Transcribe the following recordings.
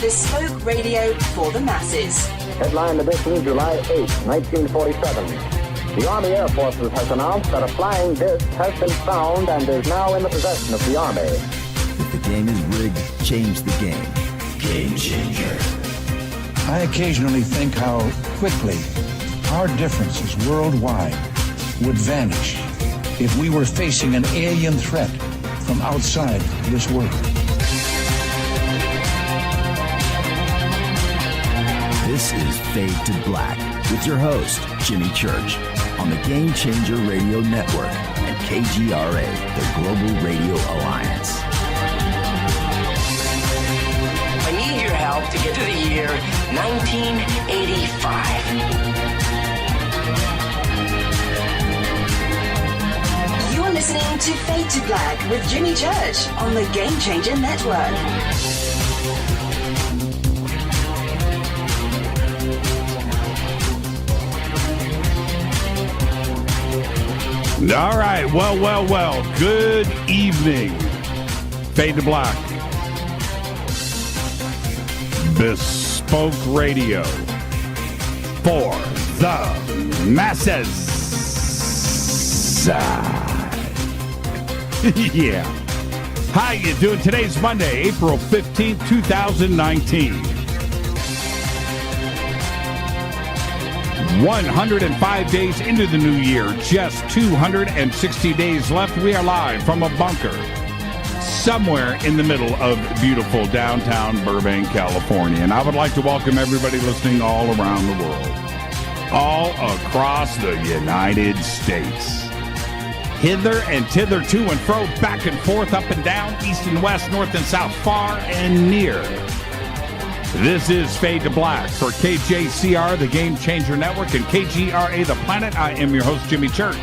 bespoke radio for the masses. Headline edition, July 8, 1947. The Army Air Forces has announced that a flying disc has been found and is now in the possession of the Army. If the game is rigged, change the game. Game changer. I occasionally think how quickly our differences worldwide would vanish if we were facing an alien threat from outside this world. This is Fade to Black with your host, Jimmy Church, on the Game Changer Radio Network and KGRA, the Global Radio Alliance. I need your help to get to the year 1985. You're listening to Fade to Black with Jimmy Church on the Game Changer Network. All right. Well. Good evening. Fade to Black. Bespoke radio for the masses. Yeah. How you doing? Today's Monday, April 15th, 2019. 105 days into the new year, just 260 days left. We are live from a bunker somewhere in the middle of beautiful downtown Burbank, California. And I would like to welcome everybody listening all around the world, all across the United States. Hither and thither, to and fro, back and forth, up and down, east and west, north and south, far and near. This is Fade to Black for KJCR, the Game Changer Network, and KGRA, the Planet. I am your host, Jimmy Church.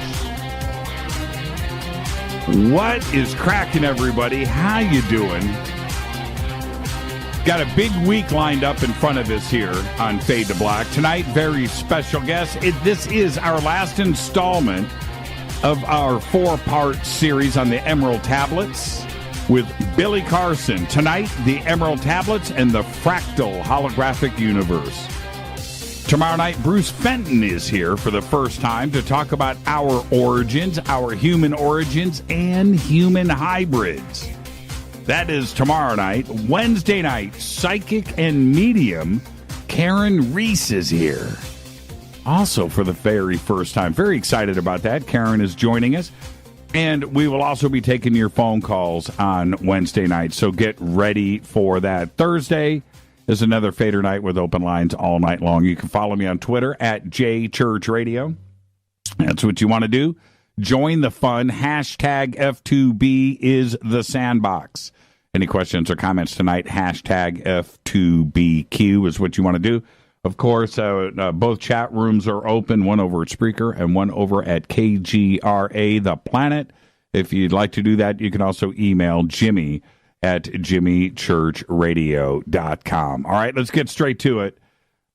What is cracking, everybody? How you doing? Got a big week lined up in front of us here on Fade to Black. Tonight, very special guest. This is our last installment of our four-part series on the Emerald Tablets with Billy Carson. Tonight, the Emerald Tablets and the Fractal Holographic Universe. Tomorrow night, Bruce Fenton is here for the first time to talk about our origins, our human origins, and human hybrids. That is tomorrow night. Wednesday night, psychic and medium Karen Reese is here. Also for the very first time. Very excited about that. Karen is joining us. And we will also be taking your phone calls on Wednesday night, so get ready for that. Thursday is another Fader night with open lines all night long. You can follow me on Twitter at JChurchRadio. That's what you want to do. Join the fun. Hashtag F2B is the sandbox. Any questions or comments tonight? Hashtag F2BQ is what you want to do. Of course, both chat rooms are open, one over at Spreaker and one over at KGRA, The Planet. If you'd like to do that, you can also email Jimmy at jimmychurchradio.com. All right, let's get straight to it.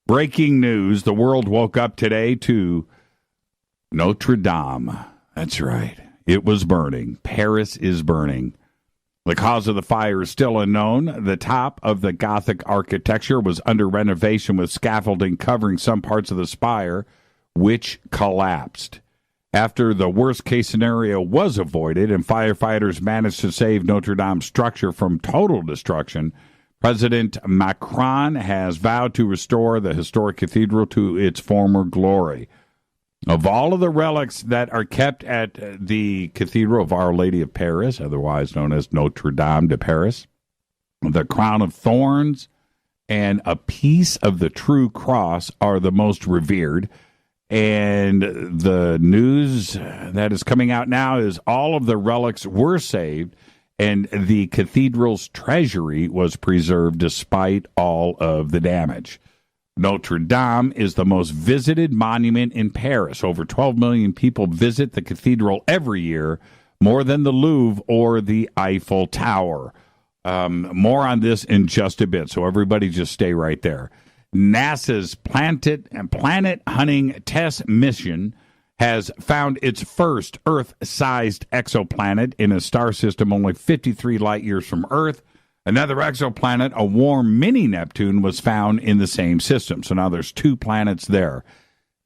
Breaking news. The world woke up today to Notre Dame. That's right. It was burning. Paris is burning. The cause of the fire is still unknown. The top of the Gothic architecture was under renovation with scaffolding covering some parts of the spire, which collapsed. After the worst-case scenario was avoided and firefighters managed to save Notre Dame's structure from total destruction, President Macron has vowed to restore the historic cathedral to its former glory. Of all of the relics that are kept at the Cathedral of Our Lady of Paris, otherwise known as Notre Dame de Paris, the crown of thorns and a piece of the true cross are the most revered. And the news that is coming out now is all of the relics were saved and the cathedral's treasury was preserved despite all of the damage. Notre Dame is the most visited monument in Paris. Over 12 million people visit the cathedral every year, more than the Louvre or the Eiffel Tower. More on this in just a bit, so everybody just stay right there. NASA's planet hunting test mission has found its first Earth-sized exoplanet in a star system only 53 light years from Earth. Another exoplanet, a warm mini-Neptune, was found in the same system. So now there's 2 planets there.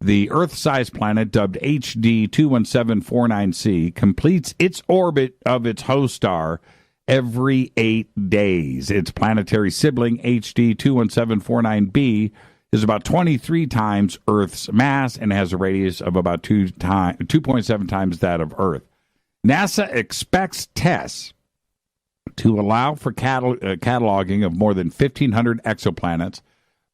The Earth-sized planet, dubbed HD 21749c, completes its orbit of its host star every 8 days. Its planetary sibling, HD 21749b, is about 23 times Earth's mass and has a radius of about 2.7 times that of Earth. NASA expects tests to allow for cataloging of more than 1,500 exoplanets,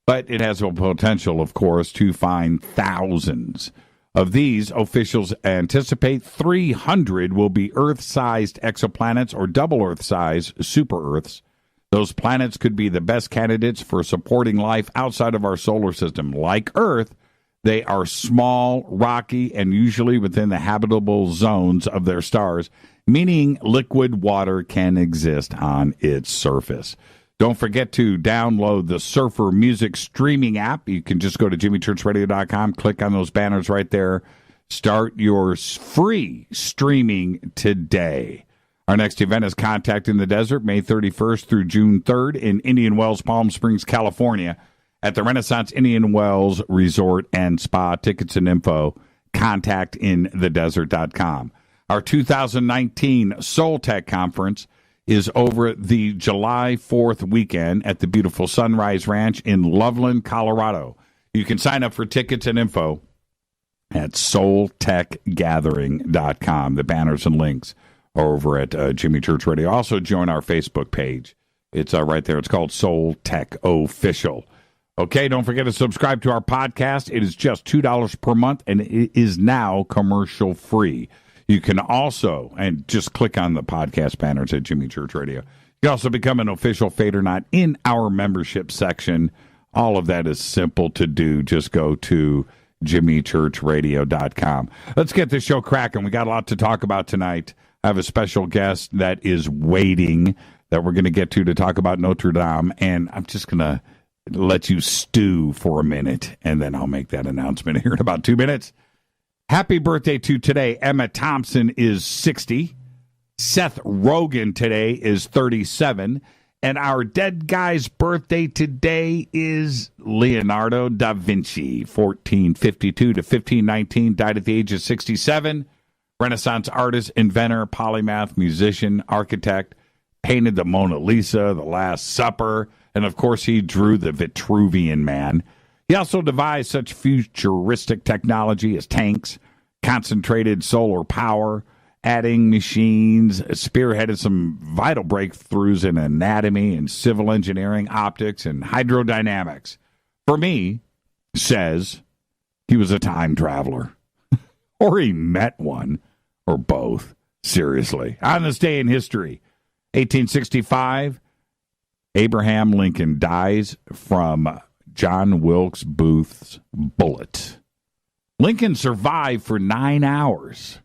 but it has a potential, of course, to find thousands. Of these, officials anticipate 300 will be Earth-sized exoplanets or double Earth-sized super-Earths. Those planets could be the best candidates for supporting life outside of our solar system. Like Earth, they are small, rocky, and usually within the habitable zones of their stars, meaning liquid water can exist on its surface. Don't forget to download the Surfer Music streaming app. You can just go to jimmychurchradio.com, click on those banners right there. Start your free streaming today. Our next event is Contact in the Desert, May 31st through June 3rd in Indian Wells, Palm Springs, California, at the Renaissance Indian Wells Resort and Spa. Tickets and info, contactinthedesert.com. Our 2019 Soul Tech Conference is over the July 4th weekend at the beautiful Sunrise Ranch in Loveland, Colorado. You can sign up for tickets and info at soultechgathering.com. The banners and links are over at Jimmy Church Radio. Also join our Facebook page. It's right there. It's called Soul Tech Official. Okay, don't forget to subscribe to our podcast. It is just $2 per month, and it is now commercial free. You can also, and just click on the podcast banners at Jimmy Church Radio. You can also become an official Fade or Not in our membership section. All of that is simple to do. Just go to jimmychurchradio.com. Let's get this show cracking. We got a lot to talk about tonight. I have a special guest that is waiting that we're going to get to talk about Notre Dame, and I'm just going to let you stew for a minute, and then I'll make that announcement here in about 2 minutes. Happy birthday to today. Emma Thompson is 60. Seth Rogen today is 37. And our dead guy's birthday today is Leonardo da Vinci, 1452 to 1519, died at the age of 67. Renaissance artist, inventor, polymath, musician, architect, painted the Mona Lisa, the Last Supper, and of course he drew the Vitruvian Man. He also devised such futuristic technology as tanks, concentrated solar power, adding machines, spearheaded some vital breakthroughs in anatomy and civil engineering, optics, and hydrodynamics. For me, says he was a time traveler. Or he met one, or both. Seriously. On this day in history, 1865, Abraham Lincoln dies from John Wilkes Booth's bullet. Lincoln survived for 9 hours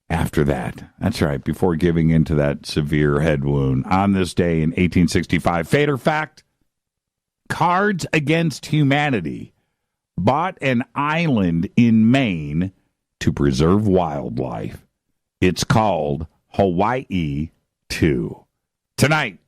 after that. That's right, before giving in to that severe head wound. On this day in 1865, fate or fact, Cards Against Humanity bought an island in Maine to preserve wildlife. It's called Hawaii 2. Tonight,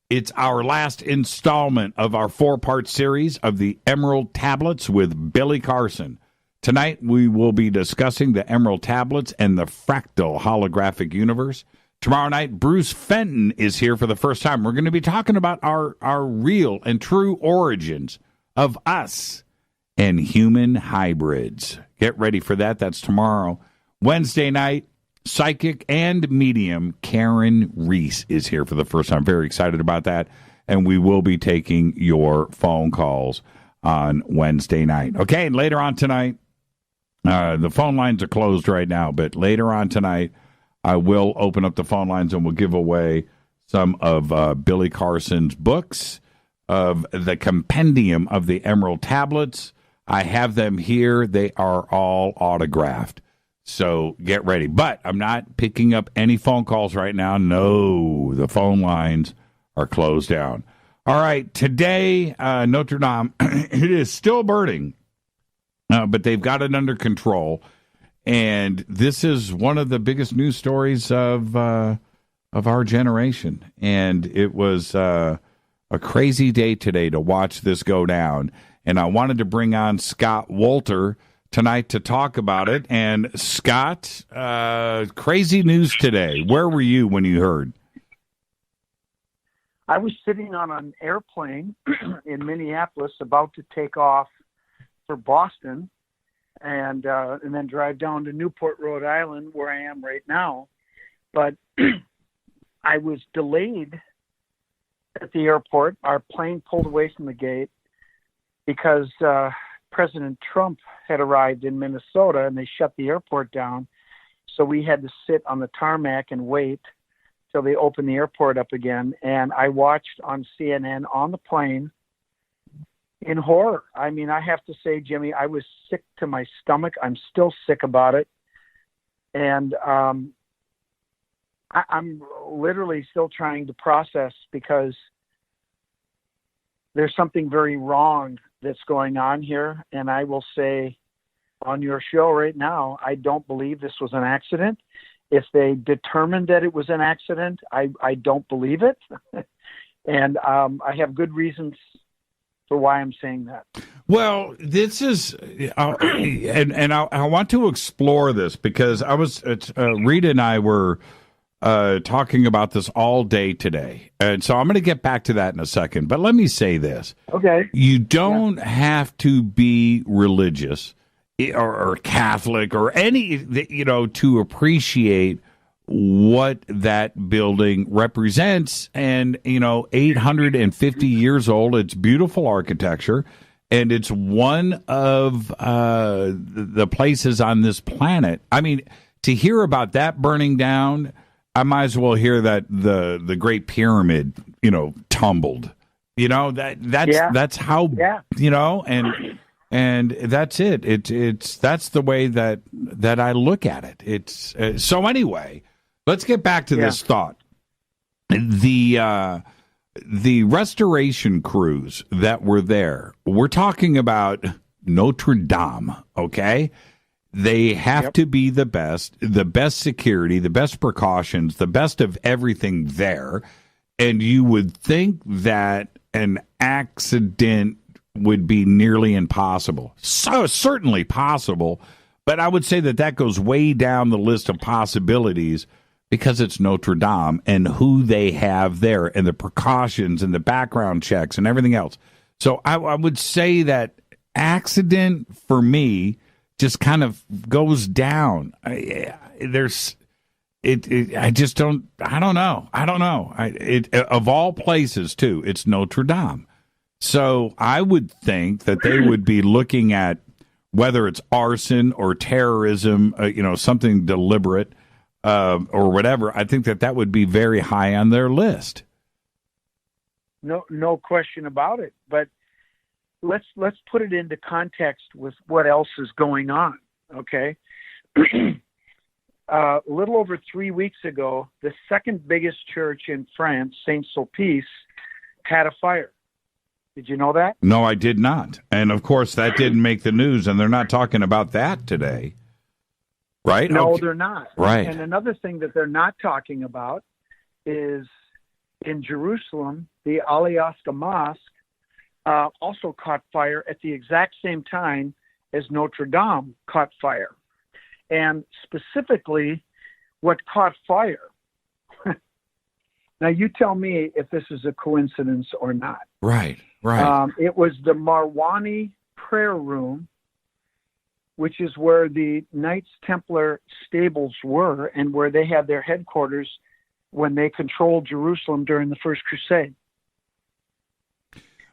it's our last installment of our 4-part series of the Emerald Tablets with Billy Carson. Tonight, we will be discussing the Emerald Tablets and the fractal holographic universe. Tomorrow night, Bruce Fenton is here for the first time. We're going to be talking about our real and true origins of us and human hybrids. Get ready for that. That's tomorrow. Wednesday night, psychic and medium Karen Reese is here for the first time. Very excited about that. And we will be taking your phone calls on Wednesday night. Okay, and later on tonight, the phone lines are closed right now, but later on tonight, I will open up the phone lines and we'll give away some of Billy Carson's books of the compendium of the Emerald Tablets. I have them here. They are all autographed. So get ready. But I'm not picking up any phone calls right now. No, the phone lines are closed down. All right, today, Notre Dame, it is still burning, but they've got it under control. And this is one of the biggest news stories of of our generation. And it was a crazy day today to watch this go down. And I wanted to bring on Scott Wolter tonight to talk about it. And Scott, crazy news today. Where were you when you heard? I was sitting on an airplane in Minneapolis about to take off for Boston and then drive down to Newport, Rhode Island, where I am right now. But I was delayed at the airport. Our plane pulled away from the gate because President Trump had arrived in Minnesota and they shut the airport down. So we had to sit on the tarmac and wait till they opened the airport up again. And I watched on CNN on the plane in horror. I mean, I have to say, Jimmy, I was sick to my stomach. I'm still sick about it. And I'm literally still trying to process because there's something very wrong that's going on here. And I will say on your show right now, I don't believe this was an accident. If they determined that it was an accident, I don't believe it. And I have good reasons for why I'm saying that. Well, this is, and I want to explore this because I was, Rita and I were talking about this all day today. And so I'm going to get back to that in a second. But let me say this. Okay. You don't have to be religious or Catholic or any, to appreciate what that building represents. And, 850 years old, it's beautiful architecture. And it's one of the places on this planet. I mean, to hear about that burning down, I might as well hear that the Great Pyramid, tumbled. That's how, and that's it. That's the way that I look at it. It's so anyway. Let's get back to this thought. The restoration crews that were there, we're talking about Notre Dame, okay? They have to be the best security, the best precautions, the best of everything there. And you would think that an accident would be nearly impossible. So certainly possible, but I would say that goes way down the list of possibilities because it's Notre Dame and who they have there and the precautions and the background checks and everything else. So I would say that accident for me just kind of goes down. I don't know. Of all places too, it's Notre Dame. So I would think that they would be looking at whether it's arson or terrorism, something deliberate, or whatever. I think that would be very high on their list. No question about it. But let's put it into context with what else is going on. Okay. A little over 3 weeks ago, the second biggest church in France, Saint Sulpice, had a fire. Did you know that? No, I did not. And of course, that didn't make the news, and they're not talking about that today. Right? No, okay. They're not. Right. And another thing that they're not talking about is in Jerusalem, the Al-Aqsa Mosque also caught fire at the exact same time as Notre Dame caught fire. And specifically, what caught fire. Now, you tell me if this is a coincidence or not. Right. It was the Marwani prayer room, which is where the Knights Templar stables were and where they had their headquarters when they controlled Jerusalem during the First Crusade.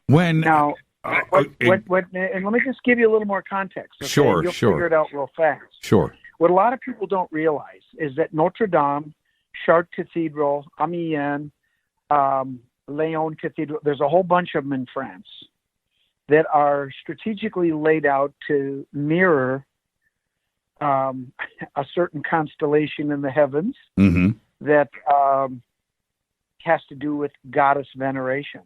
And let me just give you a little more context. Okay? Sure. You'll figure it out real fast. Sure. What a lot of people don't realize is that Notre Dame, Chartres Cathedral, Amiens, Lyon Cathedral, there's a whole bunch of them in France that are strategically laid out to mirror a certain constellation in the heavens that has to do with goddess veneration.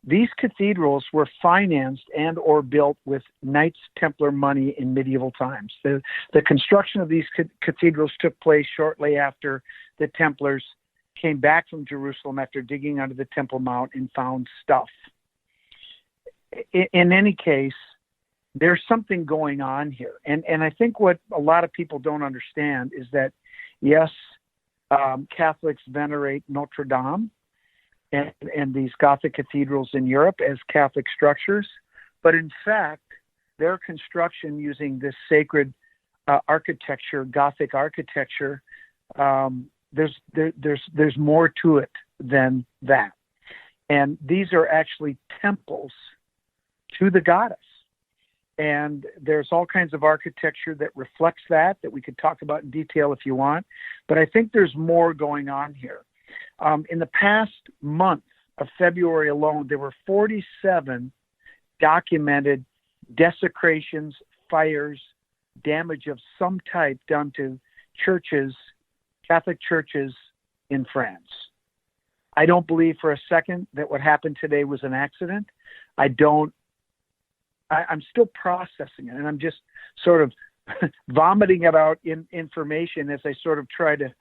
These cathedrals were financed and or built with Knights Templar money in medieval times. The construction of these cathedrals took place shortly after the Templars came back from Jerusalem after digging under the Temple Mount and found stuff. In any case, there's something going on here. And I think what a lot of people don't understand is that, yes, Catholics venerate Notre Dame and these Gothic cathedrals in Europe as Catholic structures, but in fact, their construction using this sacred architecture, Gothic architecture, there's more to it than that. And these are actually temples to the goddess. And there's all kinds of architecture that reflects that we could talk about in detail if you want. But I think there's more going on here. In the past month of February alone, there were 47 documented desecrations, fires, damage of some type done to churches, Catholic churches in France. I don't believe for a second that what happened today was an accident. I'm still processing it, and I'm just sort of vomiting about information as I sort of try to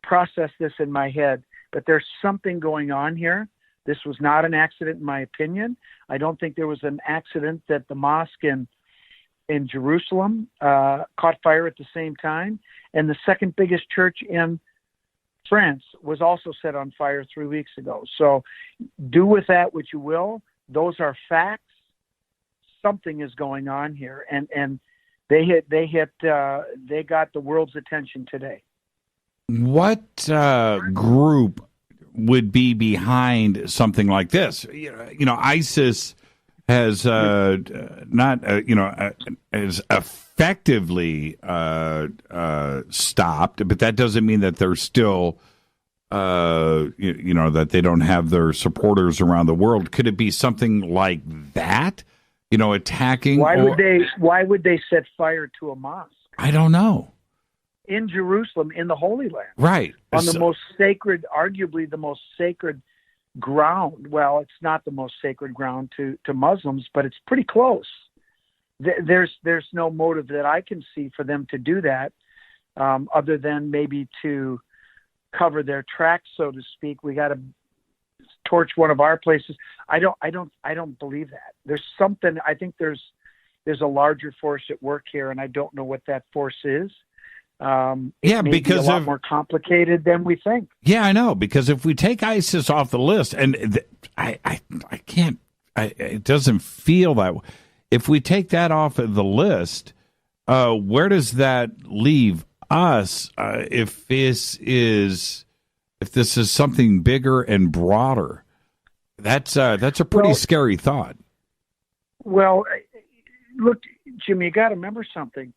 process this in my head. But there's something going on here. This was not an accident, in my opinion. I don't think there was an accident that the mosque in Jerusalem caught fire at the same time, and the second biggest church in France was also set on fire 3 weeks ago. So do with that what you will. Those are facts. Something is going on here, and they got the world's attention today. What group would be behind something like this? You know, ISIS has not has effectively stopped, but that doesn't mean that they're still that they don't have their supporters around the world. Could it be something like that? Attacking. Why would they set fire to a mosque? I don't know. In Jerusalem, in the Holy Land, right, on the most sacred, arguably the most sacred ground. Well, it's not the most sacred ground to Muslims, but it's pretty close. There's no motive that I can see for them to do that, other than maybe to cover their tracks, so to speak. We got to torch one of our places. I don't believe that. There's something. I think there's a larger force at work here, and I don't know what that force is. It may because be a lot more complicated than we think. Yeah, I know. Because if we take ISIS off the list, and I can't. It doesn't feel that way. If we take that off of the list, where does that leave us? If this is something bigger and broader, that's a pretty scary thought. Well, look, Jimmy, you got to remember something.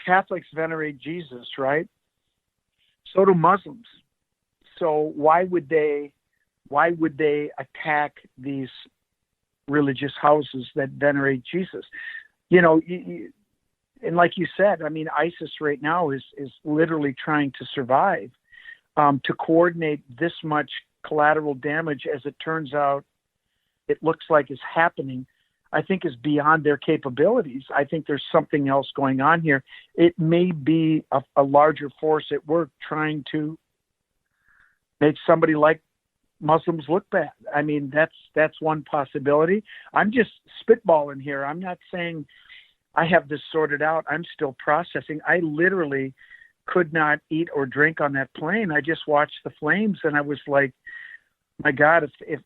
Catholics venerate Jesus, right? So do Muslims. So why would they attack these religious houses that venerate Jesus? And like you said, I mean, ISIS right now is literally trying to survive. To coordinate this much collateral damage, as it turns out, it looks like is happening, I think is beyond their capabilities. I think there's something else going on here. It may be a larger force at work trying to make somebody like Muslims look bad. I mean, that's one possibility. I'm just spitballing here. I'm not saying I have this sorted out. I'm still processing. I literally could not eat or drink on that plane. I just watched the flames, and I was like, my God, if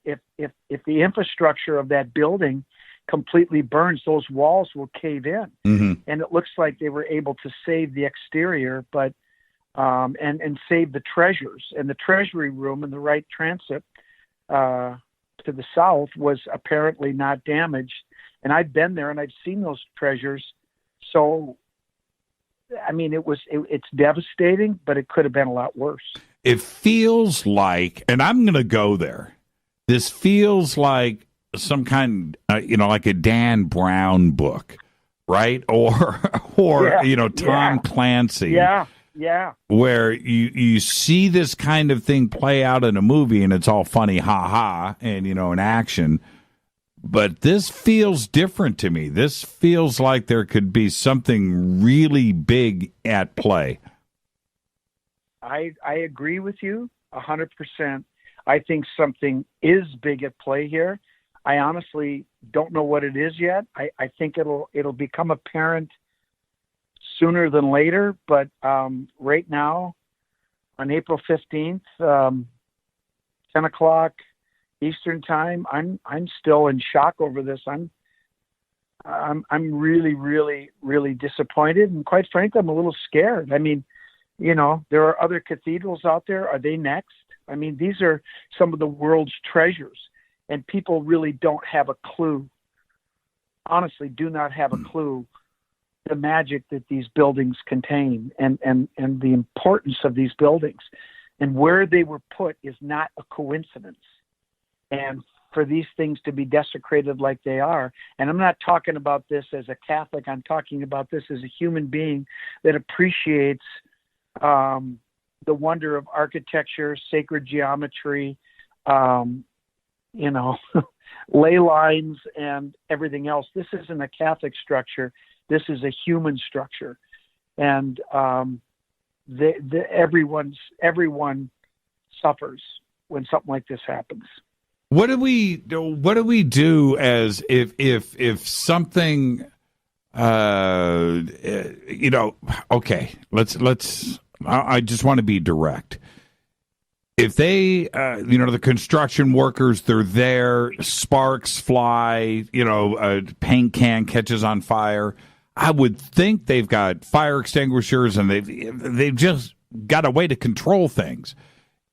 the infrastructure of that building completely burns, those walls will cave in. Mm-hmm. And it looks like they were able to save the exterior, but and save the treasures. And the treasury room in the right transept to the south was apparently not damaged. And I've been there and I've seen those treasures. So, I mean, it's devastating, but it could have been a lot worse. It feels like, and I'm going to go there, this feels like some kind, like a Dan Brown book, right? Or Tom Clancy. Yeah. Where you see this kind of thing play out in a movie and it's all funny, ha, and, in action. But this feels different to me. This feels like there could be something really big at play. I agree with you 100%. I think something is big at play here. I honestly don't know what it is yet. I think it'll become apparent sooner than later. But right now, on April 15th, 10 o'clock Eastern time, I'm still in shock over this. I'm really, really, really disappointed, and quite frankly, I'm a little scared. I mean, there are other cathedrals out there. Are they next? I mean, these are some of the world's treasures, and people really don't have a clue. Honestly, do not have a clue the magic that these buildings contain, and the importance of these buildings, and where they were put is not a coincidence. And for these things to be desecrated like they are, and I'm not talking about this as a Catholic, I'm talking about this as a human being that appreciates the wonder of architecture, sacred geometry, ley lines, and everything else. This isn't a Catholic structure. This is a human structure, and everyone suffers when something like this happens. What do we do as if something okay, let's I just want to be direct. If they the construction workers, they're there, sparks fly, a paint can catches on fire, I would think they've got fire extinguishers and they've just got a way to control things.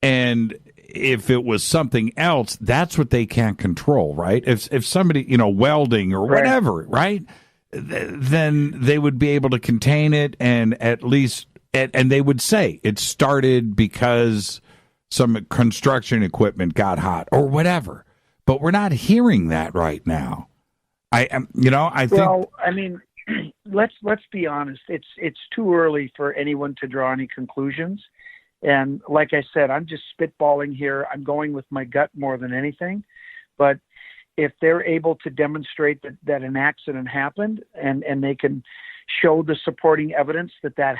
And if it was something else, that's what they can't control, right? If somebody, welding or whatever, right? Then they would be able to contain it, and at least, and they would say it started because some construction equipment got hot or whatever. But we're not hearing that right now. I think. Well, I mean, let's be honest. It's too early for anyone to draw any conclusions. And like I said, I'm just spitballing here. I'm going with my gut more than anything. But if they're able to demonstrate that an accident happened, and they can show the supporting evidence that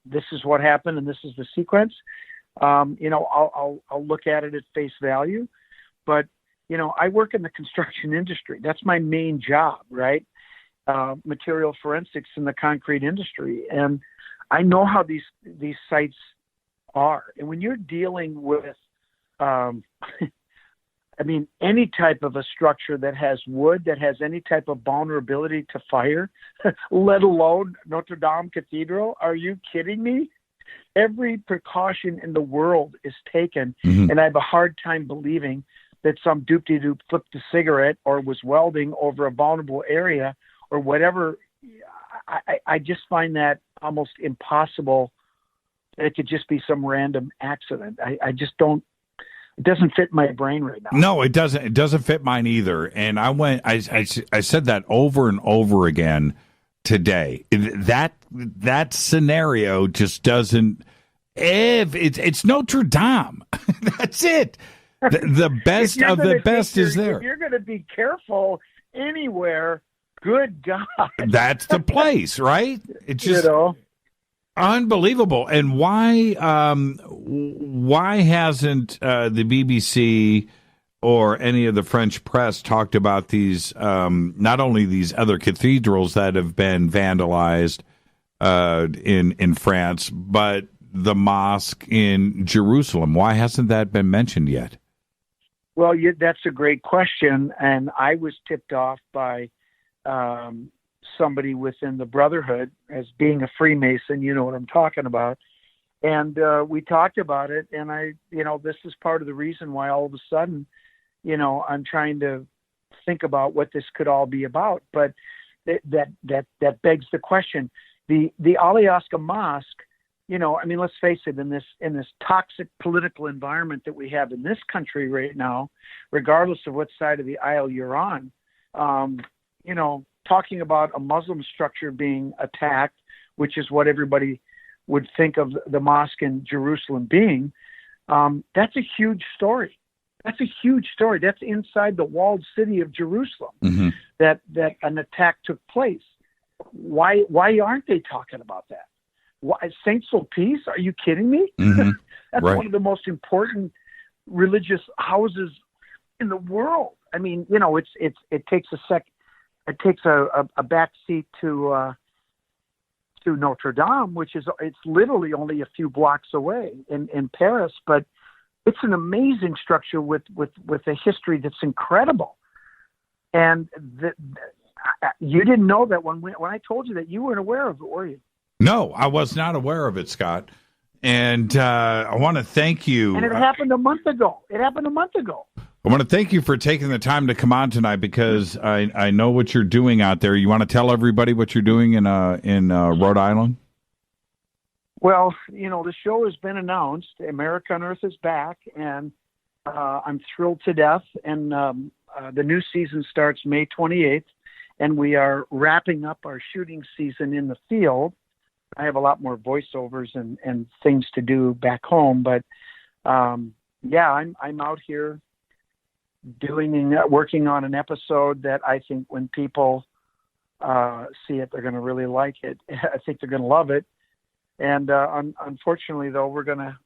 this is what happened and this is the sequence, I'll look at it at face value. But I work in the construction industry. That's my main job, right? Material forensics in the concrete industry, and I know how these sites are. And when you're dealing with, any type of a structure that has wood, that has any type of vulnerability to fire, let alone Notre Dame Cathedral, are you kidding me? Every precaution in the world is taken, and I have a hard time believing that some doop-de-doop flipped a cigarette or was welding over a vulnerable area or whatever. I just find that almost impossible. It could just be some random accident. I just don't. It doesn't fit my brain right now. No, it doesn't. It doesn't fit mine either. And I said that over and over again today. That scenario just doesn't. It's Notre Dame. That's it. The best of the best is there. If you're going to be careful anywhere, good God, that's the place, right? It's just. Unbelievable. And why hasn't the BBC or any of the French press talked about these, not only these other cathedrals that have been vandalized in France, but the mosque in Jerusalem? Why hasn't that been mentioned yet? Well, that's a great question. And I was tipped off by somebody within the Brotherhood as being a Freemason. You know what I'm talking about. And we talked about it. And this is part of the reason why all of a sudden, I'm trying to think about what this could all be about. But that begs the question. The Aliasca Mosque, let's face it, in this toxic political environment that we have in this country right now, regardless of what side of the aisle you're on, talking about a Muslim structure being attacked, which is what everybody would think of the mosque in Jerusalem being, that's a huge story. That's a huge story. That's inside the walled city of Jerusalem, that an attack took place. Why aren't they talking about that? What, St. Sulpice? Are you kidding me? Mm-hmm. That's Right. one of the most important religious houses in the world. I mean, it takes a back seat to Notre Dame, it's literally only a few blocks away in Paris, but it's an amazing structure with a history that's incredible. And you didn't know that when I told you that, you weren't aware of it, were you? No, I was not aware of it, Scott. And I want to thank you. And it happened a month ago. I want to thank you for taking the time to come on tonight, because I know what you're doing out there. You want to tell everybody what you're doing in Rhode Island? Well, the show has been announced. America on Earth is back, and I'm thrilled to death. And the new season starts May 28th, and we are wrapping up our shooting season in the field. I have a lot more voiceovers and things to do back home, but I'm out here working on an episode that I think when people see it, they're going to really like it. I think they're going to love it. And unfortunately, though, we're going to,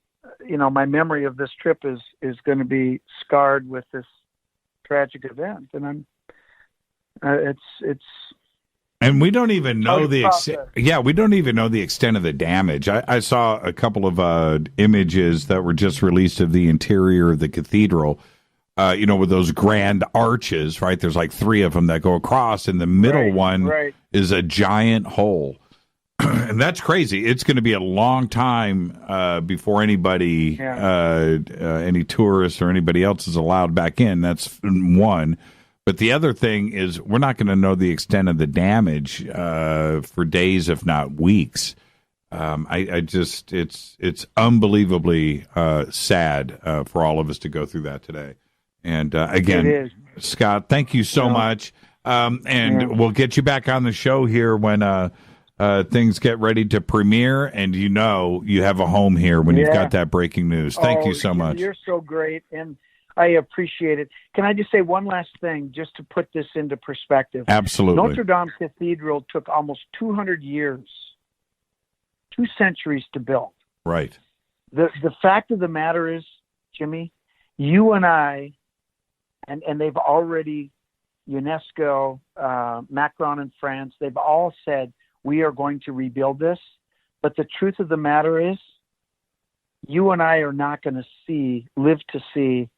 my memory of this trip is going to be scarred with this tragic event, and it's. And we don't even know we don't even know the extent of the damage. I saw a couple of images that were just released of the interior of the cathedral. With those grand arches, right? There's like 3 of them that go across, and the middle one is a giant hole. And that's crazy. It's going to be a long time before anybody, any tourists or anybody else is allowed back in. That's one. But the other thing is we're not going to know the extent of the damage for days, if not weeks. It's unbelievably sad for all of us to go through that today. And again, Scott, thank you so much. We'll get you back on the show here when things get ready to premiere, and you have a home here when you've got that breaking news. Thank you so much. You're so great, and I appreciate it. Can I just say one last thing, just to put this into perspective? Absolutely. Notre Dame Cathedral took almost 200 years, 2 centuries to build. Right. The fact of the matter is, Jimmy, you and I, and they've already, UNESCO, Macron in France, they've all said, we are going to rebuild this. But the truth of the matter is, you and I are not going to live to see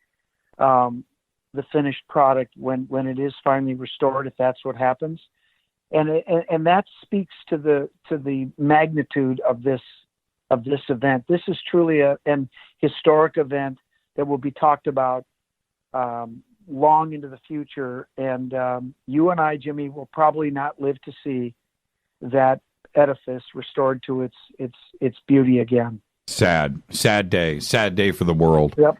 the finished product when it is finally restored, if that's what happens. And that speaks to the magnitude of this event. This is truly an historic event that will be talked about long into the future. And you and I, Jimmy, will probably not live to see that edifice restored to its beauty again. Sad day for the world. Yep.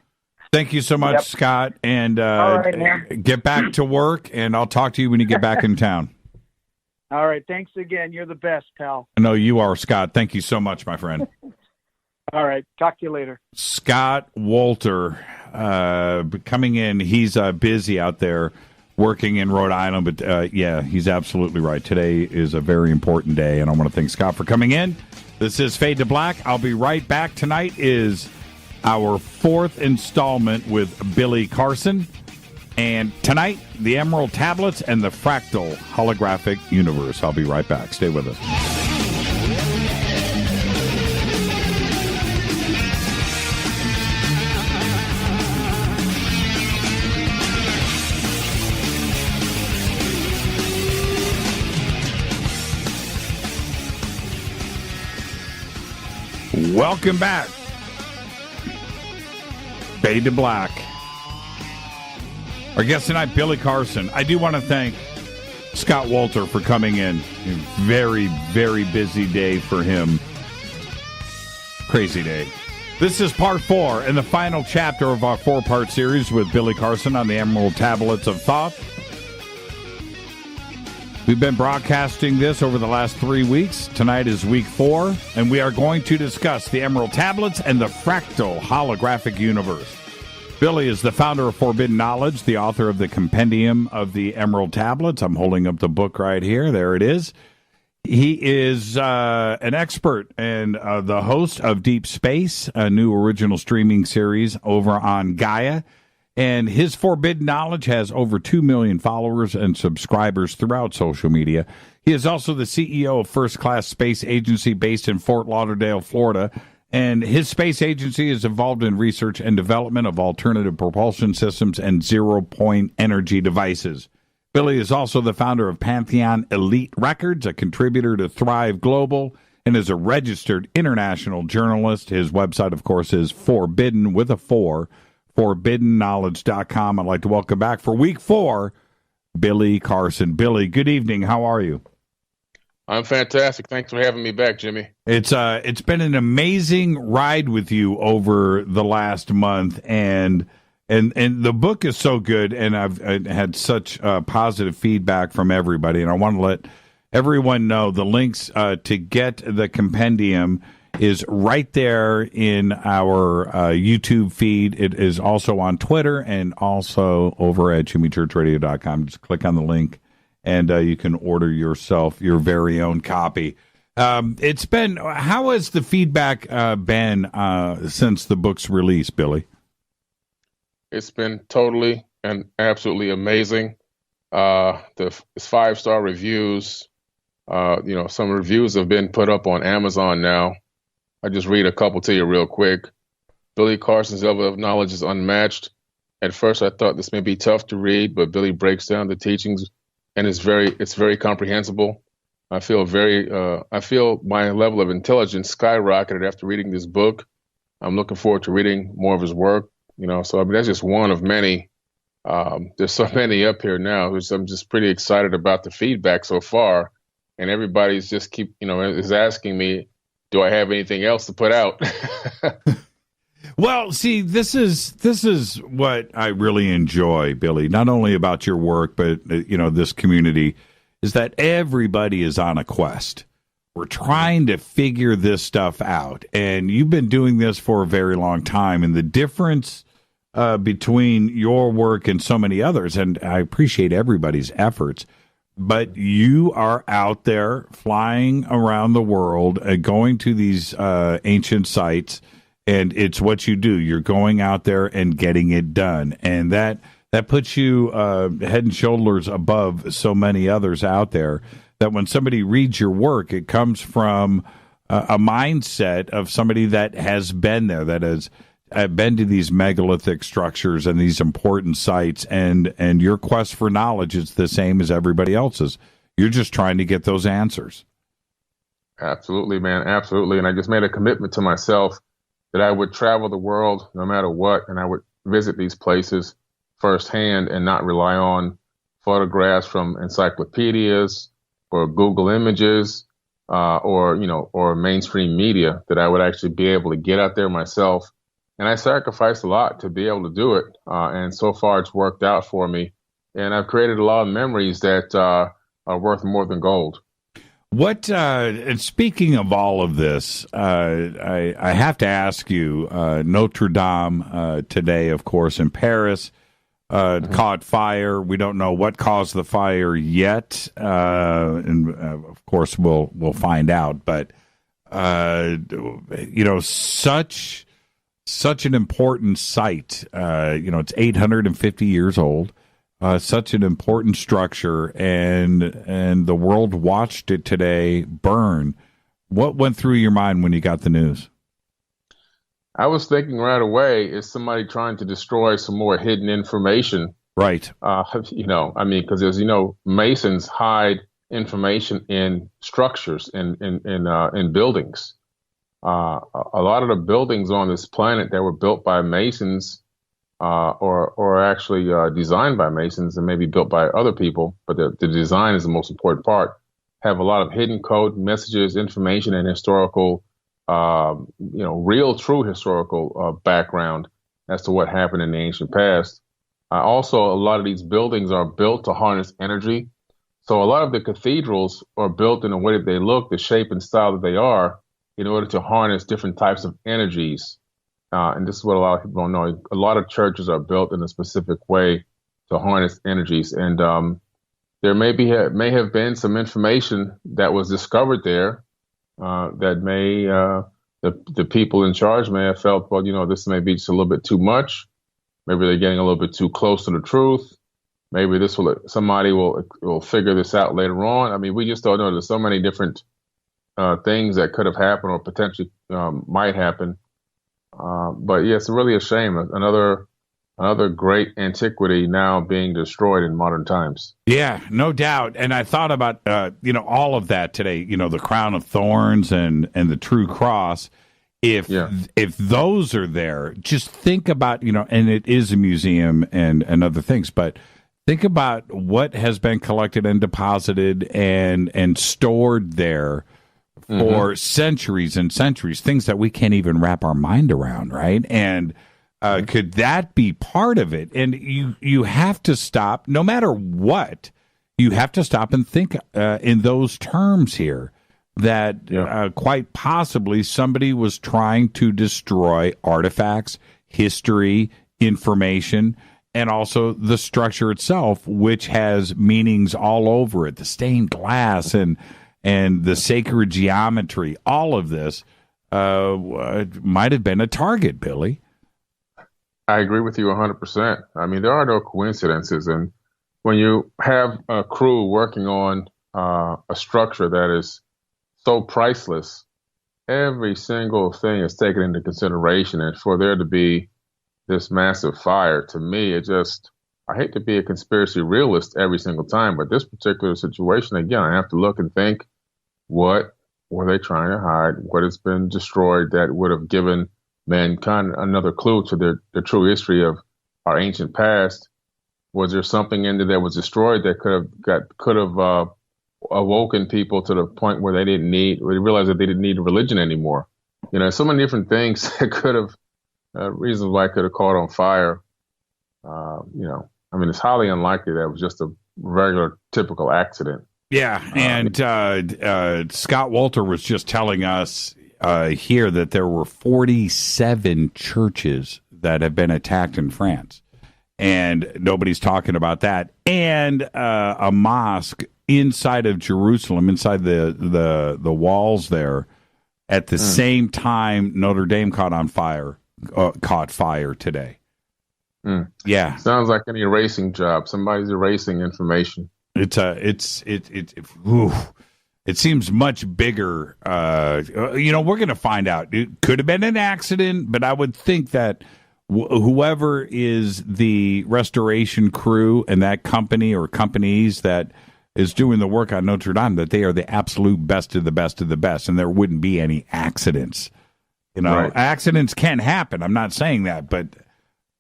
Thank you so much, Scott, and all right, get back to work, and I'll talk to you when you get back in town. All right, thanks again. You're the best, pal. I know you are, Scott. Thank you so much, my friend. All right, talk to you later. Scott Wolter coming in. He's busy out there working in Rhode Island, but he's absolutely right. Today is a very important day, and I want to thank Scott for coming in. This is Fade to Black. I'll be right back. Tonight is our 4th installment with Billy Carson. And tonight, the Emerald Tablets and the Fractal Holographic Universe. I'll be right back. Stay with us. Welcome back. Fade to Black. Our guest tonight, Billy Carson. I do want to thank Scott Wolter for coming in. A very, very busy day for him. Crazy day. This is part 4 and the final chapter of our 4-part series with Billy Carson on the Emerald Tablets of Thoth. We've been broadcasting this over the last 3 weeks. Tonight is week 4, and we are going to discuss the Emerald Tablets and the Fractal Holographic Universe. Billy is the founder of Forbidden Knowledge, the author of the Compendium of the Emerald Tablets. I'm holding up the book right here. There it is. He is an expert and the host of Deep Space, a new original streaming series over on Gaia. And his Forbidden Knowledge has over 2 million followers and subscribers throughout social media. He is also the CEO of First Class Space Agency based in Fort Lauderdale, Florida. And his space agency is involved in research and development of alternative propulsion systems and zero-point energy devices. Billy is also the founder of Pantheon Elite Records, a contributor to Thrive Global, and is a registered international journalist. His website, of course, is Forbidden with a 4, ForbiddenKnowledge.com. I'd like to welcome back for week 4, Billy Carson. Billy, good evening. How are you? I'm fantastic. Thanks for having me back, Jimmy. It's been an amazing ride with you over the last month, and the book is so good, and I've had such positive feedback from everybody, and I want to let everyone know the links to get the compendium is right there in our YouTube feed. It is also on Twitter and also over at jimmychurchradio.com. Just click on the link, and you can order yourself your very own copy. How has the feedback been since the book's release, Billy? It's been totally and absolutely amazing. The 5-star reviews, some reviews have been put up on Amazon now. I just read a couple to you real quick. Billy Carson's level of knowledge is unmatched. At first, I thought this may be tough to read, but Billy breaks down the teachings, and it's very comprehensible. I feel my level of intelligence skyrocketed after reading this book. I'm looking forward to reading more of his work. So I mean, that's just one of many. There's so many up here now. I'm just pretty excited about the feedback so far, and everybody's just is asking me, do I have anything else to put out? Well, see, this is what I really enjoy, Billy. Not only about your work, but this community, is that everybody is on a quest. We're trying to figure this stuff out, and you've been doing this for a very long time, and the difference between your work and so many others, and I appreciate everybody's efforts, but you are out there flying around the world, going to these ancient sites, and it's what you do. You're going out there and getting it done, and that puts you head and shoulders above so many others out there, that when somebody reads your work, it comes from a mindset of somebody that has been there, that has been to these megalithic structures and these important sites, and your quest for knowledge is the same as everybody else's. You're just trying to get those answers. Absolutely, man. Absolutely. And I just made a commitment to myself that I would travel the world no matter what, and I would visit these places firsthand and not rely on photographs from encyclopedias or Google Images or mainstream media, that I would actually be able to get out there myself. And I sacrificed a lot to be able to do it. And so far it's worked out for me. And I've created a lot of memories that are worth more than gold. And speaking of all of this, I have to ask you, Notre Dame today, of course, in Paris, caught fire. We don't know what caused the fire yet. And of course, we'll find out. But, such an important site. It's 850 years old. Such an important structure, and the world watched it today burn. What went through your mind when you got the news? I was thinking right away, is somebody trying to destroy some more hidden information? Right. Because as you know, Masons hide information in structures, in buildings. A lot of the buildings on this planet that were built by Masons, or actually designed by Masons and maybe built by other people, but the design is the most important part, have a lot of hidden code messages, information, and historical, real, true historical background as to what happened in the ancient past. Also, a lot of these buildings are built to harness energy. So a lot of the cathedrals are built in the way that they look, the shape and style that they are, in order to harness different types of energies. And this is what a lot of people don't know. A lot of churches are built in a specific way to harness energies. And, there may have been some information that was discovered there that may the people in charge may have felt, well, this may be just a little bit too much. Maybe they're getting a little bit too close to the truth. Maybe somebody will figure this out later on. I mean, we just don't know. There's so many different things that could have happened or potentially might happen. But yeah, it's really a shame. Another great antiquity now being destroyed in modern times. Yeah, no doubt. And I thought about all of that today. The crown of thorns and the true cross. If those are there, just think about and it is a museum and other things, but think about what has been collected and deposited and stored there for centuries and centuries, things that we can't even wrap our mind around, right? And could that be part of it? And you have to stop, no matter what, you have to stop and think in those terms here, that quite possibly somebody was trying to destroy artifacts, history, information, and also the structure itself, which has meanings all over it, the stained glass and the sacred geometry. All of this might have been a target, Billy. I agree with you 100%. I mean, there are no coincidences. And when you have a crew working on a structure that is so priceless, every single thing is taken into consideration. And for there to be this massive fire, to me, I hate to be a conspiracy realist every single time, but this particular situation, again, I have to look and think, what were they trying to hide? What has been destroyed that would have given mankind another clue to the true history of our ancient past? Was there something in there that was destroyed that could have awoken people to the point where they realized that they didn't need a religion anymore? So many different things that could have reasons why it could have caught on fire. I mean, it's highly unlikely that it was just a regular, typical accident. Yeah, and Scott Walter was just telling us here that there were 47 churches that have been attacked in France, and nobody's talking about that. And a mosque inside of Jerusalem, inside the walls there, at the same time Notre Dame caught fire today. Yeah, sounds like an erasing job. Somebody's erasing information. It seems much bigger. We're going to find out. It could have been an accident, but I would think that whoever is the restoration crew and that company or companies that is doing the work on Notre Dame, that they are the absolute best of the best of the best, and there wouldn't be any accidents. Right. Accidents can happen. I'm not saying that, but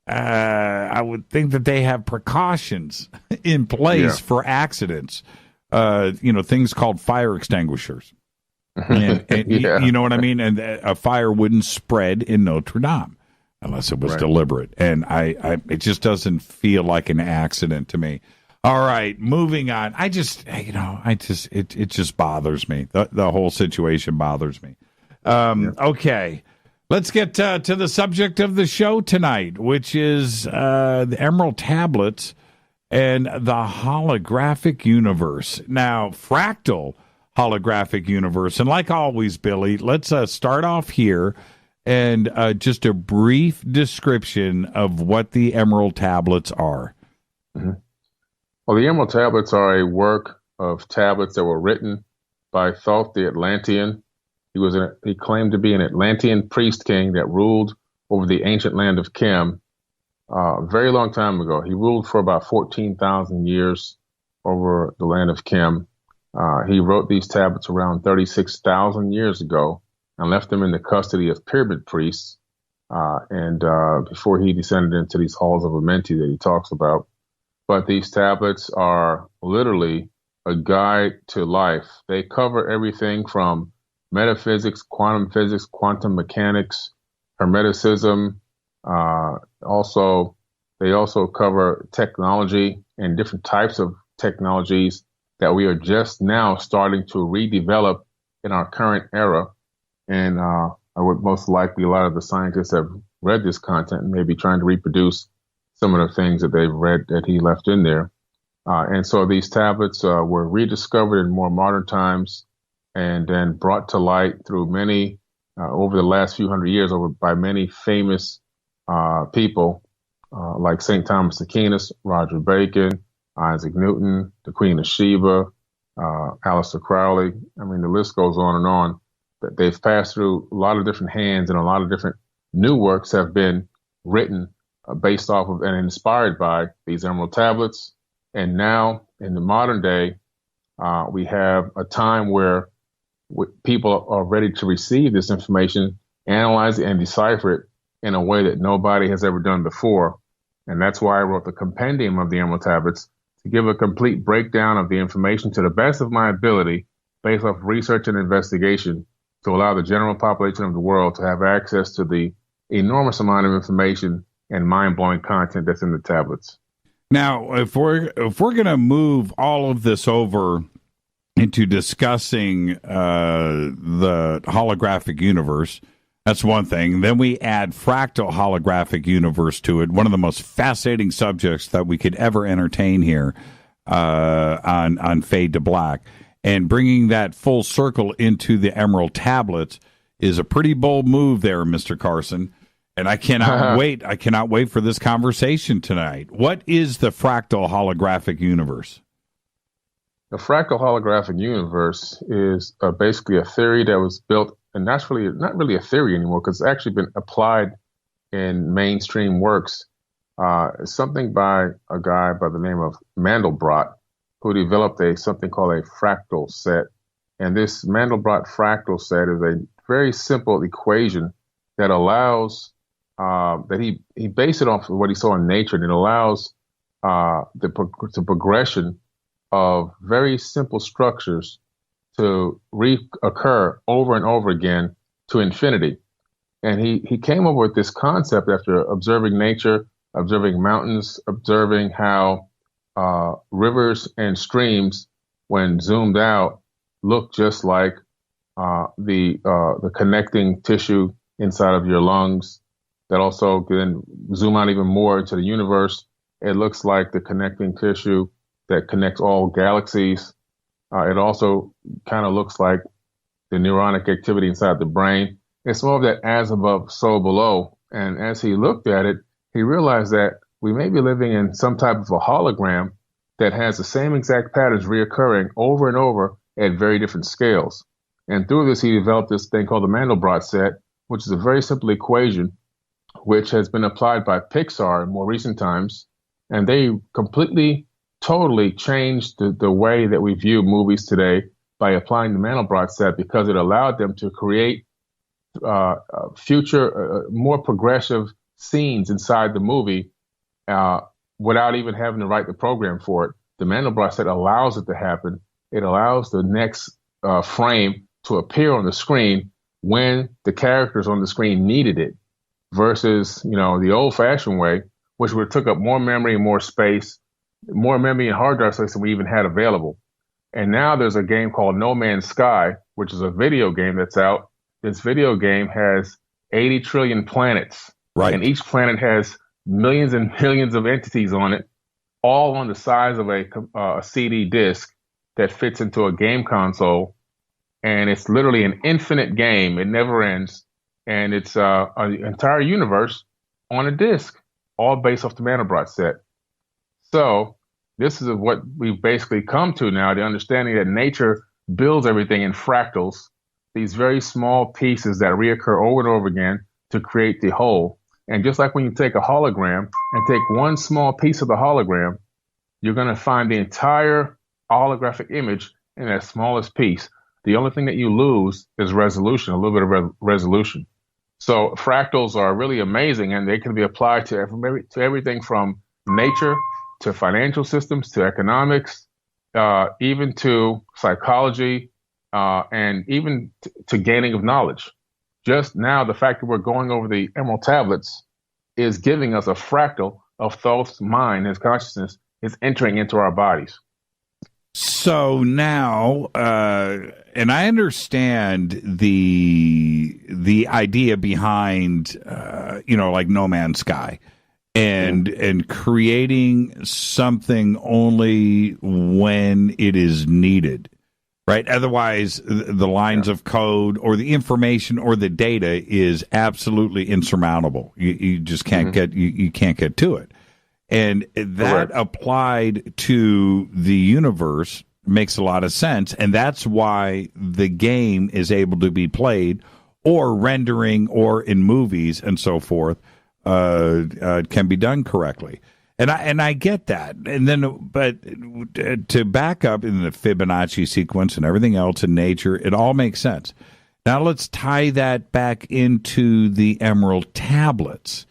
I would think that they have precautions in place for accidents. Things called fire extinguishers. And you know what I mean? And a fire wouldn't spread in Notre Dame unless it was deliberate. And it just doesn't feel like an accident to me. All right, moving on. It just bothers me. The whole situation bothers me. Okay. Let's get to the subject of the show tonight, which is the Emerald Tablets and the holographic universe. Now, fractal holographic universe. And like always, Billy, let's start off here and just a brief description of what the Emerald Tablets are. Mm-hmm. Well, the Emerald Tablets are a work of tablets that were written by Thoth the Atlantean. He claimed to be an Atlantean priest king that ruled over the ancient land of Kem a very long time ago. He ruled for about 14,000 years over the land of Kem. He wrote these tablets around 36,000 years ago and left them in the custody of pyramid priests. And before he descended into these halls of Amenti that he talks about. But these tablets are literally a guide to life. They cover everything from metaphysics, quantum physics, quantum mechanics, hermeticism. They also cover technology and different types of technologies that we are just now starting to redevelop in our current era. And I would most likely a lot of the scientists have read this content and maybe trying to reproduce some of the things that they've read that he left in there. And so these tablets were rediscovered in more modern times and then brought to light through many, over the last few hundred years, by many famous people like St. Thomas Aquinas, Roger Bacon, Isaac Newton, the Queen of Sheba, Aleister Crowley. I mean, the list goes on and on. That they've passed through a lot of different hands, and a lot of different new works have been written based off of and inspired by these emerald tablets. And now, in the modern day, we have a time where people are ready to receive this information, analyze it, and decipher it in a way that nobody has ever done before. And that's why I wrote the compendium of the emerald tablets, to give a complete breakdown of the information to the best of my ability, based off research and investigation, to allow the general population of the world to have access to the enormous amount of information and mind-blowing content that's in the tablets. Now, if we're going to move all of this over into discussing the holographic universe, that's one thing. Then we add fractal holographic universe to it, one of the most fascinating subjects that we could ever entertain here on Fade to Black. And bringing that full circle into the emerald tablets is a pretty bold move there, Mr. Carson. And I cannot wait. I cannot wait for this conversation tonight. What is the fractal holographic universe? The fractal holographic universe is basically a theory that was built, and that's really not really a theory anymore, because it's actually been applied in mainstream works. Something by a guy by the name of Mandelbrot, who developed something called a fractal set. And this Mandelbrot fractal set is a very simple equation that allows, that he based it off of what he saw in nature, and it allows the progression of very simple structures to reoccur over and over again to infinity. And he came up with this concept after observing nature, observing mountains, observing how rivers and streams, when zoomed out, look just like the connecting tissue inside of your lungs. That also can zoom out even more into the universe. It looks like the connecting tissue that connects all galaxies. It also kind of looks like the neuronic activity inside the brain. It's more of that as above, so below. And as he looked at it, he realized that we may be living in some type of a hologram that has the same exact patterns reoccurring over and over at very different scales. And through this, he developed this thing called the Mandelbrot set, which is a very simple equation, which has been applied by Pixar in more recent times. And they completely, totally changed the way that we view movies today by applying the Mandelbrot set, because it allowed them to create future, more progressive scenes inside the movie without even having to write the program for it. The Mandelbrot set allows it to happen. It allows the next frame to appear on the screen when the characters on the screen needed it, versus, the old-fashioned way, which would took up more memory and more space, more memory and hard drive space than we even had available. And now there's a game called No Man's Sky, which is a video game that's out. This video game has 80 trillion planets. Right. And each planet has millions and millions of entities on it, all on the size of a CD disc that fits into a game console. And it's literally an infinite game. It never ends. And it's an entire universe on a disc, all based off the Mandelbrot set. So this is what we've basically come to now, the understanding that nature builds everything in fractals, these very small pieces that reoccur over and over again to create the whole. And just like when you take a hologram and take one small piece of the hologram, you're going to find the entire holographic image in that smallest piece. The only thing that you lose is resolution, a little bit of resolution. So fractals are really amazing, and they can be applied to everything from nature to financial systems to economics, even to psychology, and even to gaining of knowledge. Just now, the fact that we're going over the emerald tablets is giving us a fractal of Thoth's mind, his consciousness is entering into our bodies. So now, and I understand the idea behind, like No Man's Sky. and creating something only when it is needed, right? Otherwise, the lines of code or the information or the data is absolutely insurmountable. You just can't get you can't get to it, and that applied to the universe makes a lot of sense, and that's why the game is able to be played, or rendering, or in movies and so forth. Can be done correctly, and I get that. And then, but to back up in the Fibonacci sequence and everything else in nature, it all makes sense. Now let's tie that back into the Emerald tablets.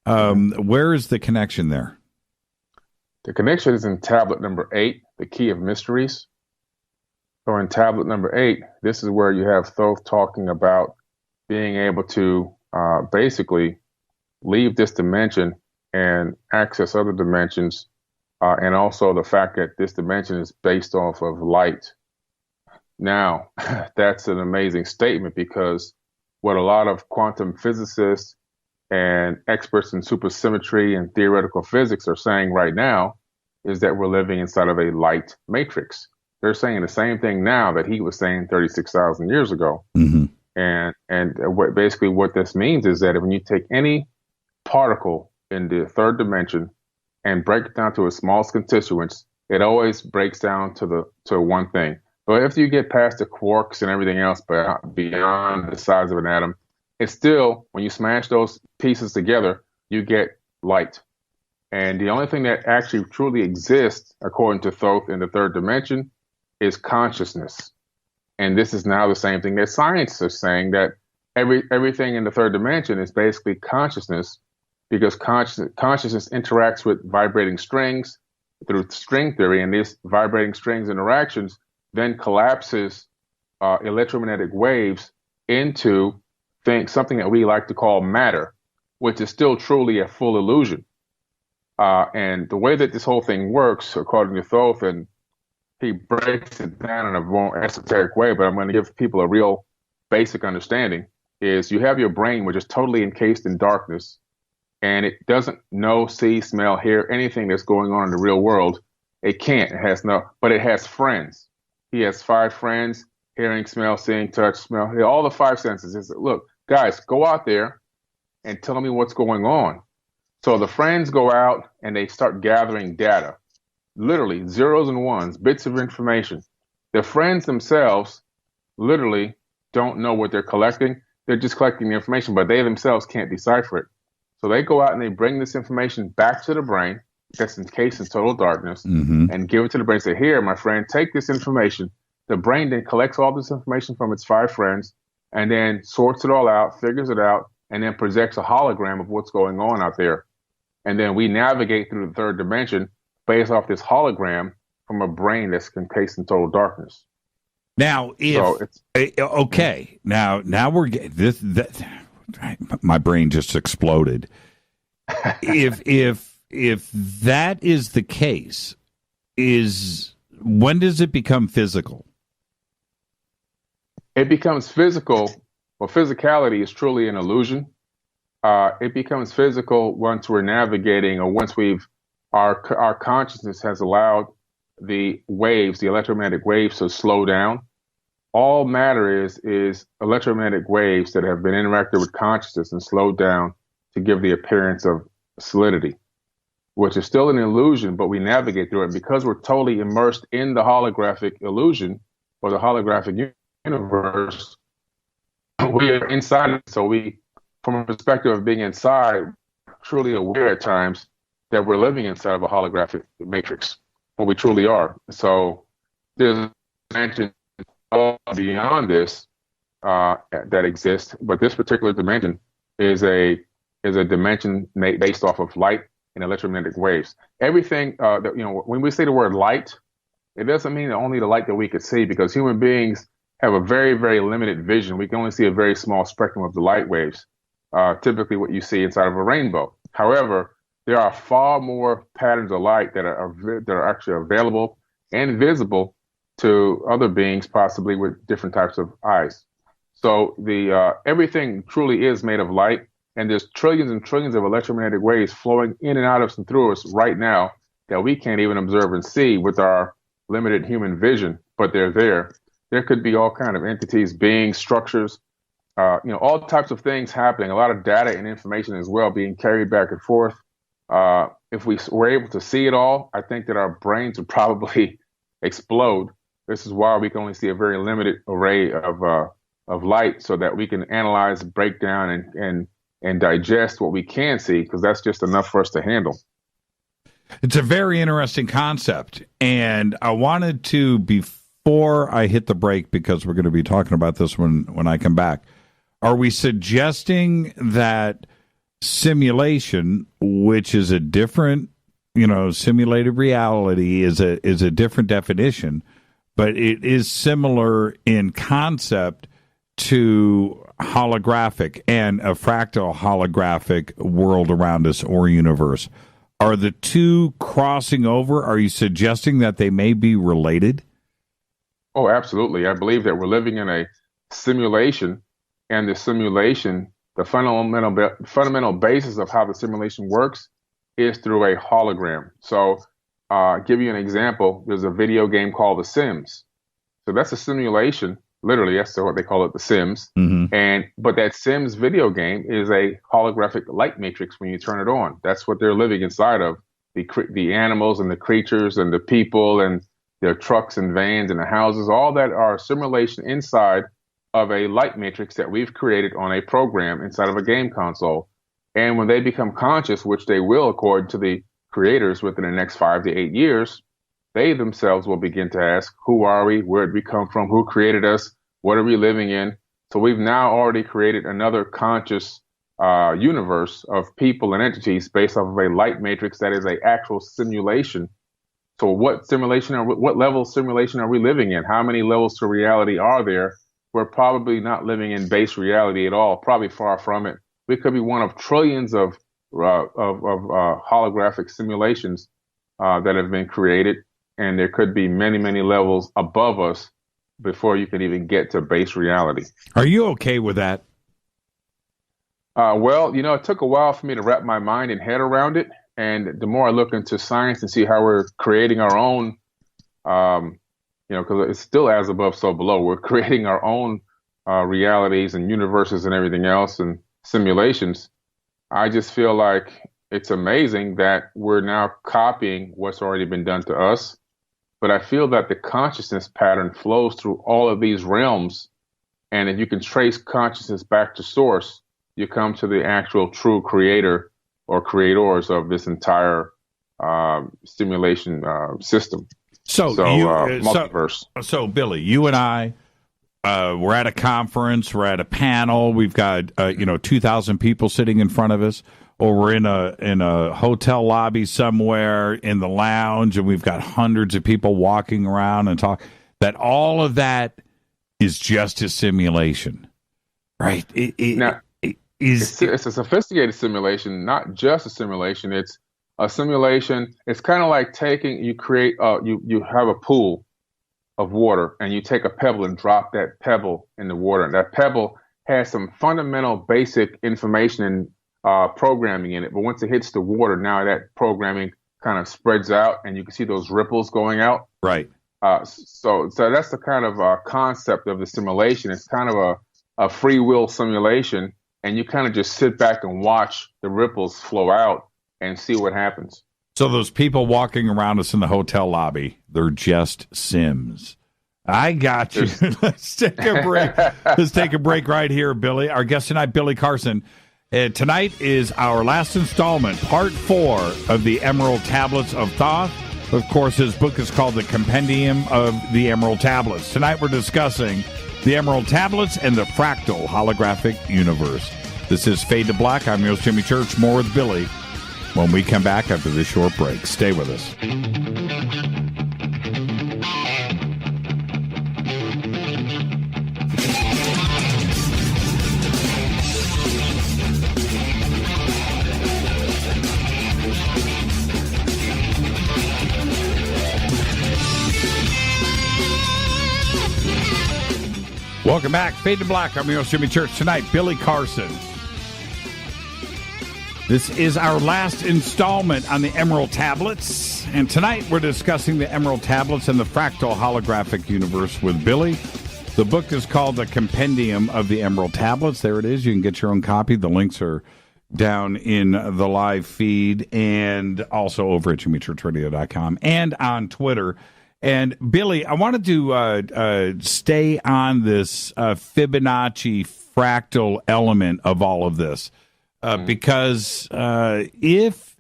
Where is the connection there? The connection is in tablet number 8, the Key of Mysteries. So in tablet number 8, this is where you have Thoth talking about being able to basically leave this dimension and access other dimensions, and also the fact that this dimension is based off of light. Now, that's an amazing statement, because what a lot of quantum physicists and experts in supersymmetry and theoretical physics are saying right now is that we're living inside of a light matrix. They're saying the same thing now that he was saying 36,000 years ago. And basically what this means is that when you take any particle in the third dimension and break it down to its smallest constituents, it always breaks down to one thing. But if you get past the quarks and everything else, but beyond the size of an atom, it's still, when you smash those pieces together, you get light. And the only thing that actually truly exists, according to Thoth, in the third dimension is consciousness. And this is now the same thing that scientists are saying, that everything in the third dimension is basically consciousness, because consciousness interacts with vibrating strings through string theory, and these vibrating strings interactions then collapses electromagnetic waves into something that we like to call matter, which is still truly a full illusion. And the way that this whole thing works, according to Thoth, and he breaks it down in a more esoteric way, but I'm going to give people a real basic understanding, is you have your brain, which is totally encased in darkness, and it doesn't know, see, smell, hear anything that's going on in the real world. It can't. But it has friends. He has 5 friends: hearing, smell, seeing, touch, smell, all the 5 senses. He said, look, guys, go out there and tell me what's going on. So the friends go out and they start gathering data, literally zeros and ones, bits of information. The friends themselves literally don't know what they're collecting. They're just collecting the information, but they themselves can't decipher it. So they go out and they bring this information back to the brain that's encased in total darkness, and give it to the brain. Say, here, my friend, take this information. The brain then collects all this information from its 5 friends and then sorts it all out, figures it out, and then projects a hologram of what's going on out there. And then we navigate through the third dimension based off this hologram from a brain that's encased in total darkness. Now, now we're getting this. My brain just exploded. If that is the case, when does it become physical? It becomes physical. Well, physicality is truly an illusion. It becomes physical once we're navigating, or once our consciousness has allowed the waves, the electromagnetic waves, to slow down. All matter is electromagnetic waves that have been interacted with consciousness and slowed down to give the appearance of solidity, which is still an illusion, but we navigate through it because we're totally immersed in the holographic illusion, or the holographic universe. We are inside it, so we, from a perspective of being inside, truly aware at times that we're living inside of a holographic matrix, when we truly are. So there's a dimension beyond this that exists, but this particular dimension is a dimension based off of light and electromagnetic waves. Everything when we say the word light, it doesn't mean only the light that we could see, because human beings have a very, very limited vision. We can only see a very small spectrum of the light waves, typically what you see inside of a rainbow. However, there are far more patterns of light that are actually available and visible to other beings, possibly with different types of eyes. So everything truly is made of light, And there's trillions and trillions of electromagnetic waves flowing in and out of us and through us right now that we can't even observe and see with our limited human vision, but they're there. There could be all kind of entities, beings, structures, all types of things happening, a lot of data and information as well being carried back and forth. If we were able to see it all, I think that our brains would probably explode. This is why we can only see a very limited array of light, so that we can analyze, break down, and digest what we can see, because that's just enough for us to handle. It's a very interesting concept, and I wanted to, before I hit the break, because we're going to be talking about this when I come back, are we suggesting that simulation, which is a different, simulated reality is a different definition, but it is similar in concept to holographic and a fractal holographic world around us or universe? Are the two crossing over? Are you suggesting that they may be related? Oh, absolutely. I believe that we're living in a simulation, and the simulation, the fundamental basis of how the simulation works is through a hologram. So I'll give you an example. There's a video game called The Sims. So that's a simulation. Literally, that's what they call it, The Sims. Mm-hmm. But that Sims video game is a holographic light matrix when you turn it on. That's what they're living inside of. The animals and the creatures and the people and their trucks and vans and the houses, all that are simulation inside of a light matrix that we've created on a program inside of a game console. And when they become conscious, which they will according to the creators within the next 5 to 8 years, they themselves will begin to ask, who are we? Where did we come from? Who created us? What are we living in? So we've now already created another conscious universe of people and entities based off of a light matrix that is an actual simulation. So what level of simulation are we living in? How many levels to reality are there? We're probably not living in base reality at all, probably far from it. We could be one of trillions of holographic simulations that have been created. And there could be many, many levels above us before you can even get to base reality. Are you okay with that? Well, it took a while for me to wrap my mind and head around it. And the more I look into science and see how we're creating our own, because it's still as above, so below. We're creating our own realities and universes and everything else and simulations. I just feel like it's amazing that we're now copying what's already been done to us. But I feel that the consciousness pattern flows through all of these realms. And if you can trace consciousness back to source, you come to the actual true creator or creators of this entire simulation system. So multiverse. So Billy, you and I, we're at a conference, we're at a panel, we've got 2,000 people sitting in front of us, or we're in a hotel lobby somewhere in the lounge, and we've got hundreds of people walking around and talk. That all of that is just a simulation, right? It's a sophisticated simulation, not just a simulation. It's a simulation. It's kind of like you have a pool of water, and you take a pebble and drop that pebble in the water. And that pebble has some fundamental basic information and programming in it. But once it hits the water, now that programming kind of spreads out, and you can see those ripples going out. Right. So that's the kind of concept of the simulation. It's kind of a free will simulation, and you kind of just sit back and watch the ripples flow out and see what happens. So those people walking around us in the hotel lobby, they're just Sims. I got you. Let's take a break. Let's take a break right here, Billy. Our guest tonight, Billy Carson. Tonight is our last installment, part 4 of the Emerald Tablets of Thoth. Of course, his book is called The Compendium of the Emerald Tablets. Tonight we're discussing the Emerald Tablets and the fractal holographic universe. This is Fade to Black. I'm your host, Jimmy Church. More with Billy when we come back after this short break. Stay with us. Welcome back. Fade to Black. I'm your host, Jimmy Church. Tonight, Billy Carson. This is our last installment on the Emerald Tablets, and tonight we're discussing the Emerald Tablets and the Fractal Holographic Universe with Billy. The book is called The Compendium of the Emerald Tablets. There it is. You can get your own copy. The links are down in the live feed and also over at jimmychurchradio.com and on Twitter. And Billy, I wanted to stay on this Fibonacci fractal element of all of this. Because if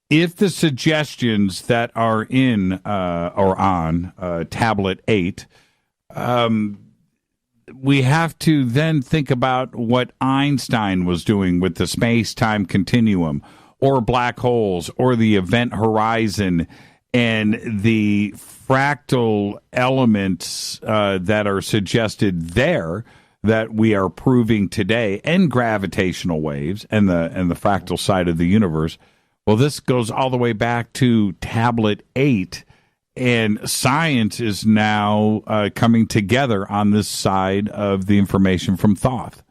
the suggestions that are in or on Tablet 8, we have to then think about what Einstein was doing with the space-time continuum or black holes or the event horizon and the fractal elements that are suggested there that we are proving today, and gravitational waves and the fractal side of the universe. Well, this goes all the way back to Tablet 8, and science is now coming together on this side of the information from Thoth.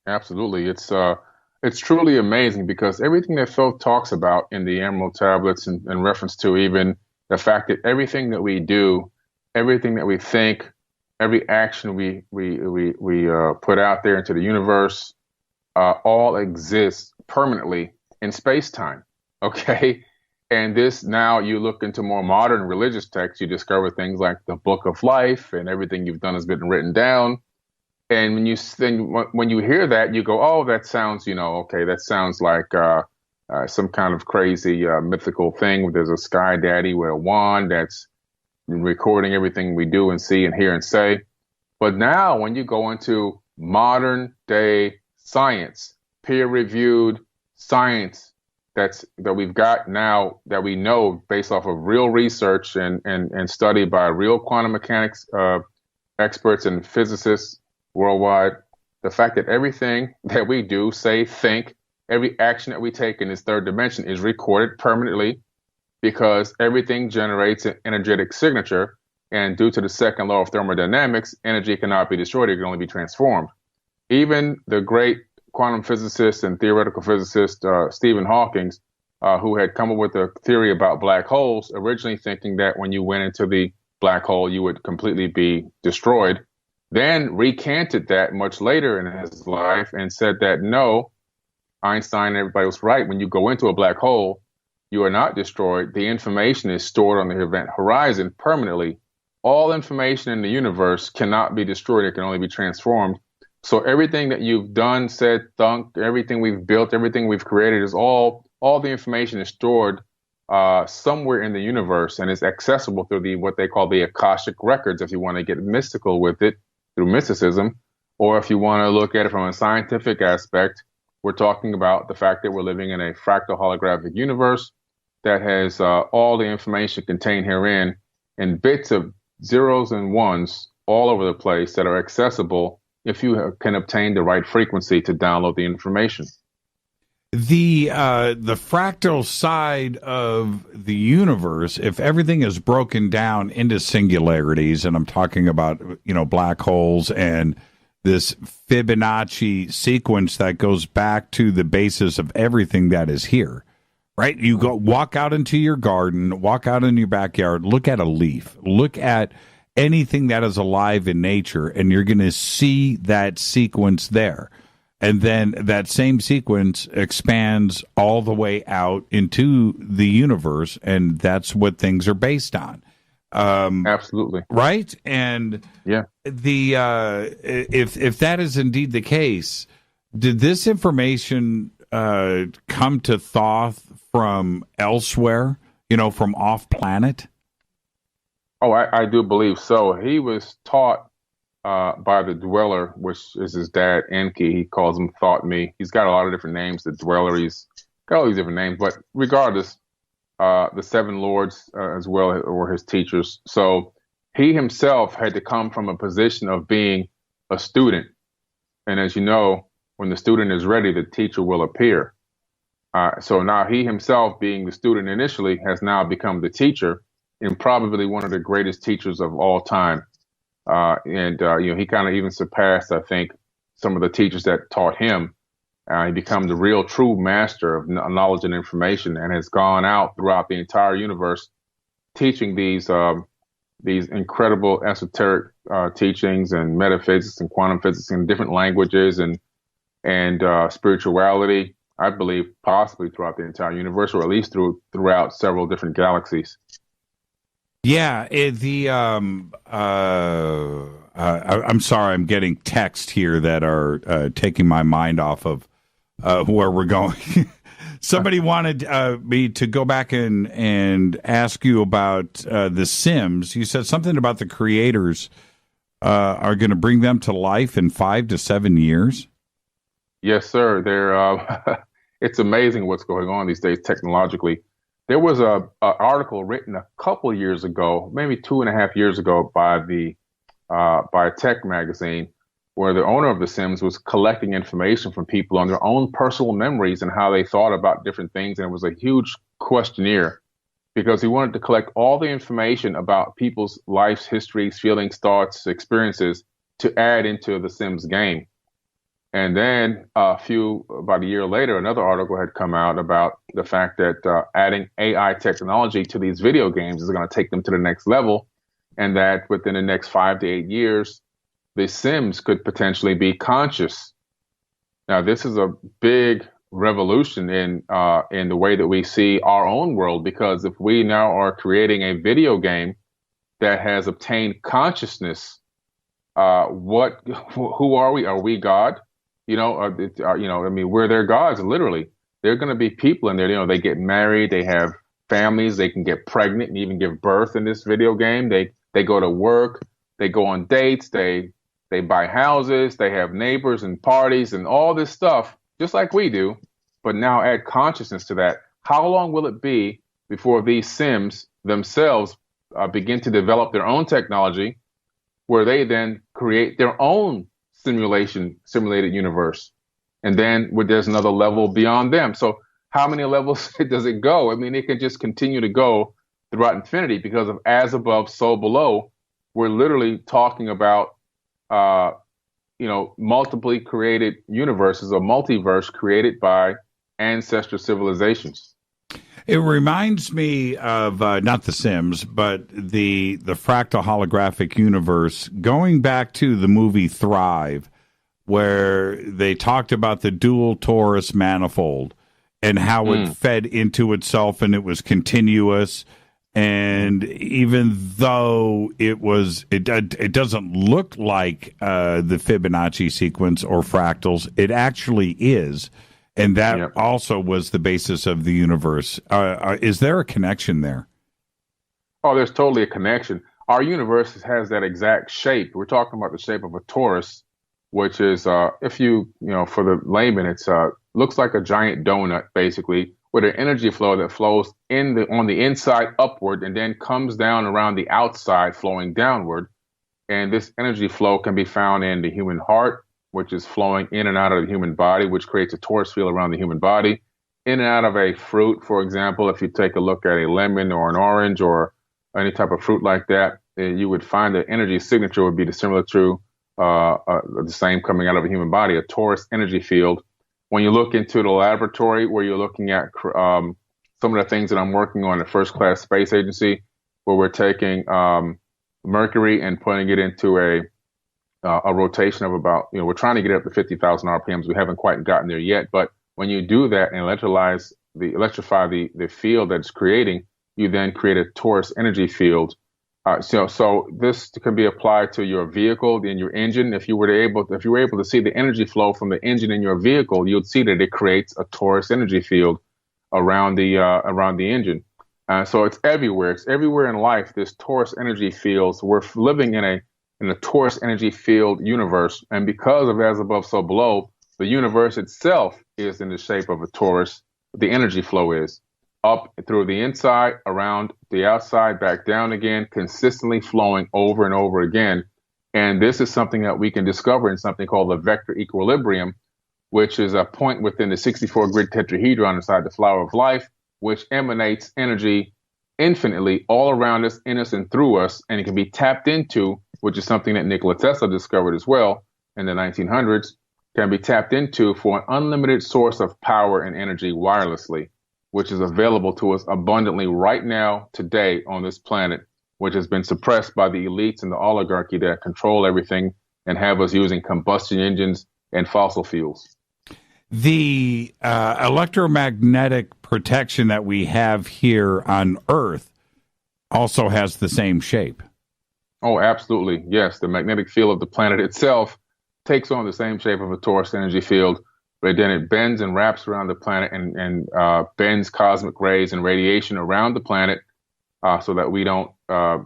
Absolutely. It's truly amazing because everything that Phil talks about in the Emerald Tablets in reference to even the fact that everything that we do, everything that we think, every action we put out there into the universe, all exists permanently in space-time, okay? And this, now you look into more modern religious texts, you discover things like the Book of Life, and everything you've done has been written down. And when you hear that, you go, oh, that sounds, okay, that sounds like some kind of crazy mythical thing. There's a sky daddy with a wand that's recording everything we do and see and hear and say. But now when you go into modern day science, peer-reviewed science that we've got now, that we know based off of real research and study by real quantum mechanics experts and physicists worldwide, the fact that everything that we do, say, think, every action that we take in this third dimension is recorded permanently, because everything generates an energetic signature, and due to the second law of thermodynamics, energy cannot be destroyed, it can only be transformed. Even the great quantum physicist and theoretical physicist Stephen Hawking, who had come up with a theory about black holes, originally thinking that when you went into the black hole, you would completely be destroyed, then recanted that much later in his life and said that no, Einstein and everybody was right. When you go into a black hole, you are not destroyed. The information is stored on the event horizon permanently. All information in the universe cannot be destroyed. It can only be transformed. So everything that you've done, said, thunk, everything we've built, everything we've created is all the information is stored somewhere in the universe, and is accessible through what they call the Akashic records, if you want to get mystical with it, through mysticism. Or if you want to look at it from a scientific aspect, we're talking about the fact that we're living in a fractal holographic universe that has all the information contained herein in bits of zeros and ones all over the place that are accessible if you can obtain the right frequency to download the information. The fractal side of the universe, if everything is broken down into singularities, and I'm talking about, black holes and this Fibonacci sequence that goes back to the basis of everything that is here, right? You go walk out into your garden, walk out in your backyard, look at a leaf, look at anything that is alive in nature, and you're going to see that sequence there. And then that same sequence expands all the way out into the universe, and that's what things are based on. Absolutely. Right? And yeah, the if that is indeed the case, did this information come to Thoth from elsewhere, from off planet? Oh, I do believe so. He was taught by the Dweller, which is his dad, Enki. He calls him Thought Me. He's got a lot of different names, the Dweller. He's got all these different names, but regardless, the Seven Lords as well were his teachers. So he himself had to come from a position of being a student. And as you know, when the student is ready, the teacher will appear. So now he himself, being the student initially, has now become the teacher, and probably one of the greatest teachers of all time. He kind of even surpassed, I think, some of the teachers that taught him He becomes the real true master of knowledge and information, and has gone out throughout the entire universe teaching these incredible esoteric teachings and metaphysics and quantum physics in different languages and spirituality. I believe possibly throughout the entire universe, or at least throughout several different galaxies. Yeah, I'm sorry, I'm getting texts here that are taking my mind off of where we're going. Somebody wanted me to go back and ask you about The Sims. You said something about the creators are going to bring them to life in 5 to 7 years. Yes, sir. It's amazing what's going on these days technologically. There was a article written a couple years ago, maybe 2.5 years ago, by a tech magazine, where the owner of The Sims was collecting information from people on their own personal memories and how they thought about different things. And it was a huge questionnaire because he wanted to collect all the information about people's lives, histories, feelings, thoughts, experiences to add into The Sims game. And then about a year later, another article had come out about the fact that adding AI technology to these video games is going to take them to the next level, and that within the next 5 to 8 years, the Sims could potentially be conscious. Now, this is a big revolution in the way that we see our own world, because if we now are creating a video game that has obtained consciousness, who are we? Are we God? We're their gods, literally. They're going to be people in there. They get married, they have families, they can get pregnant and even give birth in this video game. They go to work, they go on dates, they buy houses, they have neighbors and parties and all this stuff, just like we do. But now add consciousness to that. How long will it be before these Sims themselves begin to develop their own technology, where they then create their own simulated universe? And then there's another level beyond them. So how many levels does it go? I mean, it can just continue to go throughout infinity, because of as above, so below. We're literally talking about, multiply created universes, a multiverse created by ancestral civilizations. It reminds me of not The Sims, but the fractal holographic universe, going back to the movie Thrive, where they talked about the dual torus manifold and how it fed into itself, and it was continuous. And even though it doesn't look like the Fibonacci sequence or fractals, it actually is. And that also was the basis of the universe. Is there a connection there? Oh, there's totally a connection. Our universe has that exact shape. We're talking about the shape of a torus, which is, for the layman, it's looks like a giant donut, basically, with an energy flow that flows on the inside upward and then comes down around the outside, flowing downward. And this energy flow can be found in the human heart, which is flowing in and out of the human body, which creates a torus field around the human body. In and out of a fruit, for example, if you take a look at a lemon or an orange or any type of fruit like that, you would find the energy signature would be similar to the same coming out of a human body, a torus energy field. When you look into the laboratory, where you're looking at some of the things that I'm working on at First Class Space Agency, where we're taking Mercury and putting it into a rotation of about, we're trying to get up to 50,000 RPMs. We haven't quite gotten there yet. But when you do that and electrify the field that's creating, you then create a torus energy field. So this can be applied to your vehicle and your engine. If you were able to see the energy flow from the engine in your vehicle, you'd see that it creates a torus energy field around the engine. So it's everywhere. It's everywhere in life. This torus energy fields. We're living in a torus energy field universe, and because of as above, so below, the universe itself is in the shape of a torus. The energy flow is up through the inside, around the outside, back down again, consistently flowing over and over again. And this is something that we can discover in something called the vector equilibrium, which is a point within the 64 grid tetrahedron inside the flower of life, which emanates energy infinitely all around us, in us, and through us. And it can be tapped into, which is something that Nikola Tesla discovered as well in the 1900s, can be tapped into for an unlimited source of power and energy wirelessly, which is available to us abundantly right now, today, on this planet, which has been suppressed by the elites and the oligarchy that control everything and have us using combustion engines and fossil fuels. The electromagnetic protection that we have here on Earth also has the same shape. Oh, absolutely. Yes, the magnetic field of the planet itself takes on the same shape of a torus energy field, but then it bends and wraps around the planet and bends cosmic rays and radiation around the planet so that we don't have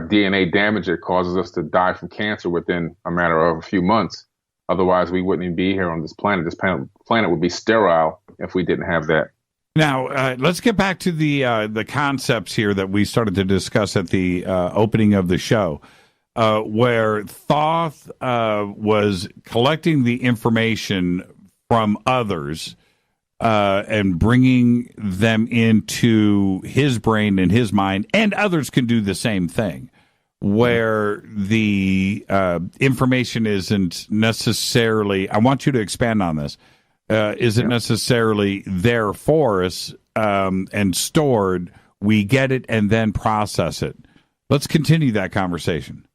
DNA damage that causes us to die from cancer within a matter of a few months. Otherwise, we wouldn't even be here on this planet. This planet would be sterile if we didn't have that. Now, let's get back to the concepts here that we started to discuss at the opening of the show, where Thoth was collecting the information from others and bringing them into his brain and his mind, and others can do the same thing, where the information isn't necessarily, I want you to expand on this, isn't necessarily there for us and stored. We get it and then process it. Let's continue that conversation.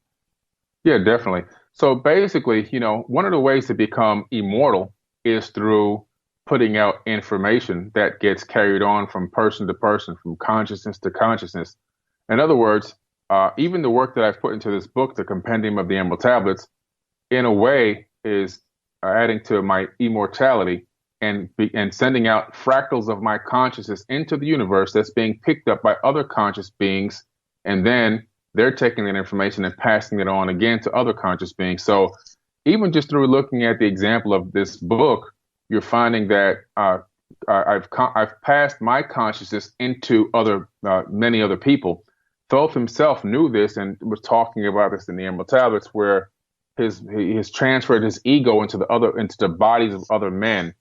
Yeah, definitely. So basically, one of the ways to become immortal is through putting out information that gets carried on from person to person, from consciousness to consciousness. In other words, even the work that I've put into this book, the Compendium of the Emerald Tablets, in a way is adding to my immortality and sending out fractals of my consciousness into the universe that's being picked up by other conscious beings, and then they're taking that information and passing it on again to other conscious beings. So even just through looking at the example of this book, you're finding that I've passed my consciousness into many other people. Thoth himself knew this and was talking about this in the Emerald Tablets, where he has transferred his ego into the bodies of other men.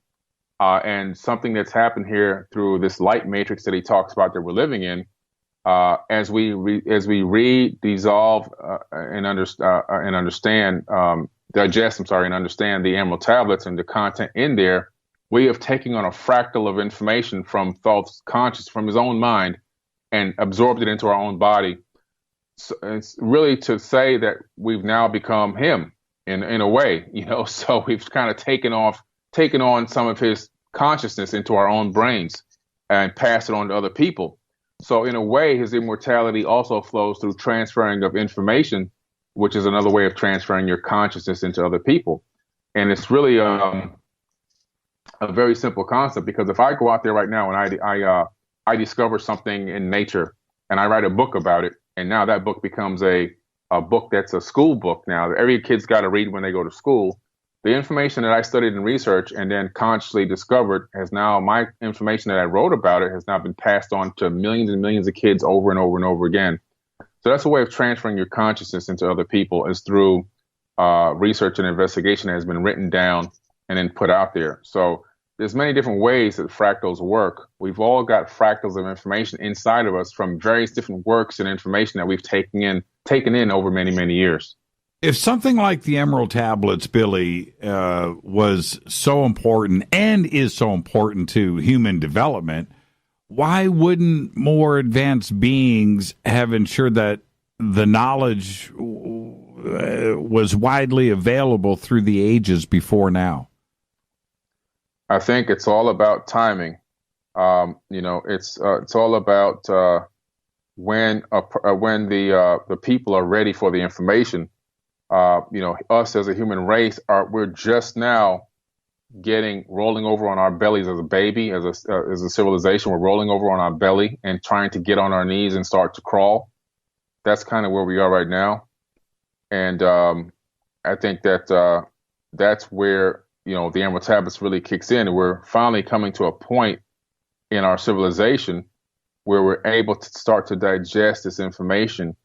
And something that's happened here through this light matrix that he talks about that we're living in, as we read, dissolve, and understand the Emerald Tablets and the content in there, we have taken on a fractal of information from Thoth's conscious, from his own mind, and absorbed it into our own body. So it's really to say that we've now become him in a way, so we've kind of taken on some of his consciousness into our own brains and passed it on to other people. So in a way, his immortality also flows through transferring of information, which is another way of transferring your consciousness into other people. And it's really a very simple concept, because if I go out there right now and I discover something in nature and I write a book about it, and now that book becomes a book that's a school book now. Every kid's got to read when they go to school. The information that I studied and researched and then consciously discovered my information that I wrote about it has now been passed on to millions and millions of kids over and over and over again. So that's a way of transferring your consciousness into other people, is through research and investigation that has been written down and then put out there. So there's many different ways that fractals work. We've all got fractals of information inside of us from various different works and information that we've taken in over many, many years. If something like the Emerald Tablets, Billy, was so important and is so important to human development, why wouldn't more advanced beings have ensured that the knowledge was widely available through the ages before now? I think it's all about timing. It's all about when the people are ready for the information. Us as a human race we're just now rolling over on our bellies as a baby, as a civilization. We're rolling over on our belly and trying to get on our knees and start to crawl. That's kind of where we are right now. And I think that that's where the Emerald Tablets really kicks in. And we're finally coming to a point in our civilization where we're able to start to digest this information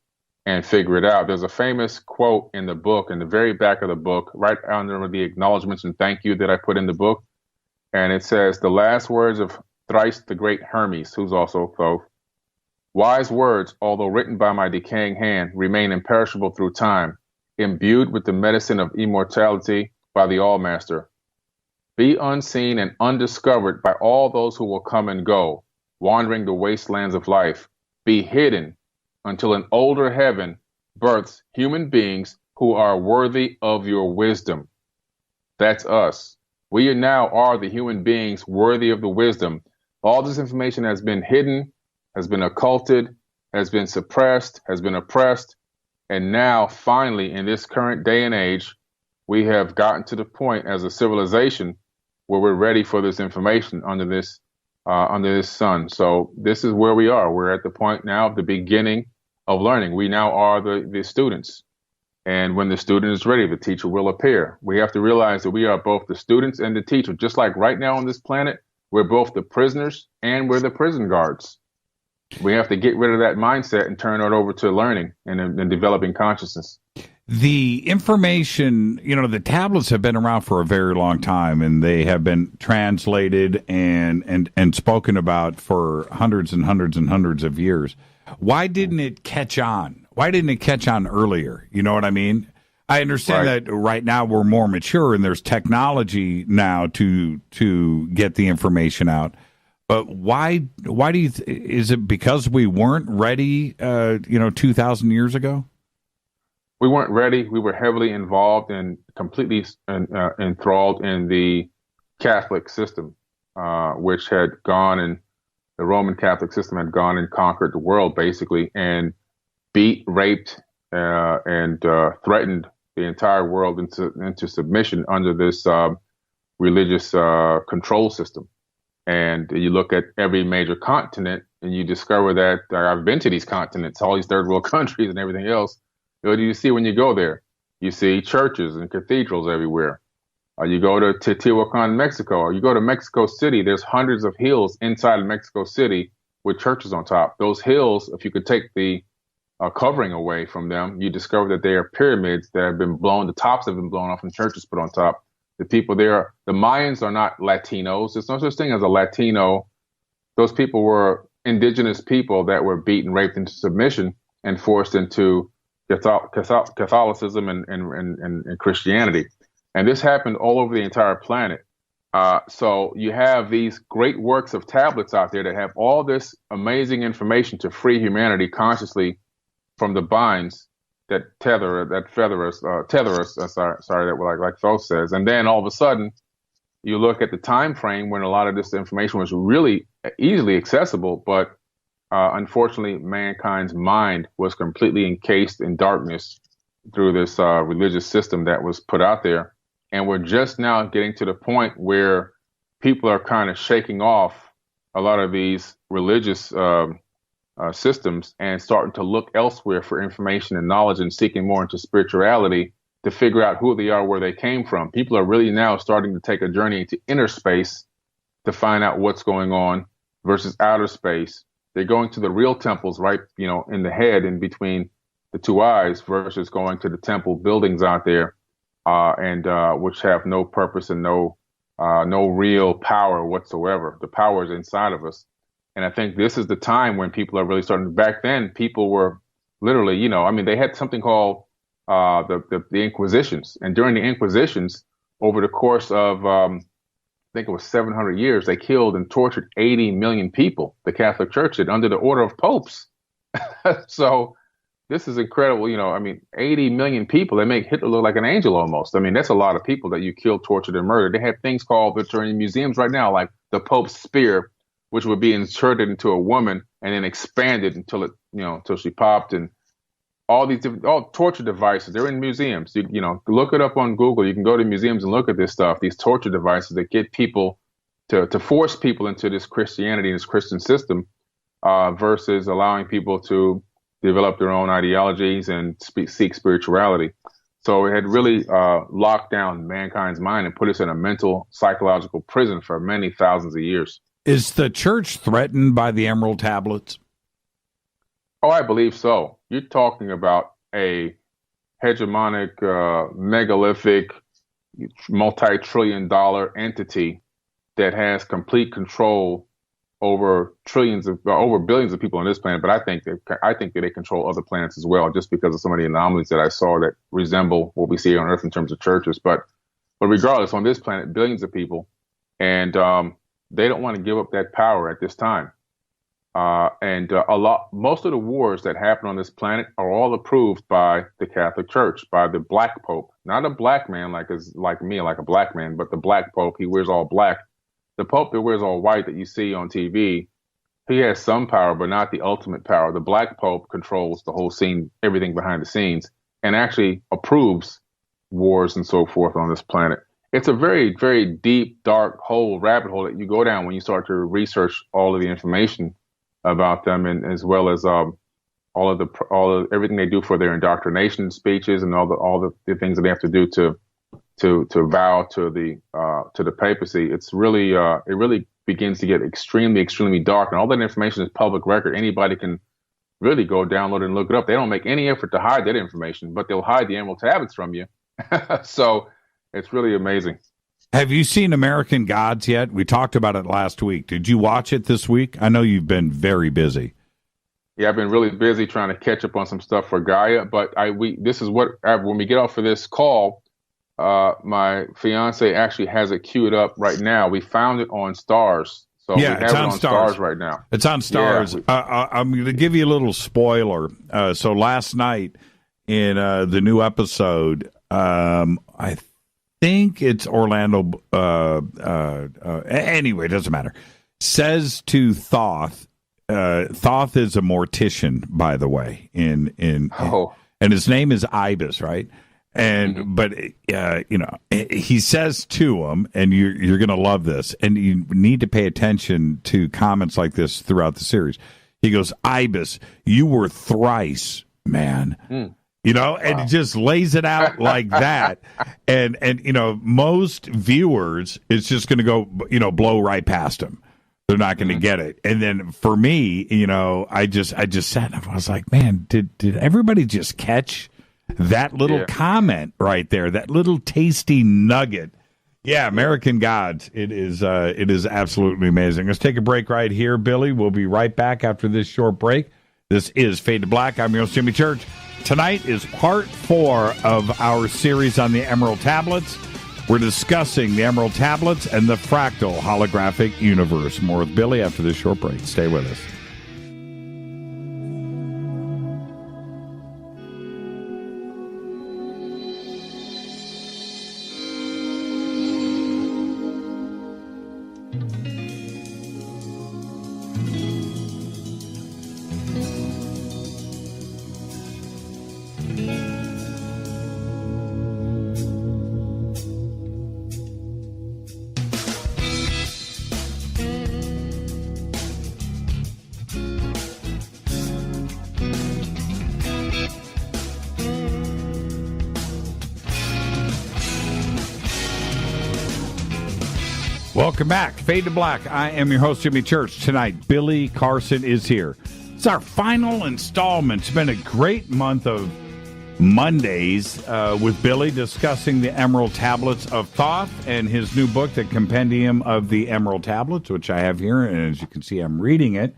and figure it out. There's a famous quote in the book, in the very back of the book, right under the acknowledgments and thank you that I put in the book. And it says, "The last words of thrice the great Hermes," who's also Thoth, "wise words, although written by my decaying hand, remain imperishable through time, imbued with the medicine of immortality by the All-Master. be unseen and undiscovered by all those who will come and go, wandering the wastelands of life. Be hidden until an older heaven births human beings who are worthy of your wisdom. That's us. We now are the human beings worthy of the wisdom. All this information has been hidden, has been occulted, has been suppressed, has been oppressed. And now, finally, in this current day and age, we have gotten to the point as a civilization where we're ready for this information under this sun. So this is where we are. We're at the point now of the beginning of learning. We now are the students. And when the student is ready, the teacher will appear. We have to realize that we are both the students and the teacher. Just like right now on this planet, we're both the prisoners and we're the prison guards. We have to get rid of that mindset and turn it over to learning and developing consciousness. The information, the tablets have been around for a very long time, and they have been translated and spoken about for hundreds and hundreds and hundreds of years. Why didn't it catch on? Why didn't it catch on earlier? You know what I mean? I understand that right now we're more mature and there's technology now to get the information out. But why do you is it because we weren't ready 2,000 years ago? We weren't ready. We were heavily involved and completely enthralled in the Catholic system, which had gone, and the Roman Catholic system had gone and conquered the world basically, and beat, raped, and threatened the entire world into submission under this religious control system. And you look at every major continent and you discover that I've been to these continents, all these third world countries and everything else. What do you see when you go there? You see churches and cathedrals everywhere. You go to Teotihuacan, Mexico, or you go to Mexico City. There's hundreds of hills inside of Mexico City with churches on top. Those hills, if you could take the covering away from them, you discover that they are pyramids that have been blown. The tops have been blown off and churches put on top. The people there, the Mayans are not Latinos. There's no such thing as a Latino. Those people were indigenous people that were beaten, raped into submission and forced into Catholicism and Christianity. And this happened all over the entire planet. So you have these great works of tablets out there that have all this amazing information to free humanity consciously from the binds that tether us, like Thoth says. And then all of a sudden, you look at the time frame when a lot of this information was really easily accessible, but unfortunately, mankind's mind was completely encased in darkness through this religious system that was put out there. And we're just now getting to the point where people are kind of shaking off a lot of these religious systems and starting to look elsewhere for information and knowledge and seeking more into spirituality to figure out who they are, where they came from. People are really now starting to take a journey into inner space to find out what's going on versus outer space. They're going to the real temples, right, in the head, in between the two eyes, versus going to the temple buildings out there, and which have no purpose and no real power whatsoever. The power is inside of us. And I think this is the time when people are really starting. Back then, people were literally, they had something called the Inquisitions. And during the Inquisitions, over the course of I think it was 700 years, they killed and tortured 80 million people. The Catholic Church did, under the order of popes. So this is incredible. 80 million people. They make Hitler look like an angel almost. That's a lot of people that you killed, tortured, and murdered. They have things called, that are in museums right now, like the Pope's spear, which would be inserted into a woman and then expanded until it, until she popped, and all these different, torture devices. They're in museums. You look it up on Google. You can go to museums and look at this stuff. These torture devices that get people to force people into this Christianity and this Christian system, versus allowing people to develop their own ideologies and seek spirituality. So it had really locked down mankind's mind and put us in a mental, psychological prison for many thousands of years. Is the church threatened by the Emerald Tablets? Oh, I believe so. You're talking about a hegemonic, megalithic, multi-trillion-dollar entity that has complete control over billions of people on this planet. But I think that they control other planets as well, just because of some of the anomalies that I saw that resemble what we see on Earth in terms of churches. But But regardless, on this planet, billions of people, and they don't want to give up that power at this time. Most of the wars that happen on this planet are all approved by the Catholic Church, by the Black Pope, not a black man like me, like a black man, but the Black Pope. He wears all black. The Pope that wears all white that you see on TV, he has some power, but not the ultimate power. The Black Pope controls the whole scene, everything behind the scenes, and actually approves wars and so forth on this planet. It's a very, very deep, dark hole, rabbit hole that you go down when you start to research all of the information about them, and as well as everything they do for their indoctrination speeches and all the things that they have to do to vow to the papacy. It's really it really begins to get extremely, extremely dark, and all that information is public record. Anybody can really go download it and look it up. They don't make any effort to hide that information, but they'll hide the emerald tablets from you. So it's really amazing. Have you seen American Gods yet? We talked about it last week. Did you watch it this week? I know you've been very busy. Yeah, I've been really busy trying to catch up on some stuff for Gaia. But this is when we get off of this call, my fiance actually has it queued up right now. We found it on Stars. So yeah, we have it on Stars right now. It's on Stars. Yeah. I'm going to give you a little spoiler. So last night in the new episode, I think it's Orlando. Anyway, it doesn't matter. Says to Thoth. Thoth is a mortician, by the way. And his name is Ibis, right? And but he says to him, and you're going to love this, and you need to pay attention to comments like this throughout the series. He goes, "Ibis, you were thrice, man." And it just lays it out like that. And most viewers, it's just going to go, blow right past them. They're not going to get it. And then for me, I just sat and I was like, man, did everybody just catch that little comment right there, that little tasty nugget? Yeah, American Gods. It is absolutely amazing. Let's take a break right here, Billy. We'll be right back after this short break. This is Fade to Black. I'm your host, Jimmy Church. Tonight is part 4 of our series on the Emerald Tablets. We're discussing the Emerald Tablets and the fractal holographic universe. More with Billy after this short break. Stay with us. Welcome back. Fade to Black. I am your host, Jimmy Church. Tonight, Billy Carson is here. It's our final installment. It's been a great month of Mondays with Billy discussing the Emerald Tablets of Thoth and his new book, The Compendium of the Emerald Tablets, which I have here. And as you can see, I'm reading it.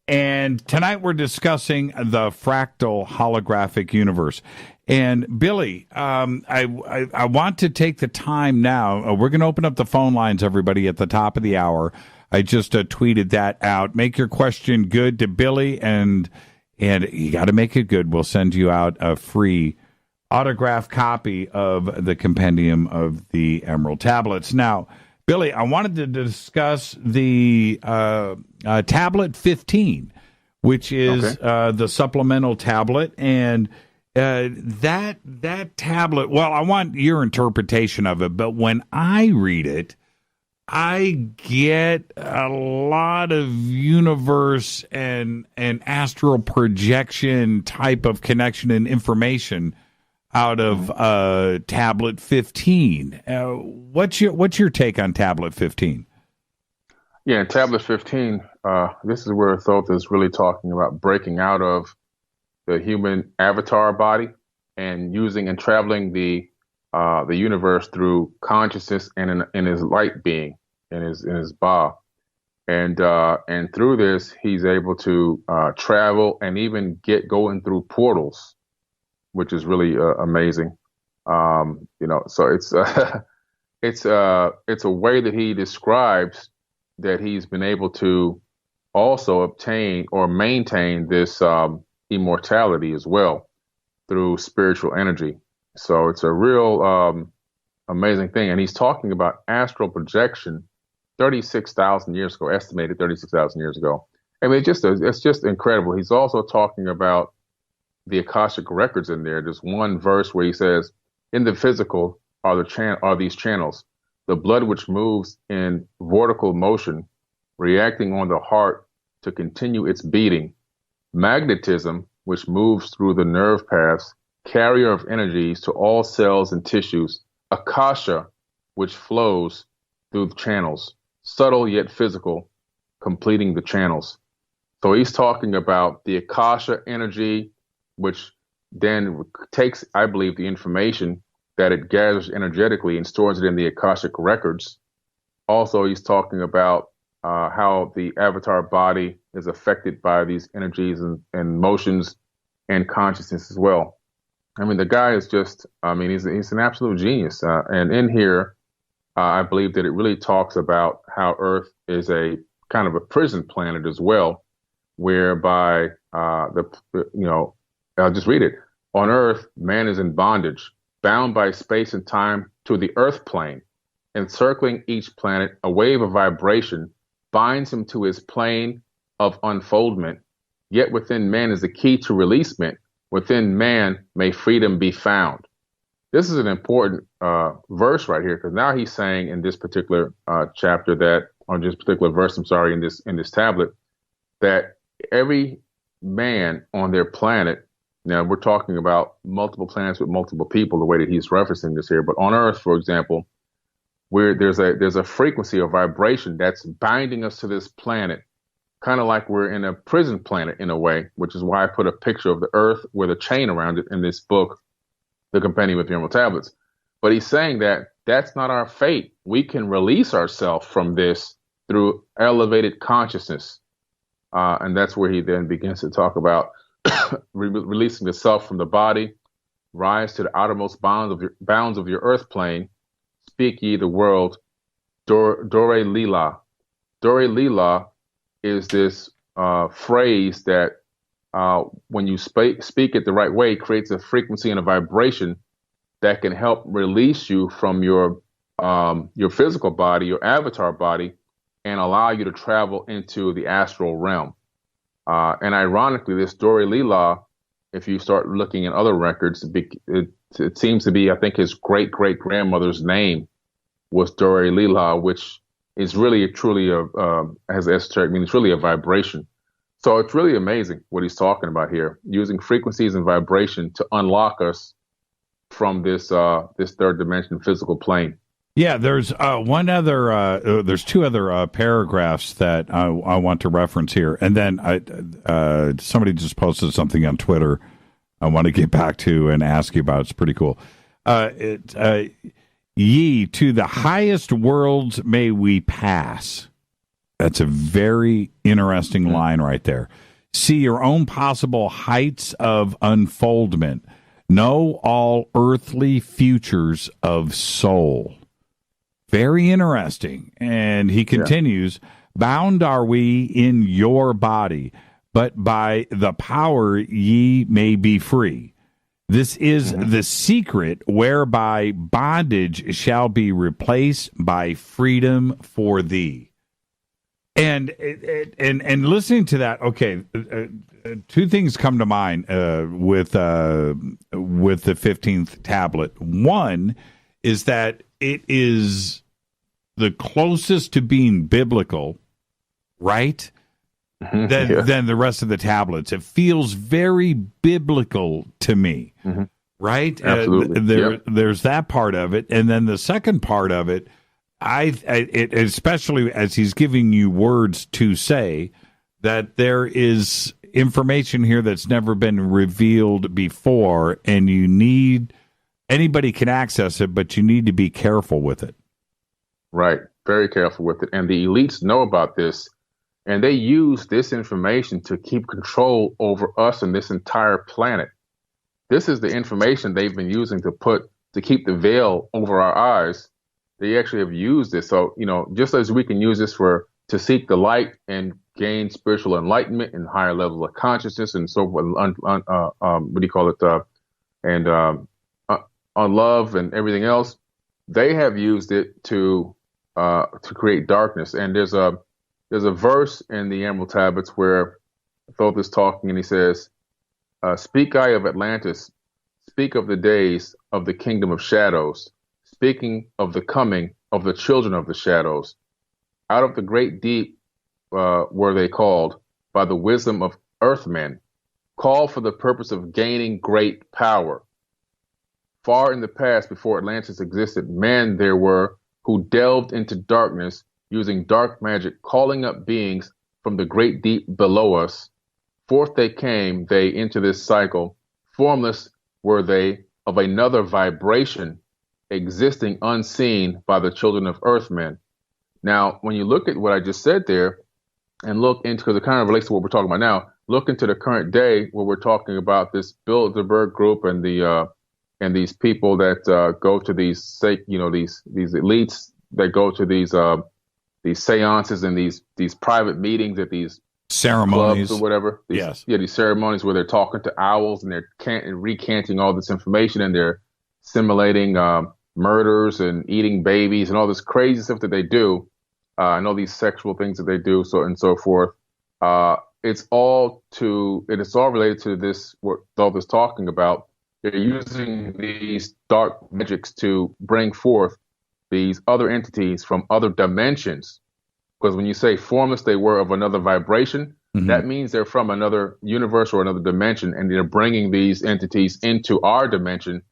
And tonight we're discussing the fractal holographic universe. And Billy, I want to take the time now. We're going to open up the phone lines, everybody, at the top of the hour. I just tweeted that out. Make your question good to Billy, and you got to make it good. We'll send you out a free autographed copy of the Compendium of the Emerald Tablets. Now, Billy, I wanted to discuss the Tablet 15, which is the supplemental tablet, and that tablet, well, I want your interpretation of it, but when I read it, I get a lot of universe and astral projection type of connection and information out of Tablet 15. What's your take on Tablet 15? Yeah, Tablet 15, this is where Thoth is really talking about breaking out of the human avatar body and using and traveling the universe through consciousness and in his light being, in his Ba, and through this he's able to travel and even going through portals, which is really amazing. So it's it's a way that he describes that he's been able to also obtain or maintain this immortality as well through spiritual energy. So it's a real amazing thing. And he's talking about astral projection 36,000 years ago, estimated 36,000 years ago. I mean, it's just incredible. He's also talking about the Akashic records in there. There's one verse where he says, in the physical are these channels, the blood which moves in vortical motion, reacting on the heart to continue its beating, magnetism, which moves through the nerve paths, carrier of energies to all cells and tissues, akasha, which flows through the channels, subtle yet physical, completing the channels. So he's talking about the akasha energy, which then takes, I believe, the information that it gathers energetically and stores it in the akashic records. Also, he's talking about how the avatar body is affected by these energies and motions and consciousness as well. I mean, the guy is just, I mean, he's an absolute genius. And in here, I believe that it really talks about how Earth is a kind of a prison planet as well, whereby I'll just read it. On Earth, man is in bondage, bound by space and time to the Earth plane. Encircling each planet, a wave of vibration binds him to his plane of unfoldment. Yet within man is the key to releasement. Within man may freedom be found. This is an important verse right here, because now he's saying in this particular chapter that, on this particular verse, I'm sorry, in this tablet, that every man on their planet, now we're talking about multiple planets with multiple people, the way that he's referencing this here, but on Earth, for example, where there's a frequency or vibration that's binding us to this planet, kind of like we're in a prison planet in a way, which is why I put a picture of the Earth with a chain around it in this book, The Companion with the Emerald Tablets. But he's saying that that's not our fate. We can release ourselves from this through elevated consciousness. And that's where he then begins to talk about releasing the self from the body, rise to the outermost bounds of your earth plane, speak ye the world, Dore Lila. Dore Lila is this phrase that when you speak it the right way, creates a frequency and a vibration that can help release you from your physical body, your avatar body, and allow you to travel into the astral realm. And ironically, this Dore Lila, if you start looking in other records, it seems to be, I think his great-great-grandmother's name was Dore Lila, which is really truly has esoteric meaning. It's really a vibration. So it's really amazing what he's talking about here, using frequencies and vibration to unlock us from this third dimension physical plane. Yeah, there's there's two other paragraphs that I want to reference here, and then somebody just posted something on Twitter I want to get back to and ask you about. It's pretty cool. Ye to the highest worlds may we pass. That's a very interesting line right there. See your own possible heights of unfoldment. Know all earthly futures of soul. Very interesting. And he continues, bound are we in your body, but by the power ye may be free. This is the secret whereby bondage shall be replaced by freedom for thee. And listening to that, okay, two things come to mind with the 15th tablet. One is that it is the closest to being biblical, right? Than the rest of the tablets. It feels very biblical to me, right? Absolutely. There's that part of it, and then the second part of it, especially as he's giving you words to say, that there is information here that's never been revealed before, and anybody can access it, but you need to be careful with it. Right, very careful with it, and the elites know about this. And they use this information to keep control over us and this entire planet. This is the information they've been using to keep the veil over our eyes they actually have used this. So, just as we can use this to seek the light and gain spiritual enlightenment and higher levels of consciousness and so forth, what do you call it? On love and everything else, they have used it to create darkness. And there's a verse in the Emerald Tablets where Thoth is talking and he says, "Speak I of Atlantis, speak of the days of the kingdom of shadows, speaking of the coming of the children of the shadows. Out of the great deep were they called by the wisdom of earthmen, called for the purpose of gaining great power. Far in the past, before Atlantis existed, men there were who delved into darkness using dark magic, calling up beings from the great deep below us. Forth they came, they into this cycle. Formless were they of another vibration, existing unseen by the children of earthmen." Now, when you look at what I just said there and look into, because it kind of relates to what we're talking about now, look into the current day where we're talking about this Bilderberg group and these people that go to these elites that go to these seances and these private meetings at these ceremonies clubs or whatever. These ceremonies where they're talking to owls and they're recanting all this information and they're simulating murders and eating babies and all this crazy stuff that they do, and all these sexual things that they do, so and so forth. It's all related to this, what Thoth is talking about. They're using these dark magics to bring forth these other entities from other dimensions. Because when you say formless, they were of another vibration, that means they're from another universe or another dimension, and they're bringing these entities into our dimension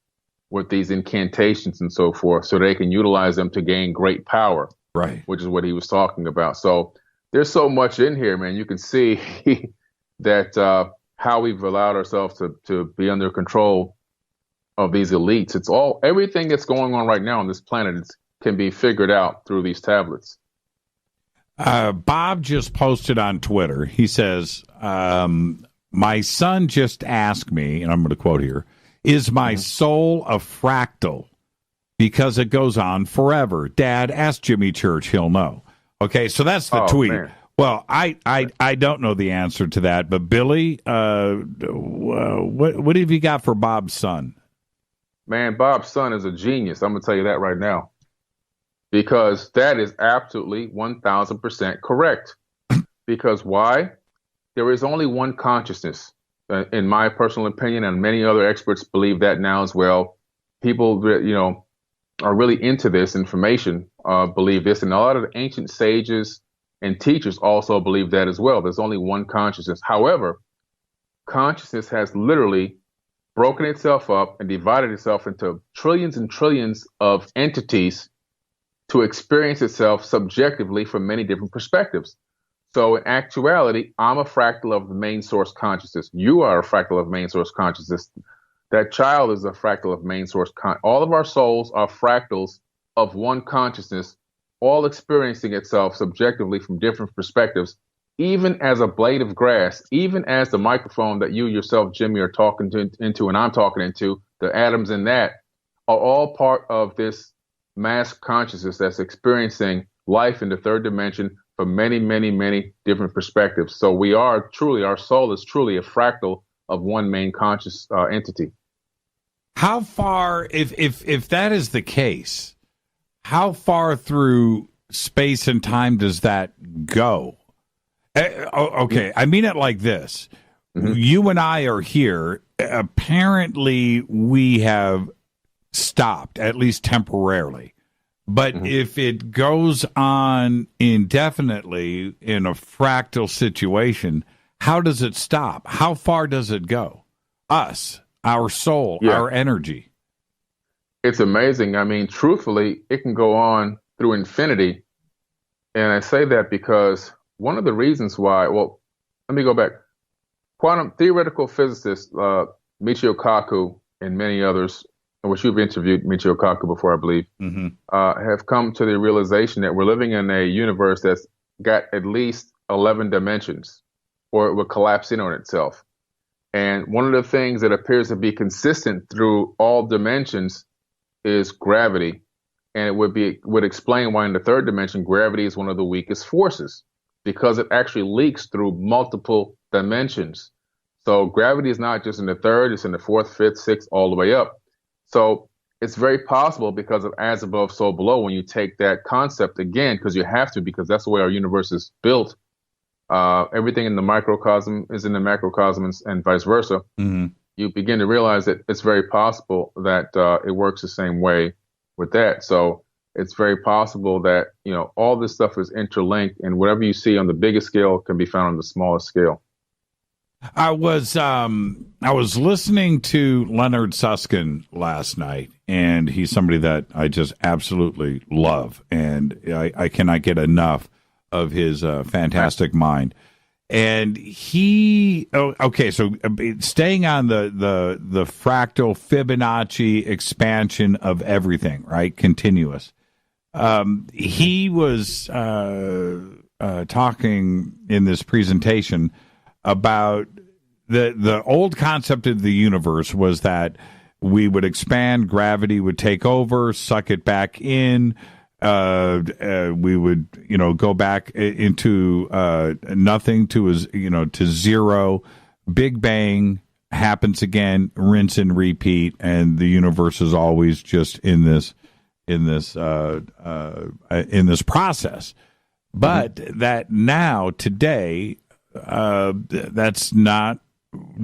with these incantations and so forth, so they can utilize them to gain great power. Right. Which is what he was talking about. So there's so much in here, man. You can see that how we've allowed ourselves to be under control of these elites. Everything that's going on right now on this planet can be figured out through these tablets. Bob just posted on Twitter. He says, "My son just asked me," and I'm going to quote here, "Is my soul a fractal? Because it goes on forever. Dad, ask Jimmy Church, he'll know." Okay, so that's the tweet. Man. Well, I don't know the answer to that, but Billy, what have you got for Bob's son? Man, Bob's son is a genius. I'm going to tell you that right now. Because that is absolutely 1,000% correct. Because why? There is only one consciousness. In my personal opinion, and many other experts believe that now as well. People, are really into this information, believe this. And a lot of the ancient sages and teachers also believe that as well. There's only one consciousness. However, consciousness has literally broken itself up and divided itself into trillions and trillions of entities to experience itself subjectively from many different perspectives. So in actuality, I'm a fractal of the main source consciousness. You are a fractal of main source consciousness. That child is a fractal of main source. All of our souls are fractals of one consciousness, all experiencing itself subjectively from different perspectives, even as a blade of grass, even as the microphone that you yourself, Jimmy, are talking into and I'm talking into, the atoms in that are all part of this mass consciousness that's experiencing life in the third dimension from many, many, many different perspectives. So our soul is truly a fractal of one main conscious entity. How far, if that is the case, how far through space and time does that go? Okay, I mean it like this. You and I are here. Apparently, we have stopped, at least temporarily. But if it goes on indefinitely in a fractal situation, how does it stop? How far does it go? Us, our soul, our energy. It's amazing. I mean, truthfully, it can go on through infinity. And I say that because one of the reasons why, well, let me go back. Quantum theoretical physicist Michio Kaku and many others, which you've interviewed Michio Kaku before, I believe, have come to the realization that we're living in a universe that's got at least 11 dimensions, or it would collapse in on itself. And one of the things that appears to be consistent through all dimensions is gravity. and it would explain why in the third dimension gravity is one of the weakest forces, because it actually leaks through multiple dimensions. So gravity is not just in the third, it's in the fourth, fifth, sixth, all the way up. So it's very possible, because of as above, so below, when you take that concept again, because you have to, because that's the way our universe is built. Everything in the microcosm is in the macrocosm, and vice versa. Mm-hmm. You begin to realize that it's very possible that it works the same way with that. So it's very possible that, all this stuff is interlinked, and whatever you see on the biggest scale can be found on the smallest scale. I was listening to Leonard Susskind last night, and he's somebody that I just absolutely love, and I cannot get enough of his fantastic mind. And he, so staying on the fractal Fibonacci expansion of everything, right? Continuous. He was talking in this presentation about the old concept of the universe was that we would expand, gravity would take over, suck it back in. We would, go back into nothing to zero. Big Bang happens again, rinse and repeat, and the universe is always just in this process. But that now today, that's not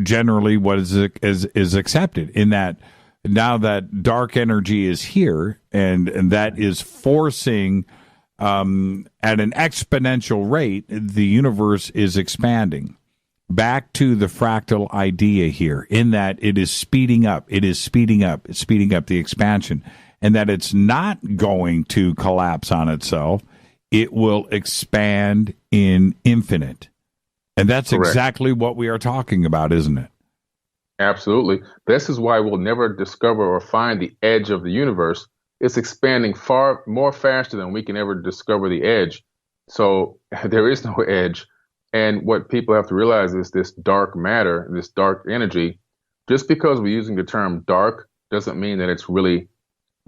generally what is accepted, in that now that dark energy is here, and that is forcing at an exponential rate, the universe is expanding back to the fractal idea here, in that it is speeding up the expansion, and that it's not going to collapse on itself. It will expand in infinite. And that's Correct. Exactly what we are talking about, isn't it? Absolutely. This is why we'll never discover or find the edge of the universe. It's expanding far more faster than we can ever discover the edge. So there is no edge. And what people have to realize is this dark matter, this dark energy, just because we're using the term dark doesn't mean that it's really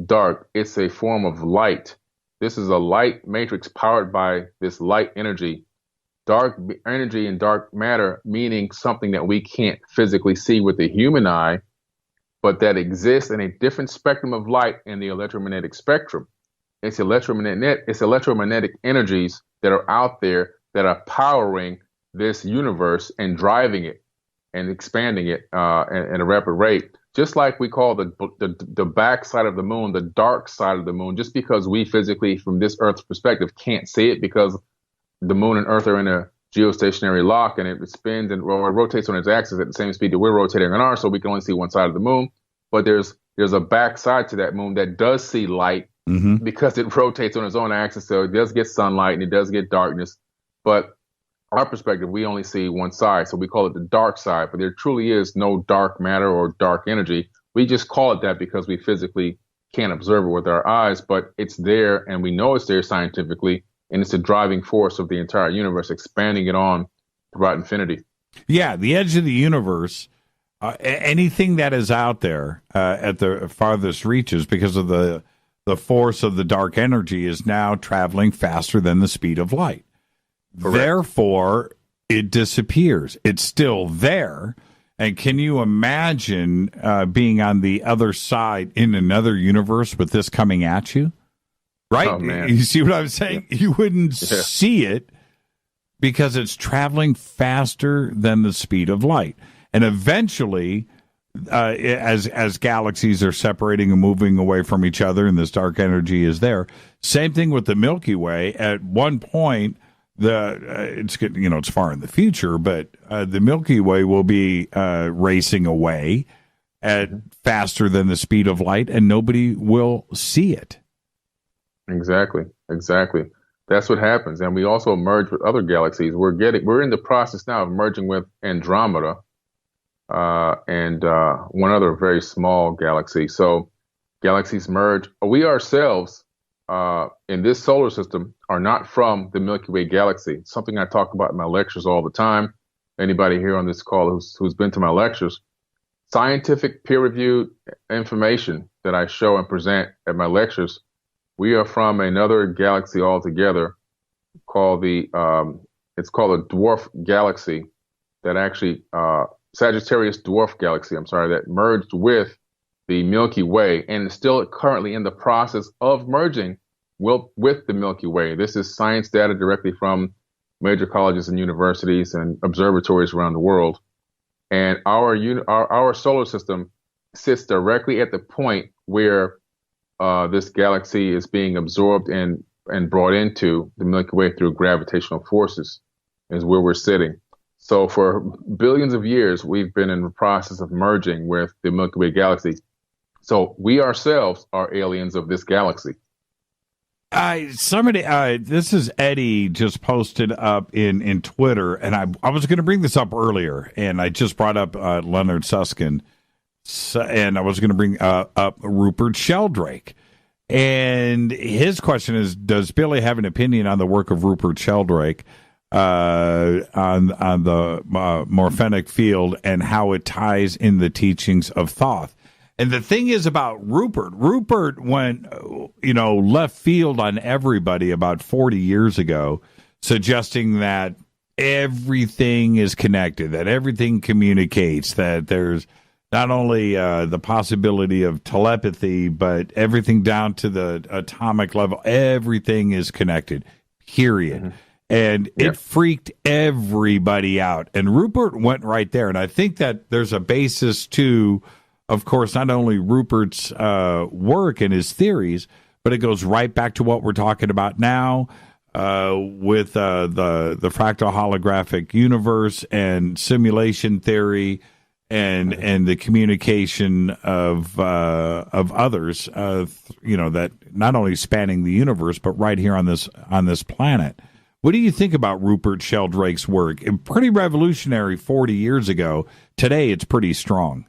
dark. It's a form of light. This is a light matrix powered by this light energy. Dark energy and dark matter, meaning something that we can't physically see with the human eye, but that exists in a different spectrum of light in the electromagnetic spectrum. It's electromagnetic energies that are out there that are powering this universe and driving it and expanding it at a rapid rate. Just like we call the back side of the moon the dark side of the moon, just because we physically, from this Earth's perspective, can't see it, because the moon and Earth are in a geostationary lock, and it spins and rotates on its axis at the same speed that we're rotating on ours, so we can only see one side of the moon. But there's a back side to that moon that does see light, because it rotates on its own axis, so it does get sunlight and it does get darkness. But our perspective, we only see one side, so we call it the dark side. But there truly is no dark matter or dark energy. We just call it that because we physically can't observe it with our eyes, but it's there, and we know it's there scientifically. And it's the driving force of the entire universe, expanding it on throughout infinity. Yeah, the edge of the universe, anything that is out there at the farthest reaches, because of the force of the dark energy, is now traveling faster than the speed of light. Correct. Therefore, it disappears. It's still there. And can you imagine being on the other side in another universe with this coming at you? Right? Oh, man. You see what I'm saying? You wouldn't see it, because it's traveling faster than the speed of light. And eventually, as galaxies are separating and moving away from each other, and this dark energy is there, same thing with the Milky Way. At one point, it's far in the future, but the Milky Way will be racing away at faster than the speed of light, and nobody will see it. Exactly. That's what happens. And we also merge with other galaxies. We're in the process now of merging with Andromeda and one other very small galaxy. So galaxies merge. We ourselves in this solar system are not from the Milky Way galaxy. It's something I talk about in my lectures all the time. Anybody here on this call who's been to my lectures, scientific peer-reviewed information that I show and present at my lectures We are from another galaxy altogether called it's called a dwarf galaxy that actually, Sagittarius dwarf galaxy, I'm sorry, that merged with the Milky Way and is still currently in the process of merging with the Milky Way. This is science data directly from major colleges and universities and observatories around the world. And our solar system sits directly at the point where this galaxy is being absorbed and brought into the Milky Way through gravitational forces, is where we're sitting. So for billions of years, we've been in the process of merging with the Milky Way galaxy. So we ourselves are aliens of this galaxy. This is Eddie just posted up in Twitter, and I was going to bring this up earlier, and I just brought up Leonard Susskind, and I was going to bring up Rupert Sheldrake. And his question is, does Billy have an opinion on the work of Rupert Sheldrake on the morphenic field and how it ties in the teachings of Thoth? And the thing is about Rupert went, left field on everybody about 40 years ago, suggesting that everything is connected, that everything communicates, that there's not only the possibility of telepathy, but everything down to the atomic level, everything is connected, period. Mm-hmm. And it freaked everybody out. And Rupert went right there. And I think that there's a basis to, of course, not only Rupert's work and his theories, but it goes right back to what we're talking about now with the fractal holographic universe and simulation theory and the communication of others, that not only spanning the universe, but right here on this planet. What do you think about Rupert Sheldrake's work? Pretty revolutionary 40 years ago. Today, it's pretty strong.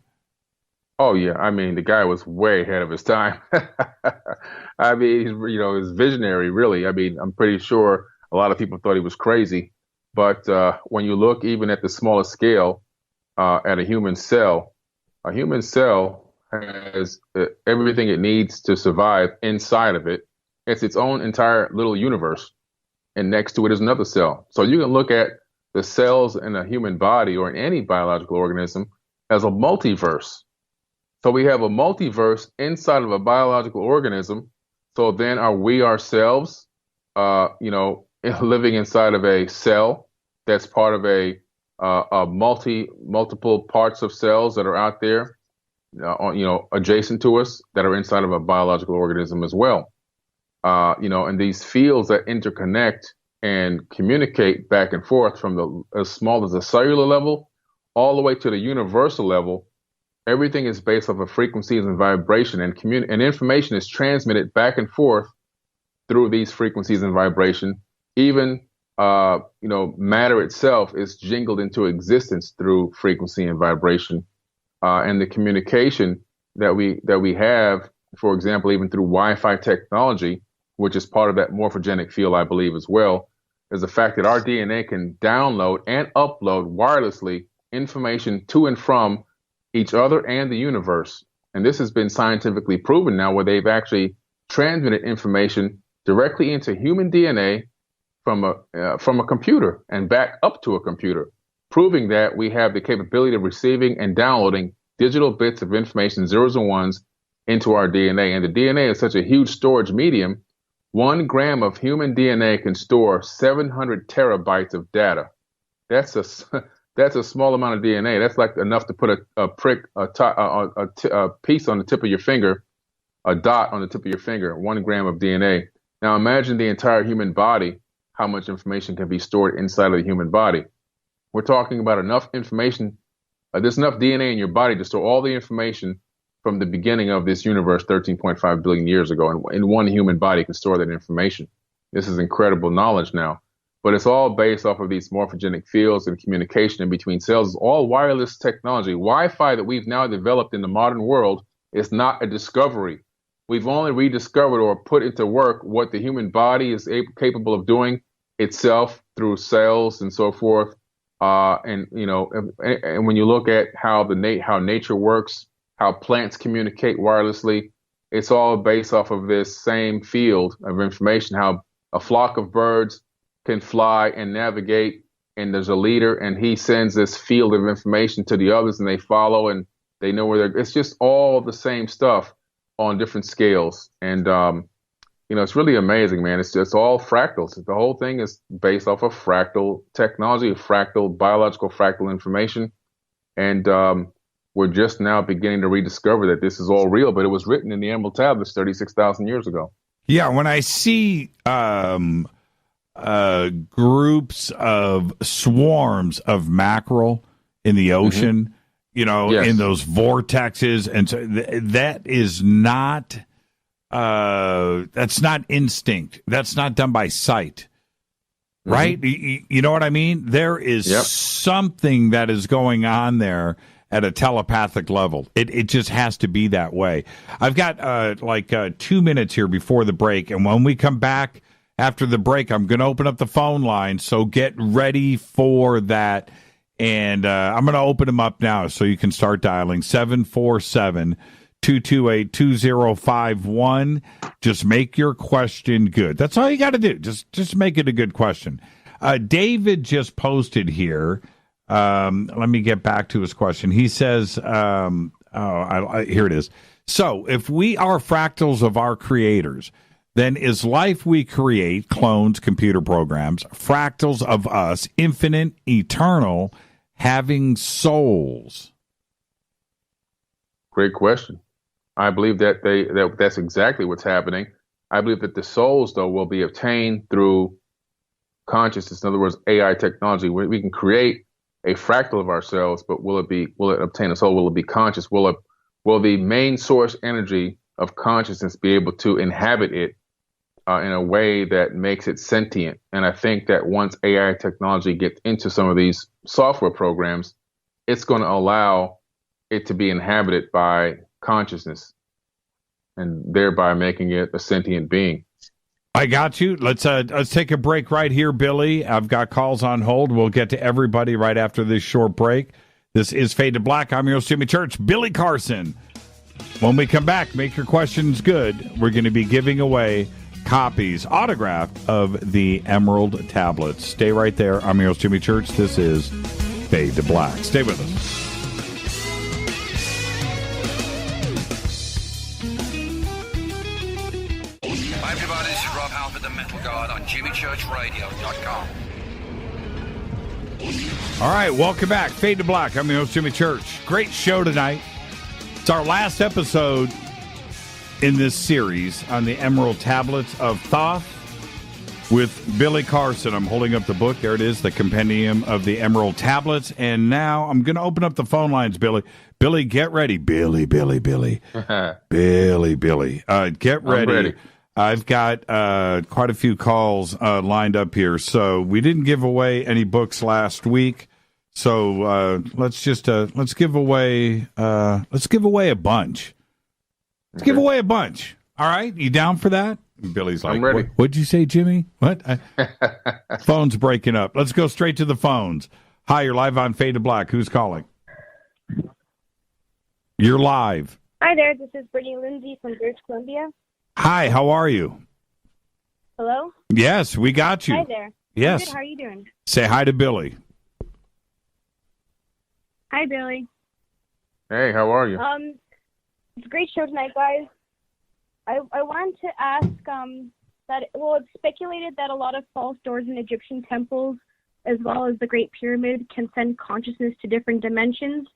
Oh yeah, I mean the guy was way ahead of his time. I mean, he's visionary, really. I mean, I'm pretty sure a lot of people thought he was crazy, but when you look even at the smallest scale, at a human cell has everything it needs to survive inside of it. It's its own entire little universe, and next to it is another cell. So you can look at the cells in a human body or in any biological organism as a multiverse. So we have a multiverse inside of a biological organism. So then are we ourselves, living inside of a cell that's part of a multiple parts of cells that are out there, adjacent to us that are inside of a biological organism as well. And these fields that interconnect and communicate back and forth from as small as the cellular level all the way to the universal level. Everything is based off of frequencies and vibration, and information is transmitted back and forth through these frequencies and vibration. Even matter itself is jingled into existence through frequency and vibration, and the communication that we have, for example, even through Wi-Fi technology, which is part of that morphogenic field, I believe, as well, is the fact that our DNA can download and upload wirelessly information to and from each other and the universe. And this has been scientifically proven now, where they've actually transmitted information directly into human DNA from a computer and back up to a computer, proving that we have the capability of receiving and downloading digital bits of information, zeros and ones, into our DNA. And the DNA is such a huge storage medium. 1 gram of human DNA can store 700 terabytes of data. That's a small amount of DNA. That's like enough to put a piece on the tip of your finger, a dot on the tip of your finger, 1 gram of DNA. Now imagine the entire human body, how much information can be stored inside of the human body. We're talking about enough information. There's enough DNA in your body to store all the information from the beginning of this universe 13.5 billion years ago. And one human body can store that information. This is incredible knowledge now. But it's all based off of these morphogenic fields and communication in between cells. It's all wireless technology. Wi-Fi that we've now developed in the modern world is not a discovery. We've only rediscovered or put into work what the human body is capable of doing itself through cells and so forth. And when you look at how nature works, how plants communicate wirelessly, it's all based off of this same field of information, how a flock of birds can fly and navigate, and there's a leader, and he sends this field of information to the others, and they follow, and they know where they're. It's just all the same stuff on different scales, and it's really amazing, man. It's all fractals. The whole thing is based off of fractal technology, biological fractal information, and we're just now beginning to rediscover that this is all real. But it was written in the Emerald Tablets 36,000 years ago. Yeah, when I see groups of swarms of mackerel in the ocean, Yes. in those vortexes, and so that is not that's not instinct. That's not done by sight, right? You know what I mean? There is something that is going on there at a telepathic level. It just has to be that way. I've got 2 minutes here before the break, and when we come back after the break, I'm going to open up the phone line, so get ready for that. And I'm going to open them up now so you can start dialing 747-228-2051. Just make your question good. That's all you got to do. Just make it a good question. David just posted here. Let me get back to his question. He says, here it is. So if we are fractals of our creators, then is life we create, clones, computer programs, fractals of us, infinite, eternal, having souls? Great question. I believe that that's exactly what's happening. I believe that the souls, though, will be obtained through consciousness. In other words, AI technology. We can create a fractal of ourselves, but will it obtain a soul? Will it be conscious? Will the main source energy of consciousness be able to inhabit it in a way that makes it sentient? And I think that once AI technology gets into some of these software programs, it's going to allow it to be inhabited by consciousness, and thereby making it a sentient being. I got you. Let's take a break right here, Billy. I've got calls on hold. We'll get to everybody right after this short break. This is Fade to Black. I'm your host, Jimmy Church. Billy Carson. When we come back, make your questions good. We're going to be giving away copies, autographed, of the Emerald Tablets. Stay right there. I'm your host, Jimmy Church. This is Fade to Black. Stay with us. Hi, everybody. This is Rob Halford, the Metal Guard on JimmyChurchRadio.com. All right, welcome back. Fade to Black. I'm your host, Jimmy Church. Great show tonight. It's our last episode in this series on the Emerald Tablets of Thoth with Billy Carson. I'm holding up the book. There it is, the Compendium of the Emerald Tablets. And now I'm going to open up the phone lines, Billy. Billy, get ready. Billy. Billy. Get ready. I've got quite a few calls lined up here. So we didn't give away any books last week. So let's give away a bunch. Let's give away a bunch. All right, you down for that? And Billy's like, I'm ready. What'd you say, Jimmy? What? Phone's breaking up. Let's go straight to the phones. Hi, you're live on Fade to Black. Who's calling? You're live. Hi there, this is Brittany Lindsay from British Columbia. Hi, how are you? Hello? Yes, we got you. Hi there. Yes. I'm good. How are you doing? Say hi to Billy. Hi, Billy. Hey, how are you? It's a great show tonight, guys. I wanted to ask it's speculated that a lot of false doors in Egyptian temples, as well as the Great Pyramid, can send consciousness to different dimensions.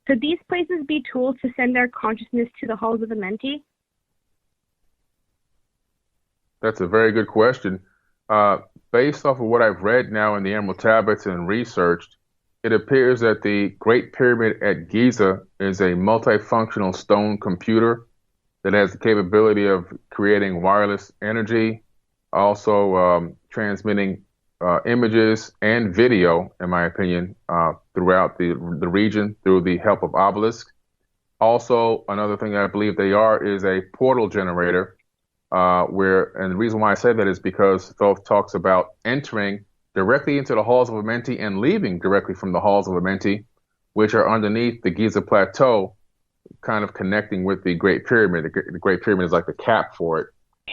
Could these places be tools to send our consciousness to the halls of Amenti? That's a very good question. Based off of what I've read now in the Emerald Tablets and researched, it appears that the Great Pyramid at Giza is a multifunctional stone computer that has the capability of creating wireless energy, also transmitting images and video, in my opinion, throughout the region through the help of obelisks. Also, another thing I believe they are is a portal generator, and the reason why I say that is because Thoth talks about entering directly into the halls of Amenti and leaving directly from the halls of Amenti, which are underneath the Giza Plateau. kind of connecting with the Great Pyramid. The Great Pyramid is like the cap for it,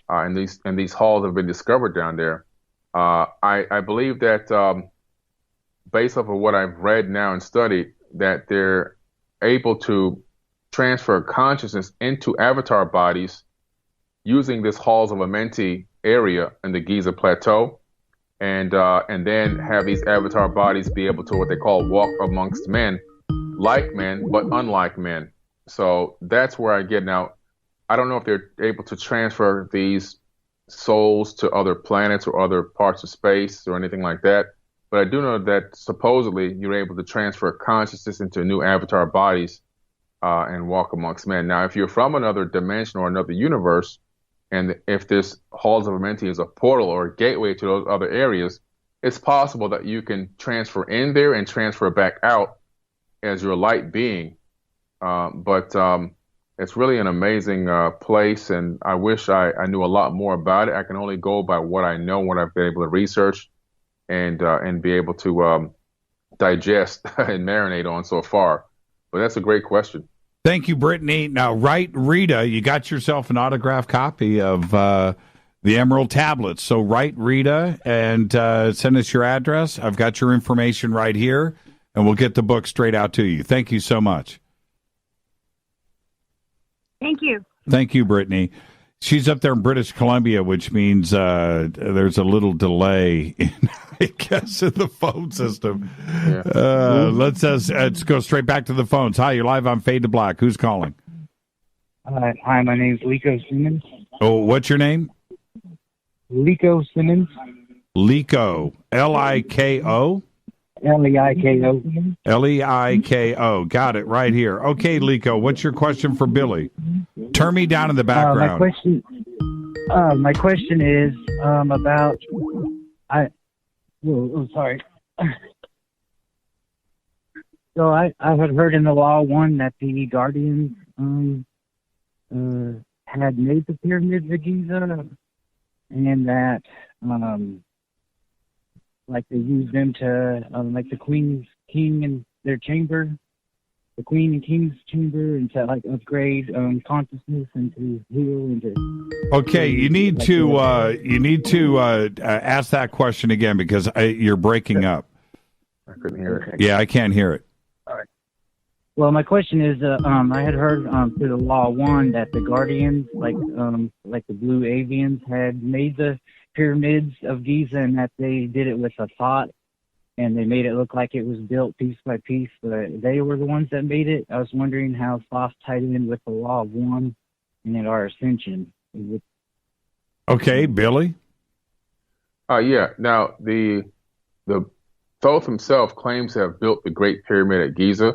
and these halls have been discovered down there. I believe that based off of what I've read now and studied, that they're able to transfer consciousness into avatar bodies using this halls of Amenti area in the Giza Plateau, and then have these avatar bodies be able to what they call walk amongst men, like men but unlike men. So that's where I get now. I don't know if they're able to transfer these souls to other planets or other parts of space or anything like that, but I do know that supposedly you're able to transfer consciousness into new avatar bodies and walk amongst men. Now, if you're from another dimension or another universe, and if this Halls of Amenti is a portal or a gateway to those other areas, it's possible that you can transfer in there and transfer back out as your light being. But it's really an amazing place, and I wish I knew a lot more about it. I can only go by what I know, what I've been able to research and be able to digest and marinate on so far. But that's a great question. Thank you, Brittany. Now, write Rita. You got yourself an autographed copy of the Emerald Tablets. So write Rita and send us your address. I've got your information right here, and we'll get the book straight out to you. Thank you so much. Thank you. Thank you, Brittany. She's up there in British Columbia, which means there's a little delay, I guess, in the phone system. Yeah. Let's go straight back to the phones. Hi, you're live on Fade to Black. Who's calling? Hi, my name's Lico Simmons. Oh, what's your name? Lico Simmons. Lico. L-I-K-O? L-E-I-K-O. L-E-I-K-O. Got it right here. Okay, Lico, what's your question for Billy? Turn me down in the background. My question is about sorry. So I had heard in the Law 1 that the Guardians had made the pyramids of Giza, and that like they used them to like the king and their chamber, the queen and king's chamber, and to like upgrade consciousness and to heal and to. Okay, you need to ask that question again because you're breaking up. I couldn't hear it. Yeah, I can't hear it. All right. Well, my question is, I had heard through the Law 1 that the Guardians, like the Blue Avians, had made the pyramids of Giza, and that they did it with a thought, and they made it look like it was built piece by piece, but they were the ones that made it. I was wondering how Thoth tied in with the Law of 1 and our ascension. Okay, Billy? Yeah. Now, the Thoth himself claims to have built the Great Pyramid at Giza,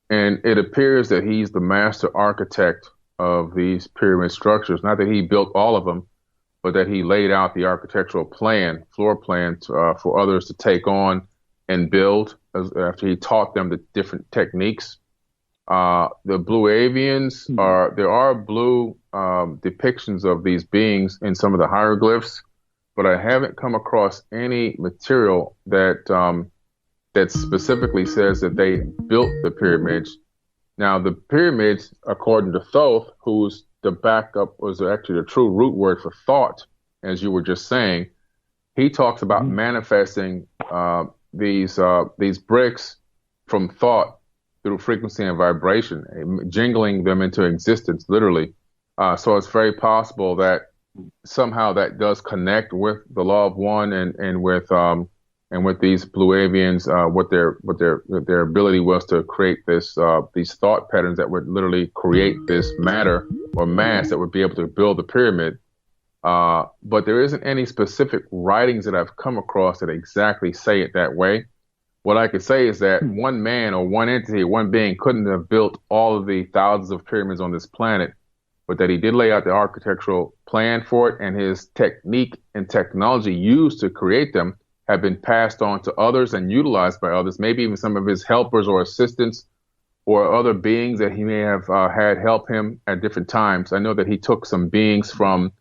and it appears that he's the master architect of these pyramid structures. Not that he built all of them, but that he laid out the architectural plan, floor plan, for others to take on and build after he taught them the different techniques. The Blue Avians there are blue depictions of these beings in some of the hieroglyphs, but I haven't come across any material that specifically says that they built the pyramids. Now, the pyramids, according to Thoth, who's the backup was actually the true root word for thought, as you were just saying. He talks about manifesting these bricks from thought through frequency and vibration, jingling them into existence, literally. So it's very possible that somehow that does connect with the Law of 1 and with these Blue Avians, what their ability was to create these thought patterns that would literally create this matter or mass that would be able to build the pyramid. But there isn't any specific writings that I've come across that exactly say it that way. What I could say is that one man or one entity, one being couldn't have built all of the thousands of pyramids on this planet, but that he did lay out the architectural plan for it, and his technique and technology used to create them have been passed on to others and utilized by others, maybe even some of his helpers or assistants or other beings that he may have had help him at different times. I know that he took some beings from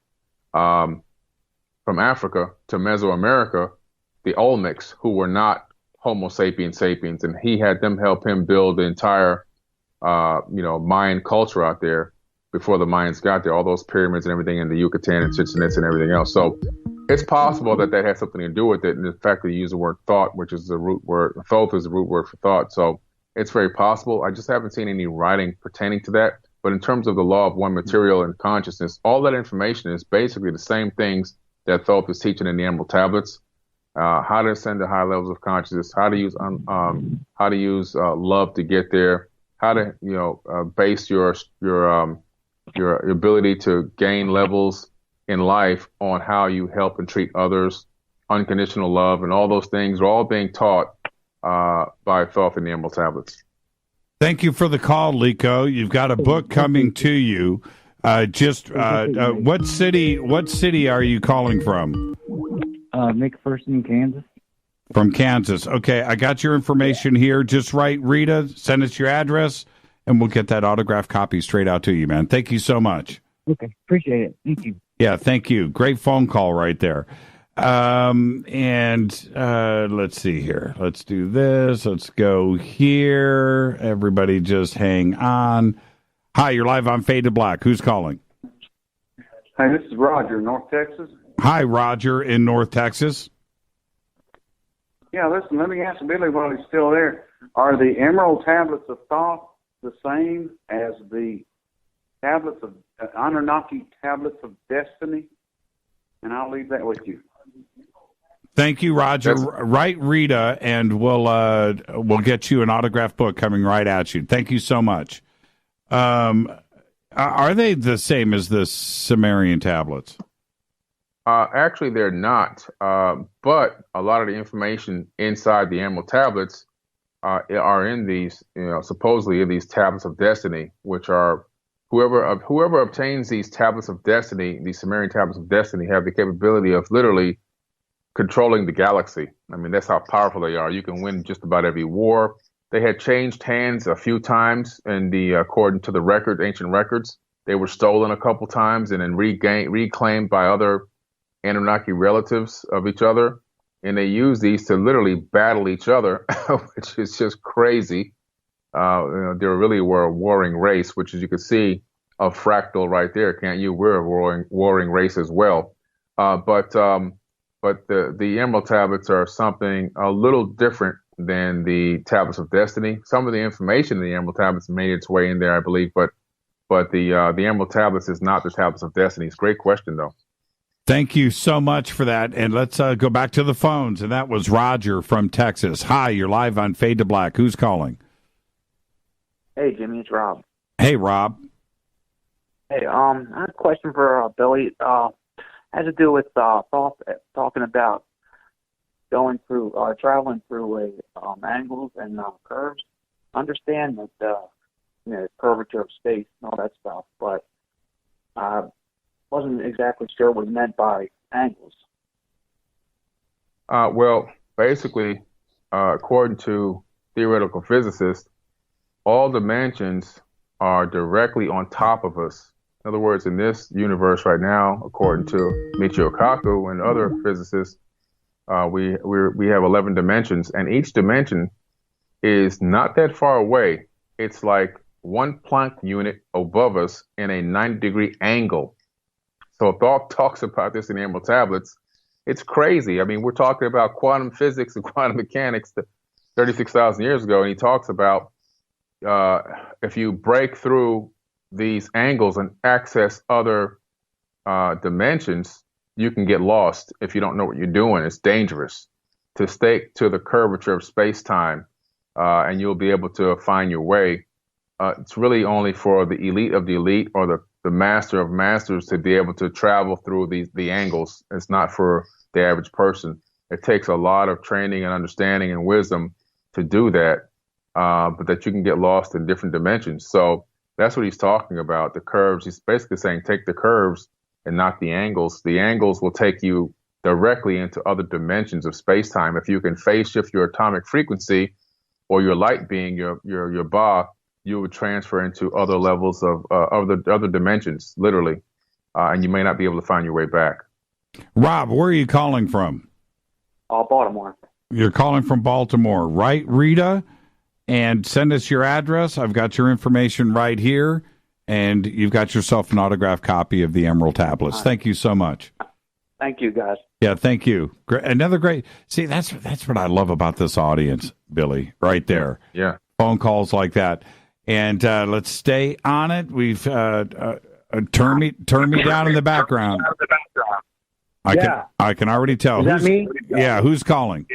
Africa to Mesoamerica, the Olmecs, who were not Homo sapiens sapiens, and he had them help him build the entire Mayan culture out there before the Mayans got there, all those pyramids and everything in the Yucatan and Chichen Itza and everything else. So it's possible that has something to do with it. And the fact that you use the word thought, which is the root word, thoth is the root word for thought. So it's very possible. I just haven't seen any writing pertaining to that. But in terms of the law of one material and consciousness, all that information is basically the same things that Thoth is teaching in the Emerald Tablets. How to ascend to high levels of consciousness, how to use love to get there, how to base your ability to gain levels in life on how you help and treat others, unconditional love, and all those things are all being taught by Thoth in the Emerald Tablets. Thank you for the call, Liko. You've got a book coming to you. What city are you calling from? McPherson, Kansas. From Kansas. Okay, I got your information here. Just write Rita, send us your address, and we'll get that autographed copy straight out to you, man. Thank you so much. Okay, appreciate it. Thank you. Yeah, thank you. Great phone call right there. Let's see here. Let's do this. Let's go here. Everybody just hang on. Hi, you're live on Fade to Black. Who's calling? Hey, this is Roger, North Texas. Hi, Roger in North Texas. Yeah, listen, let me ask Billy while he's still there. Are the Emerald Tablets of Thought the same as the tablets of Anunnaki Tablets of Destiny? And I'll leave that with you. Thank you, Roger. Write Rita, and we'll get you an autographed book coming right at you. Thank you so much. Are they the same as the Sumerian tablets? Actually, they're not. But a lot of the information inside the Emerald Tablets are in these, supposedly in these Tablets of Destiny, which are whoever obtains these Tablets of Destiny, these Sumerian Tablets of Destiny, have the capability of literally controlling the galaxy. I mean, that's how powerful they are. You can win just about every war. They had changed hands a few times according to the ancient records. They were stolen a couple times and then reclaimed by other Anunnaki relatives of each other. And they use these to literally battle each other, which is just crazy. They really were a warring race, which, as you can see, a fractal right there, can't you? We're a warring race as well. But the Emerald Tablets are something a little different than the Tablets of Destiny. Some of the information in the Emerald Tablets made its way in there, I believe, but the Emerald Tablets is not the Tablets of Destiny. It's a great question, though. Thank you so much for that. And let's go back to the phones. And that was Roger from Texas. Hi, you're live on Fade to Black. Who's calling? Hey, Jimmy, it's Rob. Hey, Rob. Hey, I have a question for Billy. Has to do with talking about going through, traveling through angles and curves. I understand that curvature of space and all that stuff, but wasn't exactly sure what he meant by angles. Well, basically, according to theoretical physicists, all dimensions are directly on top of us. In other words, in this universe right now, according to Michio Kaku and other physicists, we have 11 dimensions, and each dimension is not that far away. It's like one Planck unit above us in a 90-degree angle. So Thoth talks about this in the Emerald Tablets. It's crazy. I mean, we're talking about quantum physics and quantum mechanics 36,000 years ago, and he talks about if you break through these angles and access other dimensions, you can get lost if you don't know what you're doing. It's dangerous to stake to the curvature of space-time, and you'll be able to find your way. It's really only for the elite of the elite or the master of masters to be able to travel through the angles. It's not for the average person. It takes a lot of training and understanding and wisdom to do that, but that you can get lost in different dimensions. So that's what he's talking about, the curves. He's basically saying take the curves and not the angles. The angles will take you directly into other dimensions of space-time. If you can phase shift your atomic frequency or your light being, your Ba, you would transfer into other levels of other dimensions, literally, and you may not be able to find your way back. Rob, where are you calling from? Baltimore. You're calling from Baltimore, right, Rita? and send us your address. I've got your information right here, and you've got yourself an autographed copy of the Emerald Tablets. Thank you so much. Thank you, guys. Yeah, thank you. Another great. See, that's what I love about this audience, Billy. Right there. Yeah. Phone calls like that, and let's stay on it. We've turn me down in the background. I can already tell. Is that me? Yeah, who's calling?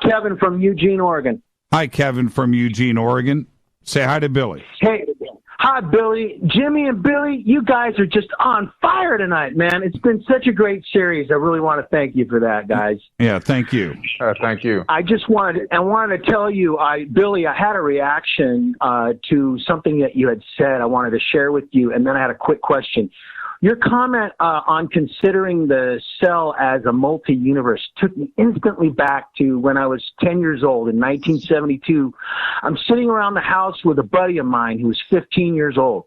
Kevin from Eugene, Oregon. Hi, Kevin from Eugene, Oregon. Say hi to Billy. Hey, hi, Billy. Jimmy and Billy, you guys are just on fire tonight, man. It's been such a great series. I really want to thank you for that, guys. Yeah, thank you. Thank you. I wanted to tell you, Billy, I had a reaction to something that you had said I wanted to share with you, and then I had a quick question. Your comment on considering the cell as a multi-universe took me instantly back to when I was 10 years old in 1972. I'm sitting around the house with a buddy of mine who was 15 years old.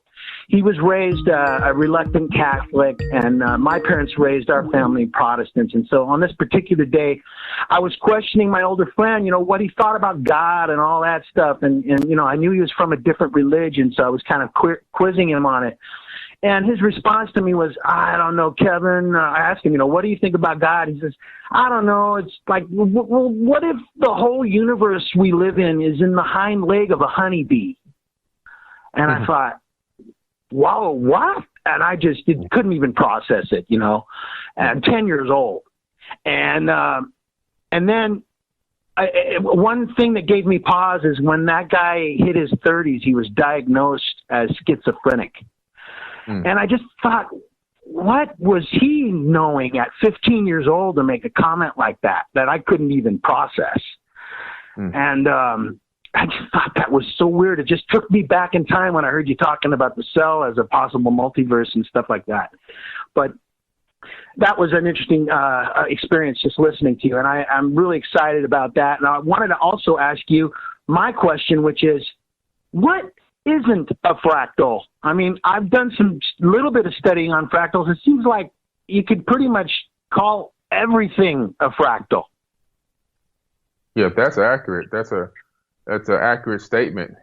He was raised a reluctant Catholic, and my parents raised our family Protestants. And so on this particular day, I was questioning my older friend, what he thought about God and all that stuff. And I knew he was from a different religion, so I was kind of quizzing him on it. And his response to me was, I don't know, Kevin. I asked him, what do you think about God? He says, I don't know. It's like, well, what if the whole universe we live in is in the hind leg of a honeybee? And I thought, wow, what? And I just couldn't even process it, at 10 years old. And then one thing that gave me pause is when that guy hit his 30s, he was diagnosed as schizophrenic. And I just thought, what was he knowing at 15 years old to make a comment like that I couldn't even process? And I just thought that was so weird. It just took me back in time when I heard you talking about the cell as a possible multiverse and stuff like that. But that was an interesting experience just listening to you, and I'm really excited about that. And I wanted to also ask you my question, which is, what isn't a fractal? I mean, I've done some little bit of studying on fractals. It seems like you could pretty much call everything a fractal. Yeah, that's accurate. That's an accurate statement.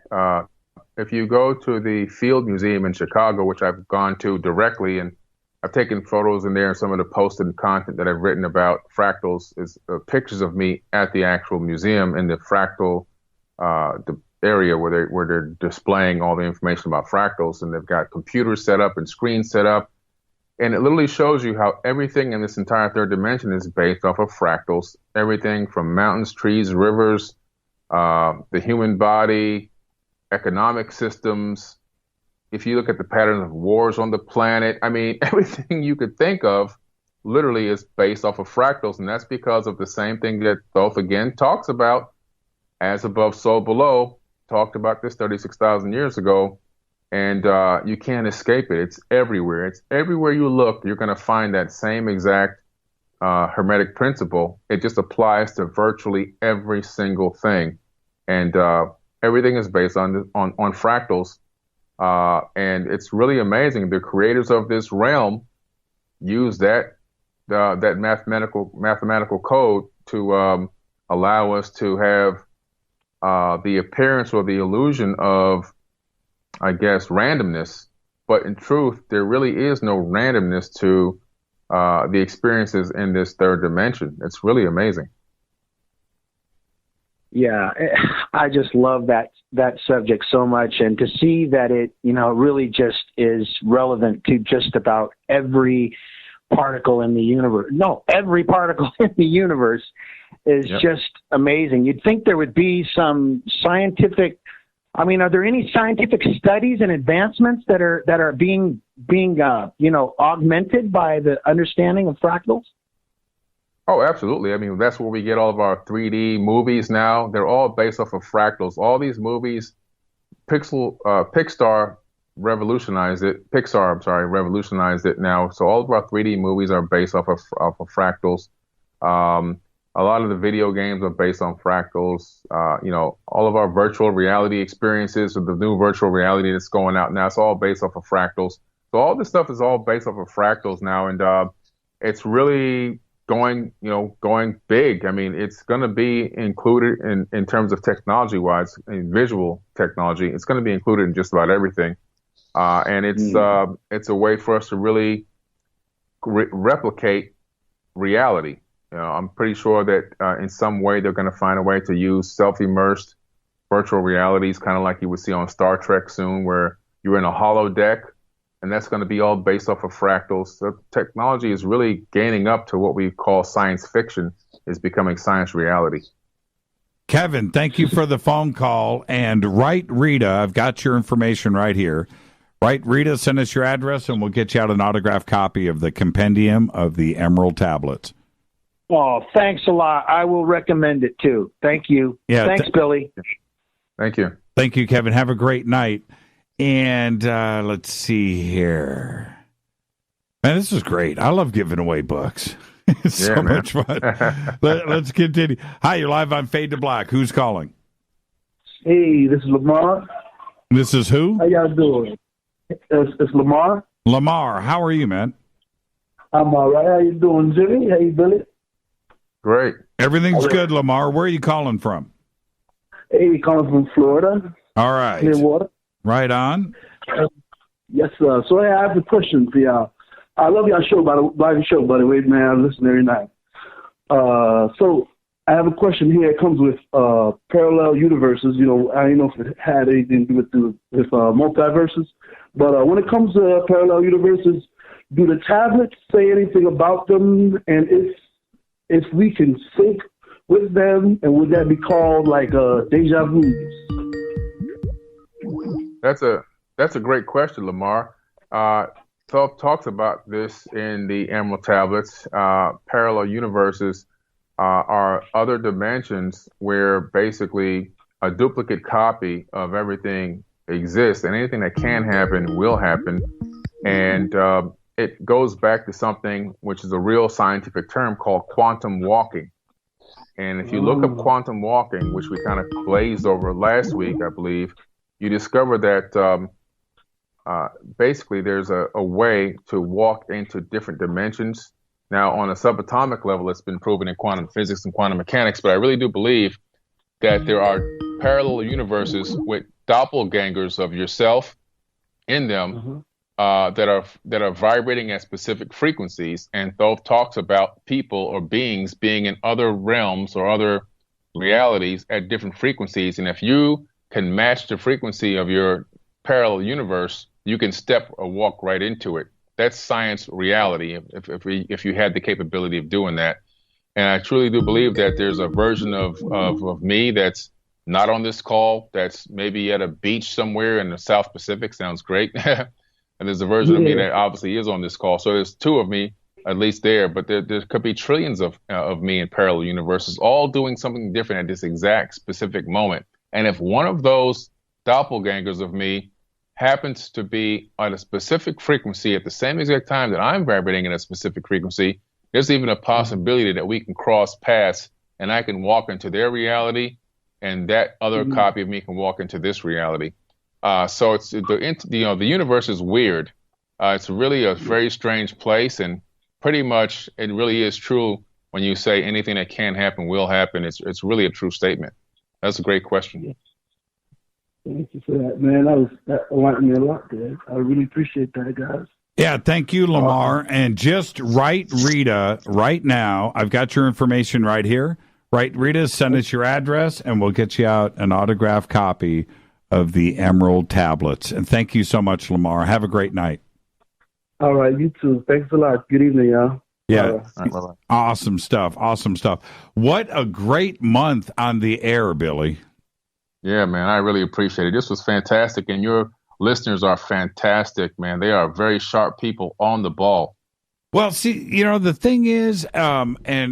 If you go to the Field Museum in Chicago, which I've gone to directly, and I've taken photos in there, and some of the posted content that I've written about fractals is pictures of me at the actual museum in the fractal area where they're displaying all the information about fractals, and they've got computers set up and screens set up, and it literally shows you how everything in this entire third dimension is based off of fractals. Everything from mountains, trees, rivers, the human body, economic systems. If you look at the patterns of wars on the planet, I mean, everything you could think of literally is based off of fractals, and that's because of the same thing that Thoth again talks about, as above, so below. Talked about this 36,000 years ago, and you can't escape it. It's everywhere. It's everywhere you look. You're going to find that same exact hermetic principle. It just applies to virtually every single thing, and everything is based on fractals. And it's really amazing. The creators of this realm use that mathematical code to allow us to have the appearance or the illusion of, I guess, randomness. But in truth, there really is no randomness to the experiences in this third dimension. It's really amazing. Yeah, I just love that subject so much, and to see that it, really just is relevant to just about every particle in the universe. No, every particle in the universe is just amazing. You'd think there would be some scientific. I mean, are there any scientific studies and advancements that are being augmented by the understanding of fractals? Oh, absolutely. I mean, that's where we get all of our 3D movies now. They're all based off of fractals. All these movies, Pixar revolutionized it now. So all of our 3D movies are based off of fractals. A lot of the video games are based on fractals. All of our virtual reality experiences with the new virtual reality that's going out now, it's all based off of fractals. So all this stuff is all based off of fractals now, and it's really going big. I mean, it's going to be included in terms of technology wise, in visual technology. It's going to be included in just about everything, and it's a way for us to really replicate reality. I'm pretty sure that in some way they're going to find a way to use self-immersed virtual realities, kind of like you would see on Star Trek soon, where you're in a holodeck, and that's going to be all based off of fractals. So technology is really gaining up to what we call science fiction, is becoming science reality. Kevin, thank you for the phone call. And Right Rita, I've got your information right here. Right Rita, send us your address, and we'll get you out an autographed copy of the Compendium of the Emerald Tablets. Oh, thanks a lot. I will recommend it too. Thank you. Yeah, thanks, Billy. Thank you. Thank you, Kevin. Have a great night. And let's see here. Man, this is great. I love giving away books. It's so much fun. Let's continue. Hi, you're live on Fade to Black. Who's calling? Hey, this is Lamar. This is who? How y'all doing? It's Lamar. Lamar, how are you, man? I'm all right. How you doing, Jimmy? Hey, Billy? Great. Everything's good, Lamar. Where are you calling from? Hey, calling from Florida. All right. Clearwater. Right on. Yes, sir. So I have a question for y'all. I love y'all show, by the way, man. I listen every night. So I have a question here. It comes with parallel universes. I don't know if it had anything to do with multiverses, but when it comes to parallel universes, do the tablets say anything about them? And if we can sync with them, and would that be called like deja vu? That's a great question, Lamar. Philip talks about this in the Emerald Tablets. Parallel universes are other dimensions where basically a duplicate copy of everything exists, and anything that can happen will happen. And it goes back to something which is a real scientific term called quantum walking. And if you look up quantum walking, which we kind of glazed over last week, I believe, you discover that basically there's a way to walk into different dimensions. Now, on a subatomic level, it's been proven in quantum physics and quantum mechanics, but I really do believe that there are parallel universes with doppelgangers of yourself in them that are vibrating at specific frequencies. And Thoth talks about people or beings being in other realms or other realities at different frequencies. And if you can match the frequency of your parallel universe, you can step or walk right into it. That's science reality if you had the capability of doing that. And I truly do believe that there's a version of me that's not on this call, that's maybe at a beach somewhere in the South Pacific. Sounds great. And there's a version of me that obviously is on this call. So there's two of me at least there, but there could be trillions of me in parallel universes, all doing something different at this exact specific moment. And if one of those doppelgangers of me happens to be on a specific frequency at the same exact time that I'm vibrating in a specific frequency, there's even a possibility that we can cross paths and I can walk into their reality and that other copy of me can walk into this reality. So it's the universe is weird. It's really a very strange place, and pretty much it really is true when you say anything that can happen will happen. It's really a true statement. That's a great question. Thank you for that, man. That enlightened me a lot today. I really appreciate that, guys. Yeah, thank you, Lamar. And just write Rita right now. I've got your information right here. Right, Rita, send us your address, and we'll get you out an autographed copy of the Emerald Tablets. And thank you so much, Lamar. Have a great night. All right, you too. Thanks a lot. Good evening, y'all. Yeah, awesome stuff. Awesome stuff. What a great month on the air, Billy. Yeah, man, I really appreciate it. This was fantastic, and your listeners are fantastic, man. They are very sharp people on the ball. Well, see, the thing is, watching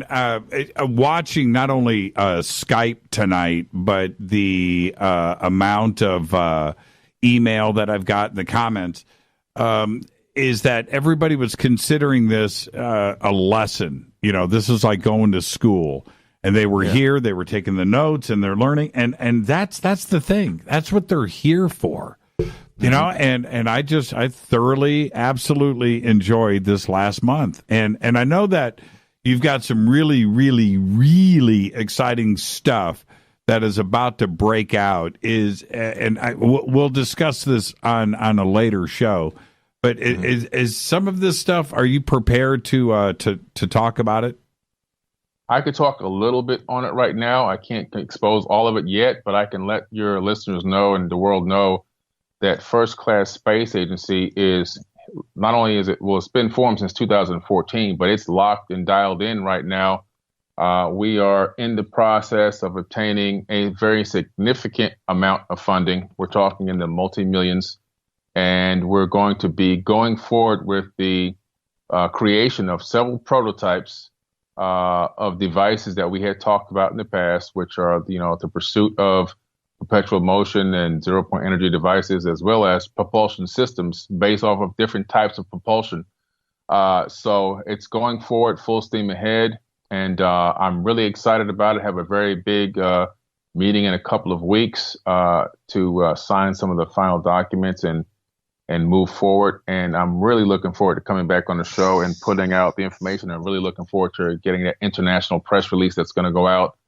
not only Skype tonight, but the amount of email that I've got in the comments, is that everybody was considering this a lesson. This is like going to school. And they were here, they were taking the notes, and they're learning, and that's the thing. That's what they're here for, and I thoroughly, absolutely enjoyed this last month, and I know that, you've got some really, really, really exciting stuff that is about to break out. We'll discuss this on a later show. But is some of this stuff? Are you prepared to talk about it? I could talk a little bit on it right now. I can't expose all of it yet, but I can let your listeners know and the world know that First Class Space Agency is not only it's been formed since 2014, but it's locked and dialed in right now. We are in the process of obtaining a very significant amount of funding. We're talking in the multi-millions, and we're going to be going forward with the creation of several prototypes of devices that we had talked about in the past, which are, the pursuit of perpetual motion and zero-point energy devices, as well as propulsion systems based off of different types of propulsion. So it's going forward full steam ahead, and I'm really excited about it. Have a very big meeting in a couple of weeks to sign some of the final documents and move forward. And I'm really looking forward to coming back on the show and putting out the information. I'm really looking forward to getting that international press release that's going to go out.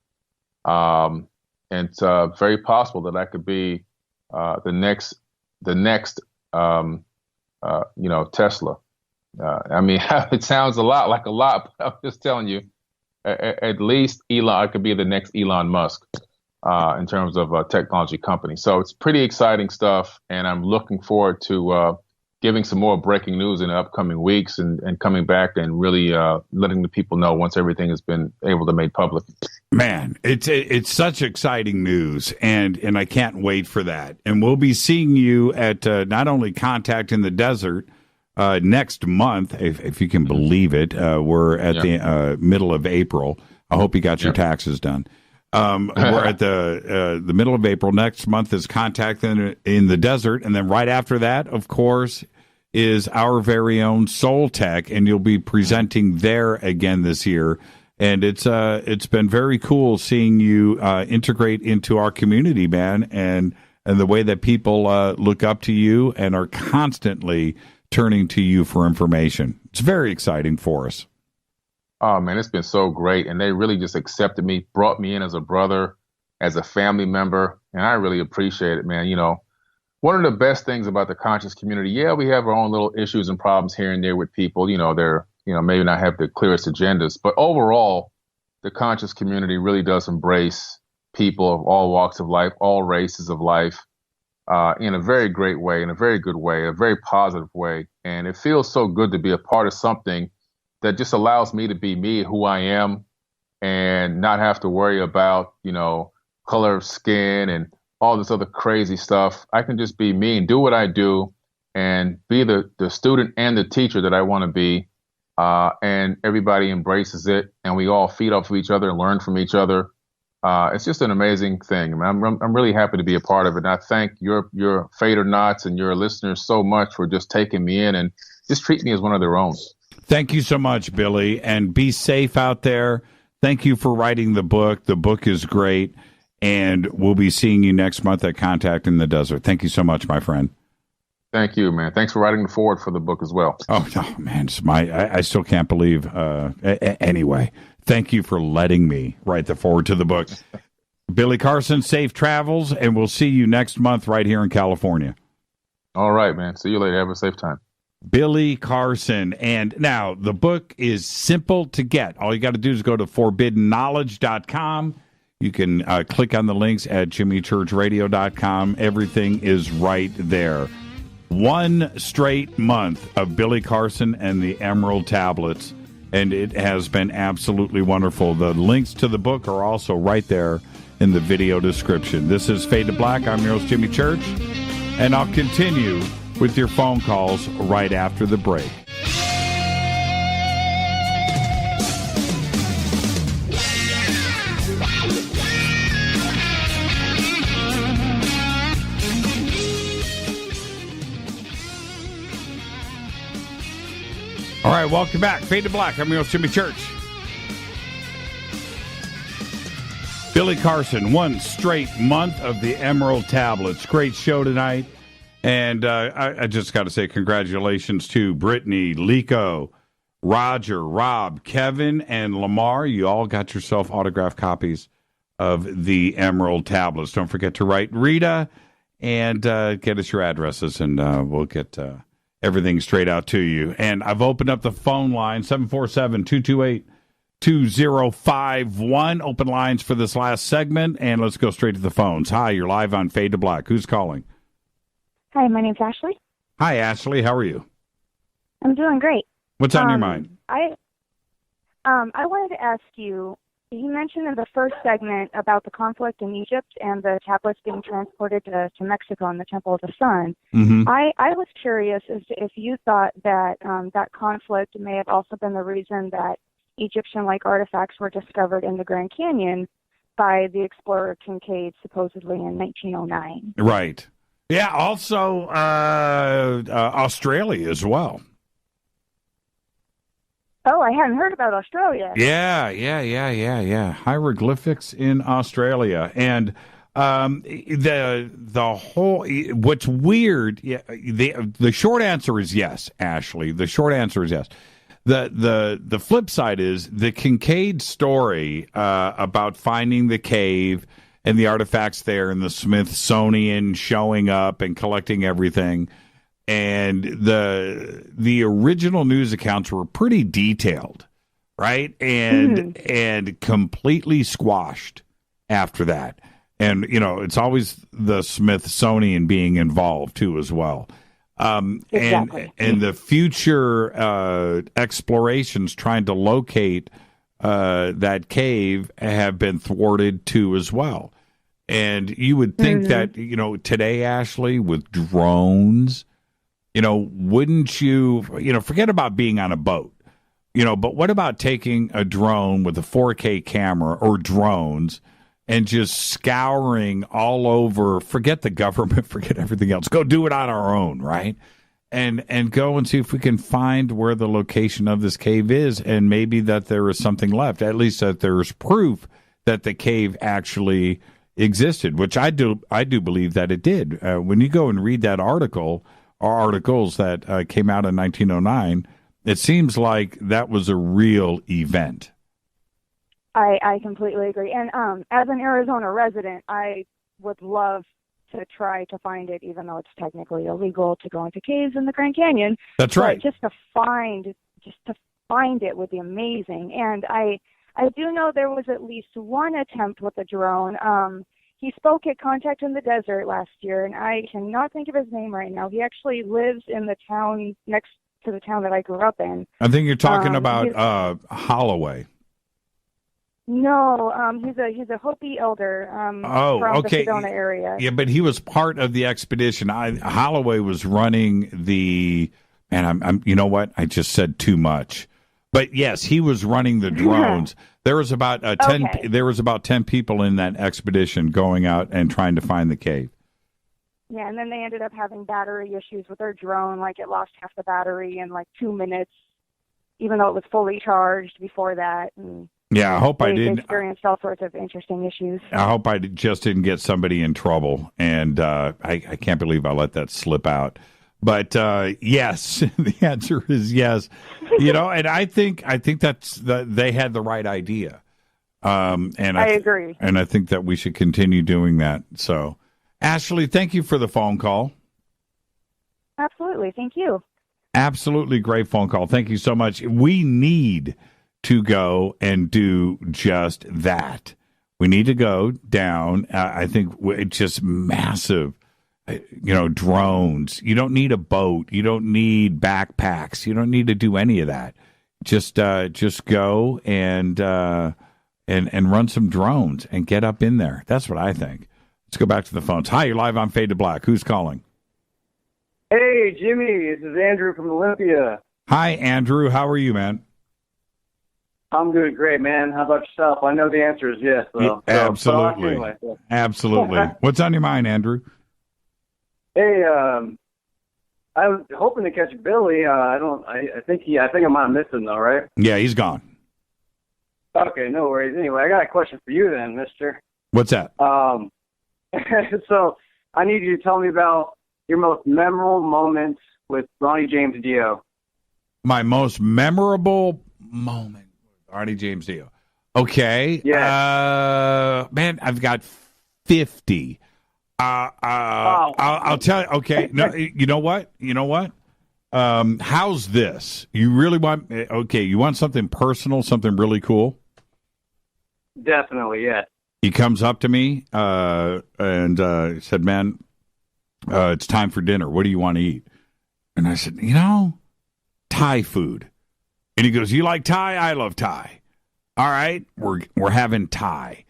And it's very possible that I could be the next Tesla. I mean, it sounds a lot, but I'm just telling you, at least I could be the next Elon Musk. In terms of a technology company. So it's pretty exciting stuff, and I'm looking forward to giving some more breaking news in the upcoming weeks and coming back and really letting the people know once everything has been able to made public. Man, it's such exciting news, and I can't wait for that. And we'll be seeing you at not only Contact in the Desert next month, if you can believe it. We're at the middle of April. I hope you got your taxes done. We're at the middle of April. Next month is Contact in the Desert, and then right after that, of course, is our very own Soul Tech, and you'll be presenting there again this year. And it's been very cool seeing you integrate into our community, man, and the way that people look up to you and are constantly turning to you for information. It's very exciting for us. Oh, man, it's been so great. And they really just accepted me, brought me in as a brother, as a family member. And I really appreciate it, man. One of the best things about the conscious community, we have our own little issues and problems here and there with people. They're, maybe not have the clearest agendas. But overall, the conscious community really does embrace people of all walks of life, all races of life, in a very great way, in a very good way, a very positive way. And it feels so good to be a part of something that just allows me to be me, who I am, and not have to worry about, color of skin and all this other crazy stuff. I can just be me and do what I do and be the student and the teacher that I want to be. And everybody embraces it, and we all feed off of each other and learn from each other. It's just an amazing thing. I mean, I'm really happy to be a part of it. And I thank your Fader Knots and your listeners so much for just taking me in and just treat me as one of their own. Thank you so much, Billy, and be safe out there. Thank you for writing the book. The book is great, and we'll be seeing you next month at Contact in the Desert. Thank you so much, my friend. Thank you, man. Thanks for writing the foreword for the book as well. Oh, no, man, I still can't believe. Anyway, thank you for letting me write the foreword to the book. Billy Carson, safe travels, and we'll see you next month right here in California. All right, man. See you later. Have a safe time. Billy Carson. And now the book is simple to get. All you got to do is go to forbiddenknowledge.com. You can click on the links at jimmychurchradio.com. Everything is right there. 1 straight month of Billy Carson and the Emerald Tablets, and it has been absolutely wonderful. The links to the book are also right there in the video description. This is Fade to Black. I'm your host, Jimmy Church, and I'll continue with your phone calls right after the break. All right, welcome back. Fade to Black. I'm your host, Jimmy Church. Billy Carson, 1 straight month of the Emerald Tablets. Great show tonight. And I just got to say congratulations to Brittany, Lico, Roger, Rob, Kevin, and Lamar, you all got yourself autographed copies of the Emerald Tablets. Don't forget to write Rita and get us your addresses, and we'll get everything straight out to you. And I've opened up the phone line, 747-228-2051. Open lines for this last segment, and let's go straight to the phones. Hi, you're live on Fade to Black. Who's calling? Hi, my name's Ashley. Hi, Ashley. How are you? I'm doing great. What's on your mind? I wanted to ask you, you mentioned in the first segment about the conflict in Egypt and the tablets being transported to Mexico and the Temple of the Sun. Mm-hmm. I was curious as to if you thought that that conflict may have also been the reason that Egyptian-like artifacts were discovered in the Grand Canyon by the explorer Kincaid supposedly in 1909. Right. Yeah, also Australia as well. Oh, I hadn't heard about Australia. Yeah. Hieroglyphics in Australia. And the whole, what's weird, the short answer is yes, Ashley. The short answer is yes. The flip side is the Kincaid story about finding the cave and the artifacts there and the Smithsonian showing up and collecting everything. And the original news accounts were pretty detailed, right? And completely squashed after that. And, it's always the Smithsonian being involved, too, as well. Exactly. And the future explorations trying to locate that cave have been thwarted, too, as well. And you would think that, today, Ashley, with drones, wouldn't you, forget about being on a boat, but what about taking a drone with a 4K camera or drones and just scouring all over, forget the government, forget everything else, go do it on our own, right? And go and see if we can find where the location of this cave is, and maybe that there is something left, at least that there's proof that the cave actually existed, which I do believe that it did. When you go and read that article, or articles that came out in 1909, it seems like that was a real event. I completely agree. And as an Arizona resident, I would love to try to find it, even though it's technically illegal to go into caves in the Grand Canyon. That's right. But just to find it would be amazing. And I do know there was at least one attempt with a drone. He spoke at Contact in the Desert last year, and I cannot think of his name right now. He actually lives in the town next to the town that I grew up in. I think you're talking about Holloway. No, he's a Hopi elder from the Sedona area. Yeah, but he was part of the expedition. Holloway was running the, and I'm you know what? I just said too much. But yes, he was running the drones. There was about 10. There was about 10 people in that expedition going out and trying to find the cave. Yeah, and then they ended up having battery issues with their drone. Like it lost half the battery in like 2 minutes, even though it was fully charged before that. And yeah, I hope I didn't. They experienced all sorts of interesting issues. I hope I just didn't get somebody in trouble, and I can't believe I let that slip out. But yes, the answer is yes. And I think that's they had the right idea. And I agree. And I think that we should continue doing that. So, Ashley, thank you for the phone call. Absolutely, thank you. Absolutely great phone call. Thank you so much. We need to go and do just that. We need to go down. I think it's just massive. Drones. You don't need a boat. You don't need backpacks. You don't need to do any of that. Just go and run some drones and get up in there. That's what I think. Let's go back to the phones. Hi, you're live on Fade to Black. Who's calling? Hey, Jimmy. This is Andrew from Olympia. Hi, Andrew. How are you, man? I'm doing great, man. How about yourself? I know the answer is yes. Absolutely. Absolutely. What's on your mind, Andrew? Hey, I was hoping to catch Billy. I think I might have missed him though, right? Yeah, he's gone. Okay, no worries. Anyway, I got a question for you then, mister. What's that? So I need you to tell me about your most memorable moments with Ronnie James Dio. My most memorable moment, Arnie James Dio. Okay. Yeah. Man, I've got 50. I'll tell you. Okay. No, you know what? How's this? You really want? Okay. You want something personal, something really cool? Definitely, yeah. He comes up to me and said, "Man, it's time for dinner. What do you want to eat?" And I said, Thai food. And he goes, "You like Thai? I love Thai. All right, we're having Thai.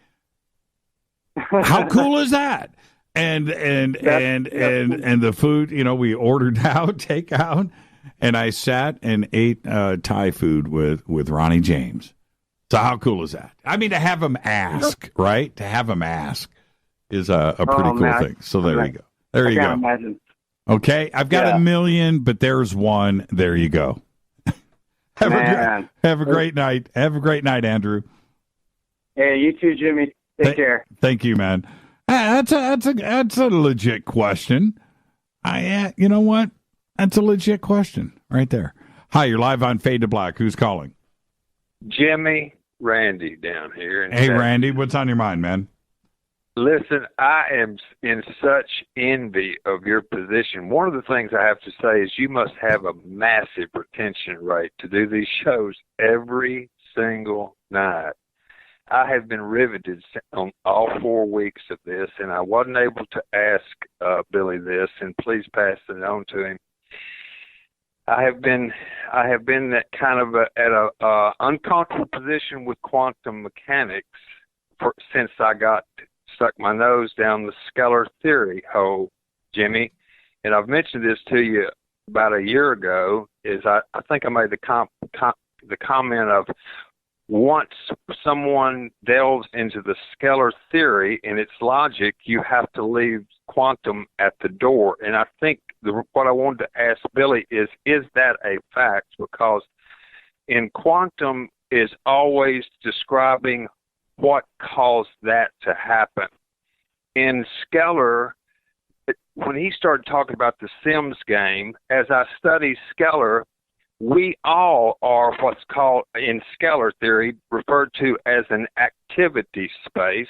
How cool is that?" And the food, we ordered out, takeout, and I sat and ate Thai food with Ronnie James. So how cool is that? I mean, to have him ask, right? To have him ask is a pretty cool thing. So there you go. There you go. Imagine. Okay, I've got 1 million, but there's one. There you go. Have a great night. Have a great night, Andrew. Hey, you too, Jimmy. Take care. Thank you, man. That's a legit question. You know what? That's a legit question right there. Hi, you're live on Fade to Black. Who's calling? Jimmy, Randy down here. Hey, Randy, what's on your mind, man? Listen, I am in such envy of your position. One of the things I have to say is you must have a massive retention rate to do these shows every single night. I have been riveted on all 4 weeks of this, and I wasn't able to ask Billy this, and please pass it on to him. I have been that kind of at a uncomfortable position with quantum mechanics since I stuck my nose down the scalar theory hole, Jimmy. And I've mentioned this to you about a year ago. I think I made the comment of, once someone delves into the scalar theory and its logic, you have to leave quantum at the door. And I think what I wanted to ask Billy is that a fact? Because in quantum is always describing what caused that to happen. In scalar, when he started talking about the Sims game, as I study scalar, we all are what's called, in scalar theory, referred to as an activity space,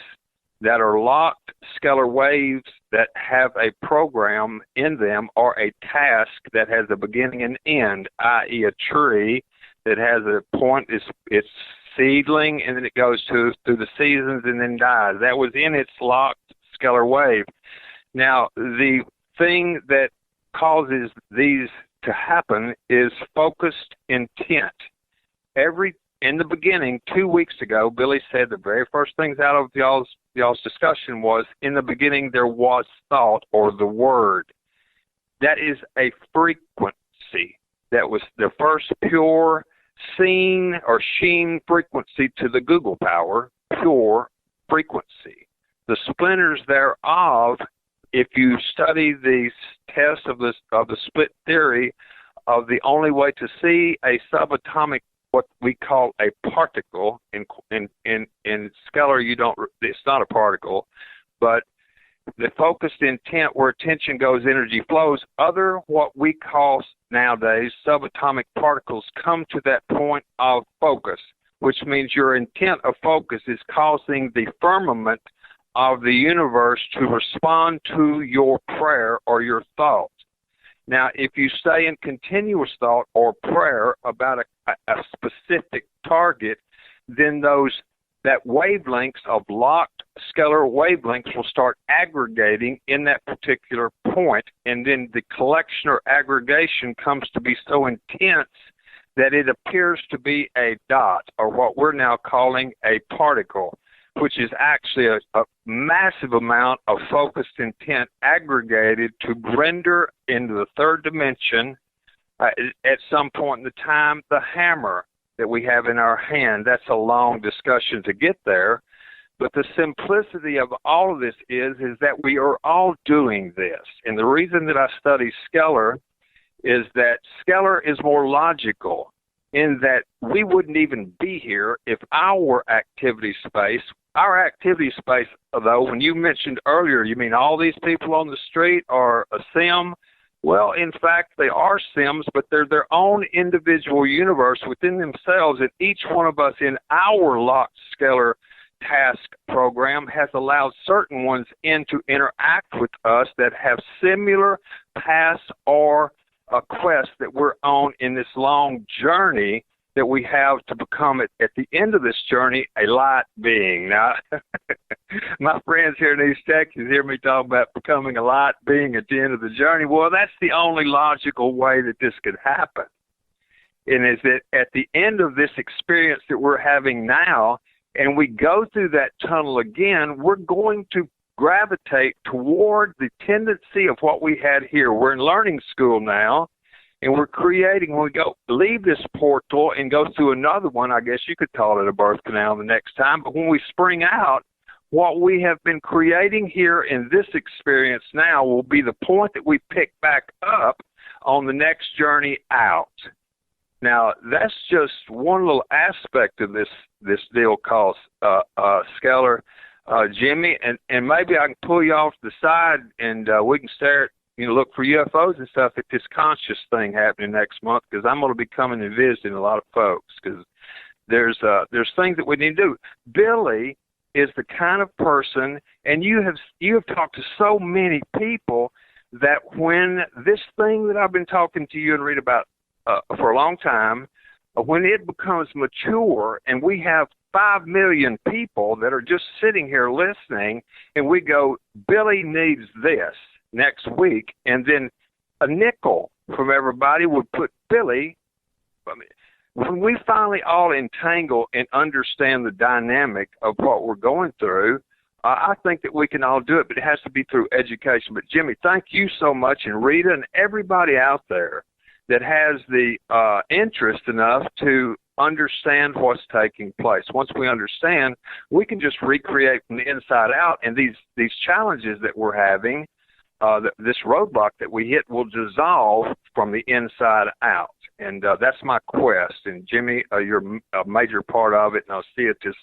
that are locked scalar waves that have a program in them, or a task that has a beginning and end, i.e. a tree that has a point, it's seedling, and then it goes through the seasons and then dies. That was in its locked scalar wave. Now, the thing that causes these to happen is focused intent. In the beginning, 2 weeks ago, Billy said the very first things out of y'all's discussion was, in the beginning there was thought, or the word. That is a frequency. That was the first pure seen or sheen frequency to the Google power, pure frequency. The splinters thereof, if you study these tests of the split theory of the only way to see a subatomic, what we call a particle, in scalar, it's not a particle, but the focused intent, where attention goes, energy flows, other what we call nowadays subatomic particles come to that point of focus, which means your intent of focus is causing the firmament of the universe to respond to your prayer or your thought. Now, if you stay in continuous thought or prayer about a specific target, then that wavelengths of locked scalar wavelengths will start aggregating in that particular point, and then the collection or aggregation comes to be so intense that it appears to be a dot, or what we're now calling a particle, which is actually a massive amount of focused intent aggregated to render into the third dimension at some point in the time the hammer that we have in our hand. That's a long discussion to get there. But the simplicity of all of this is that we are all doing this. And the reason that I study scalar is that scalar is more logical, in that we wouldn't even be here if our activity space, though, when you mentioned earlier, you mean all these people on the street are a sim? Well, in fact, they are Sims, but they're their own individual universe within themselves, and each one of us in our locked scalar task program has allowed certain ones in to interact with us that have similar paths or quests that we're on in this long journey that we have to become, at the end of this journey, a light being. Now, my friends here in East Texas hear me talk about becoming a light being at the end of the journey. Well, that's the only logical way that this could happen. And is that at the end of this experience that we're having now, and we go through that tunnel again, we're going to gravitate toward the tendency of what we had here. We're in learning school now, and we're creating, when we go leave this portal and go through another one, I guess you could call it a birth canal the next time, but when we spring out, what we have been creating here in this experience now will be the point that we pick back up on the next journey out. Now, that's just one little aspect of this deal called scalar, Jimmy, and maybe I can pull you off the side and we can stare at, look for UFOs and stuff at this conscious thing happening next month, because I'm going to be coming and visiting a lot of folks, because there's things that we need to do. Billy is the kind of person, and you have talked to so many people, that when this thing that I've been talking to you and read about for a long time, when it becomes mature and we have 5 million people that are just sitting here listening, and we go, Billy needs this next week, and then a nickel from everybody would put Billy. When we finally all entangle and understand the dynamic of what we're going through, I think that we can all do it, but it has to be through education. But Jimmy, thank you so much, and Rita and everybody out there that has the interest enough to understand what's taking place. Once we understand, we can just recreate from the inside out, and these challenges that we're having, this roadblock that we hit, will dissolve from the inside out. And that's my quest. And Jimmy, you're a major part of it, and I'll see it this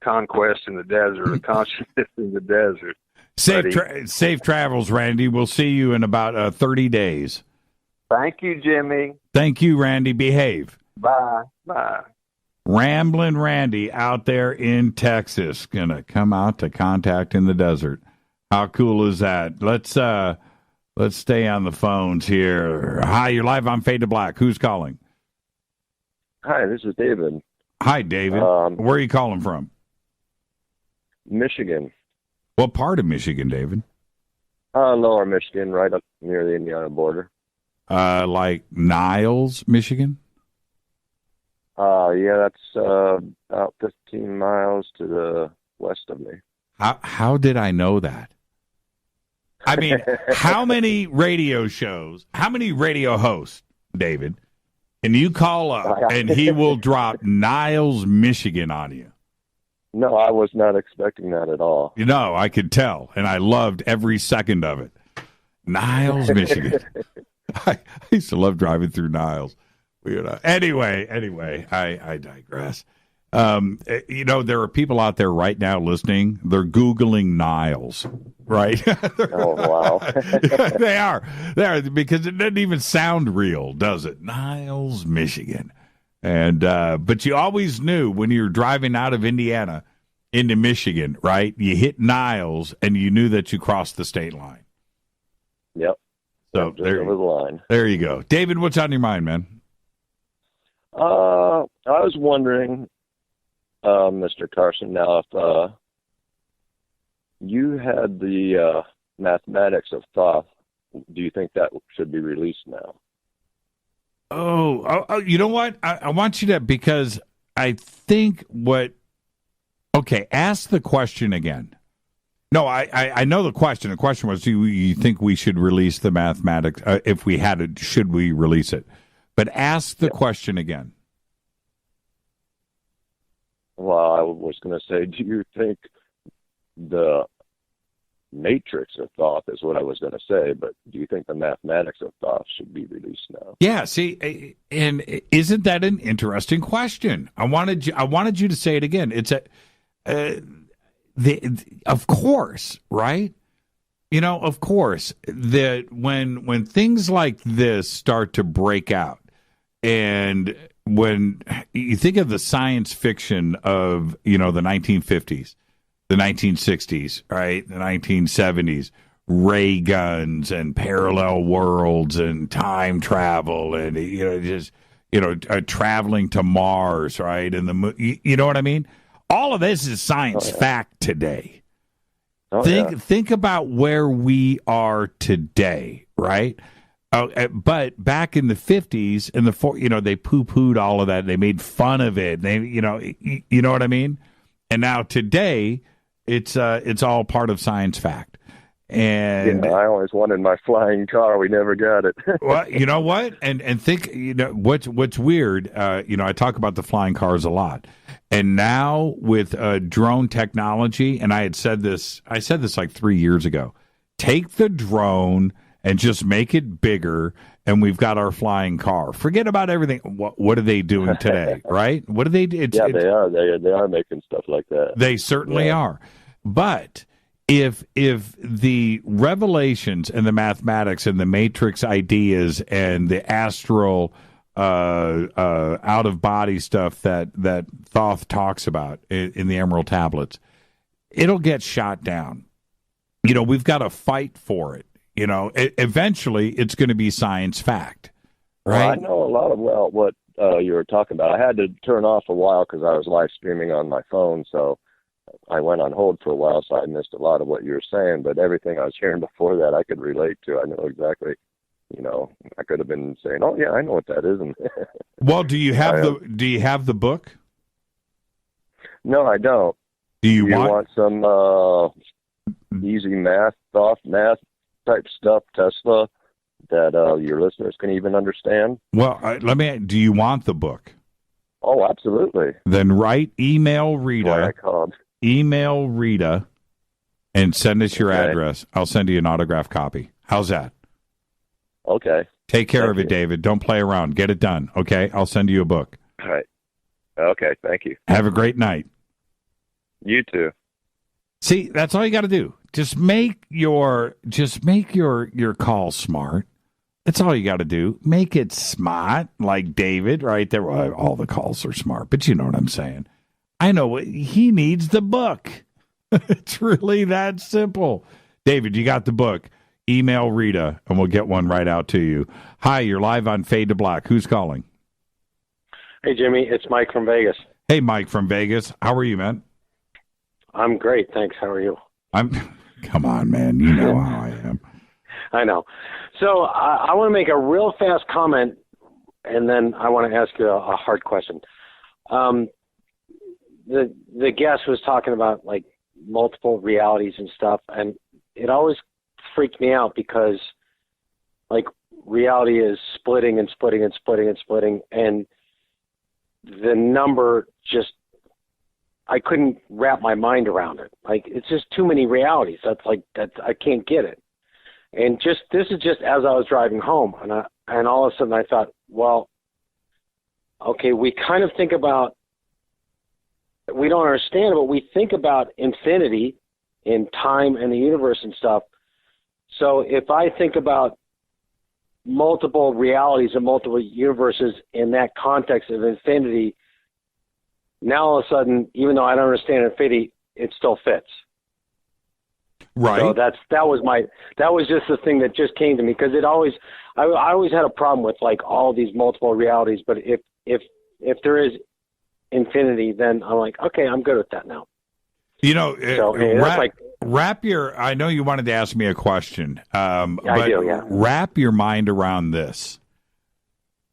conquest in the desert, or consciousness in the desert. Safe travels, Randy. We'll see you in about 30 days. Thank you, Jimmy. Thank you, Randy. Behave. Bye. Bye. Ramblin' Randy out there in Texas, gonna come out to contact in the desert. How cool is that? Let's stay on the phones here. Hi, you're live on Fade to Black. Who's calling? Hi, this is David. Hi, David. Where are you calling from? Michigan. What part of Michigan, David? Lower Michigan, right up near the Indiana border. Like Niles, Michigan? Yeah, that's about 15 miles to the west of me. How did I know that? I mean, how many radio shows, how many radio hosts, David, can you call up and he will drop Niles, Michigan on you? No, I was not expecting that at all. I could tell, and I loved every second of it. Niles, Michigan. I used to love driving through Niles. Anyway, I digress. There are people out there right now listening. They're Googling Niles, right? Oh, wow. They are, because it doesn't even sound real, does it? Niles, Michigan. And, but you always knew when you were driving out of Indiana into Michigan, right? You hit Niles and you knew that you crossed the state line. Yep. So just over the line. There you go. David, what's on your mind, man? I was wondering, Mr. Carson, now if you had the mathematics of thought, do you think that should be released now? Oh, you know what? I want you to, because I think okay, ask the question again. No, I know the question. The question was, do you think we should release the mathematics? If we had it, should we release it? But ask the question again. Well, I was going to say, do you think the matrix of thought is what I was going to say, but do you think the mathematics of thought should be released now? Yeah, see, and isn't that an interesting question? I wanted you to say it again. It's of course, right? You know, of course, that when things like this start to break out, and when you think of the science fiction of, the 1950s, the 1960s, right, the 1970s, ray guns and parallel worlds and time travel and, traveling to Mars, right, and you know what I mean? All of this is science fact today. Think about where we are today, right? But back in the 50s and they poo-pooed all of that. They made fun of it. They, you know what I mean? And now today, it's all part of science fact. And I always wanted my flying car. We never got it. Well, you know what? And think, what's weird. I talk about the flying cars a lot. And now with drone technology, and I said this like 3 years ago, take the drone and just make it bigger, and we've got our flying car. Forget about everything. What are they doing today, right? What do they do? They are. They are making stuff like that. They certainly are. But if the revelations and the mathematics and the matrix ideas and the astral out of body stuff that Thoth talks about in the Emerald Tablets, it'll get shot down. We've got to fight for it. Eventually it's going to be science fact, right? Well, I know a lot of what you were talking about. I had to turn off a while because I was live streaming on my phone, so I went on hold for a while, so I missed a lot of what you were saying. But everything I was hearing before that, I could relate to. I know exactly. I could have been saying, "Oh yeah, I know what that is." And well, do you have the book? No, I don't. Do you want some easy math type stuff, Tesla, that your listeners can even understand? Well, do you want the book? Oh, absolutely. Then email Rita, and send us your address. I'll send you an autographed copy. How's that? Okay. Take care of it, David. Don't play around. Get it done, okay? I'll send you a book. All right. Okay, thank you. Have a great night. You too. See, that's all you got to do. Just make your call smart. That's all you got to do. Make it smart, like David, right there. Well, all the calls are smart, but you know what I'm saying. I know he needs the book. It's really that simple. David, you got the book. Email Rita, and we'll get one right out to you. Hi, you're live on Fade to Black. Who's calling? Hey, Jimmy. It's Mike from Vegas. Hey, Mike from Vegas. How are you, man? I'm great, thanks. How are you? Come on, man. You know how I am. I know. So I want to make a real fast comment, and then I want to ask you a hard question. The guest was talking about like multiple realities and stuff, and it always freaked me out because like reality is splitting and splitting and splitting and splitting, and the number just, I couldn't wrap my mind around it. Like, it's just too many realities. I can't get it. And this is just as I was driving home, and all of a sudden I thought, well, okay, we kind of think about, we don't understand it, but we think about infinity in time and the universe and stuff. So if I think about multiple realities and multiple universes in that context of infinity, now all of a sudden, even though I don't understand infinity, it still fits. Right. So that was just the thing that just came to me, because I always had a problem with like all these multiple realities, but if there is infinity, then I'm like, okay, I'm good with that now. Wrap your, I know you wanted to ask me a question, I do, yeah. Wrap your mind around this.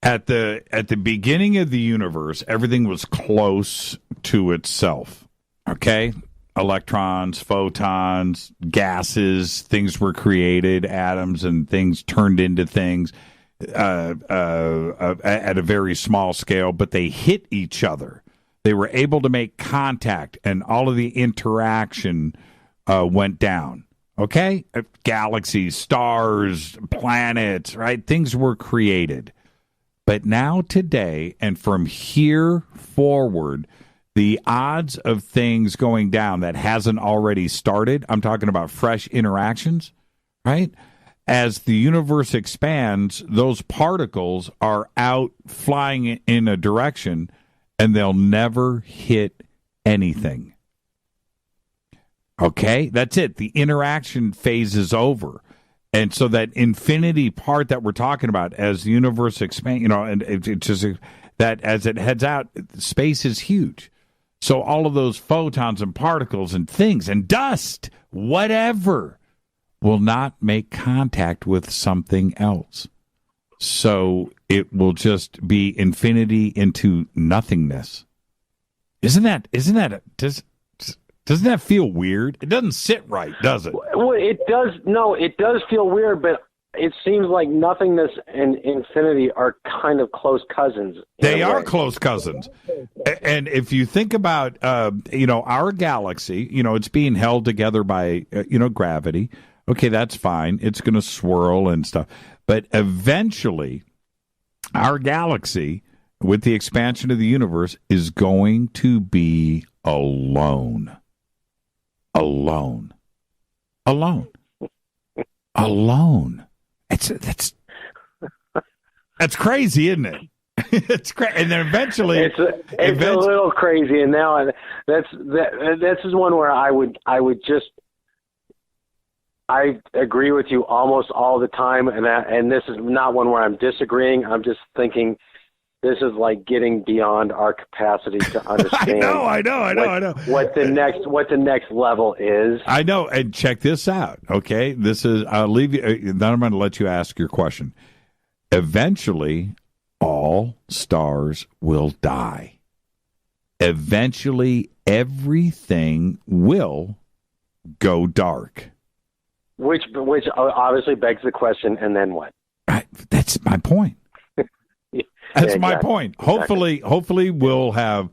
At the beginning of the universe, everything was close to itself. Okay? Electrons, photons, gases, things were created, atoms and things turned into things at a very small scale, but they hit each other. They were able to make contact, and all of the interaction went down. Okay? Galaxies, stars, planets, right? Things were created. But now today, and from here forward, the odds of things going down that hasn't already started, I'm talking about fresh interactions, right? As the universe expands, those particles are out flying in a direction, and they'll never hit anything. Okay? That's it. The interaction phase is over. And so that infinity part that we're talking about as the universe expands, and it's just that as it heads out, space is huge. So all of those photons and particles and things and dust, whatever, will not make contact with something else. So it will just be infinity into nothingness. Doesn't that feel weird? It doesn't sit right, does it? Well, it does. No, it does feel weird, but it seems like nothingness and infinity are kind of close cousins. They are close cousins. And if you think about, our galaxy, it's being held together by, gravity. Okay, that's fine. It's going to swirl and stuff. But eventually, our galaxy, with the expansion of the universe, is going to be alone. Alone. That's crazy, isn't it? It's crazy, and then eventually, it's a little crazy. And now this is one where I agree with you almost all the time, and this is not one where I'm disagreeing. I'm just thinking this is like getting beyond our capacity to understand. I know. What the next level is. I know, and check this out. Okay, I'll leave you. Then I'm going to let you ask your question. Eventually, all stars will die. Eventually, everything will go dark. Which obviously begs the question, and then what? That's my point. That's my point. Exactly. Hopefully we'll have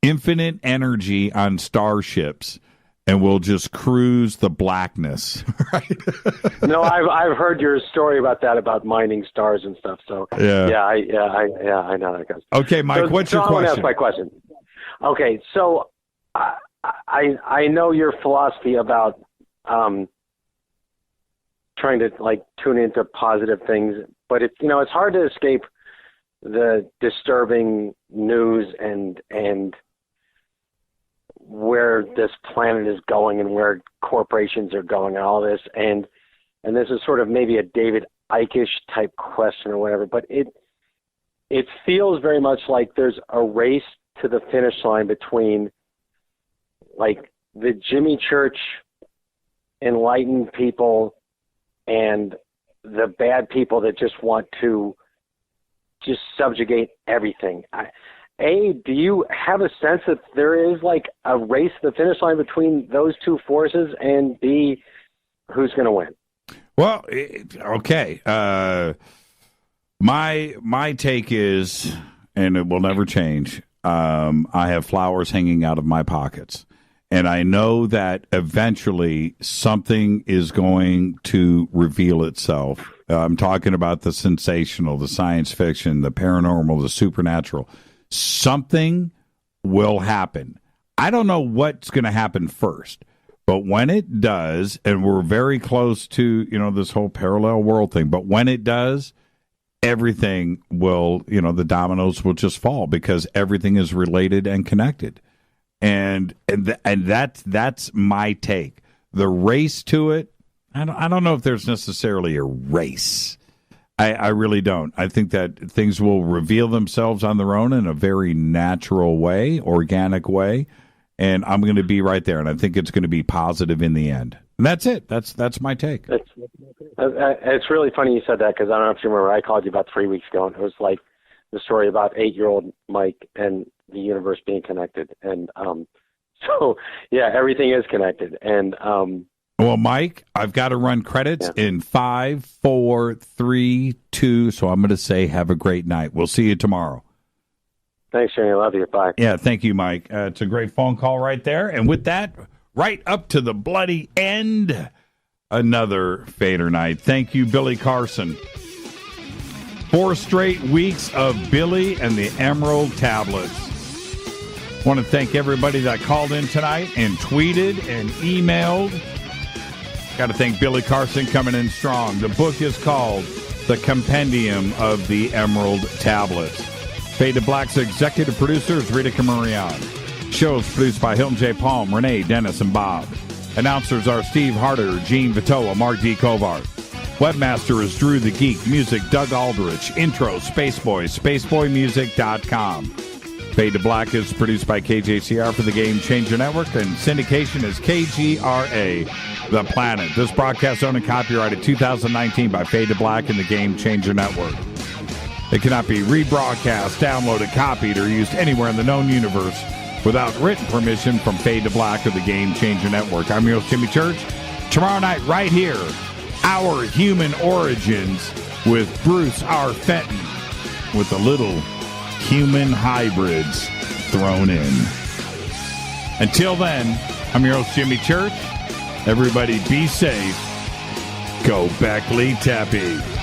infinite energy on starships, and we'll just cruise the blackness. Right? No, I've heard your story about that, about mining stars and stuff. So I know that goes. Okay, Mike, what's your question? I want to ask my question. Okay, so I know your philosophy about trying to tune into positive things, but it's hard to escape the disturbing news and where this planet is going and where corporations are going and all this, and this is sort of maybe a David Icke-ish type question or whatever, but it feels very much like there's a race to the finish line between the Jimmy Church enlightened people and the bad people that just want to just subjugate everything. Do you have a sense that there is a race to the finish line between those two forces, and B, who's going to win? Well, okay. My take is, and it will never change, I have flowers hanging out of my pockets. And I know that eventually something is going to reveal itself. I'm talking about the sensational, the science fiction, the paranormal, the supernatural. Something will happen. I don't know what's going to happen first, but when it does, and we're very close to, this whole parallel world thing, but when it does, everything will, the dominoes will just fall because everything is related and connected. And that's my take. The race to it, I don't know if there's necessarily a race. I really don't. I think that things will reveal themselves on their own in a very natural way, organic way, and I'm going to be right there. And I think it's going to be positive in the end. And that's it. That's my take. It's really funny you said that, because I don't know if you remember, I called you about 3 weeks ago, and it was like the story about 8-year-old Mike and the universe being connected. And so, yeah, everything is connected. And well, Mike, I've got to run credits in 5, 4, 3, 2. So I'm going to say have a great night. We'll see you tomorrow. Thanks, Shane. I love you. Bye. Yeah, thank you, Mike. It's a great phone call right there. And with that, right up to the bloody end, another Fader night. Thank you, Billy Carson. 4 straight weeks of Billy and the Emerald Tablets. I want to thank everybody that called in tonight and tweeted and emailed. Got to thank Billy Carson coming in strong. The book is called The Compendium of the Emerald Tablets. Fade to Black's executive producer is Rita Camarion. Show is produced by Hilton J. Palm, Renee, Dennis, and Bob. Announcers are Steve Harder, Gene Vitoa, Mark D. Kovar. Webmaster is Drew the Geek. Music, Doug Aldrich. Intro, Spaceboy, spaceboymusic.com. Fade to Black is produced by KJCR for the Game Changer Network, and syndication is KGRA, The Planet. This broadcast owned and copyrighted 2019 by Fade to Black and the Game Changer Network. It cannot be rebroadcast, downloaded, copied, or used anywhere in the known universe without written permission from Fade to Black or the Game Changer Network. I'm your host, Jimmy Church. Tomorrow night, right here, Our Human Origins with Bruce R. Fenton with a little human hybrids thrown in. Until then, I'm your host, Jimmy Church. Everybody be safe. Go Beckley Tepe.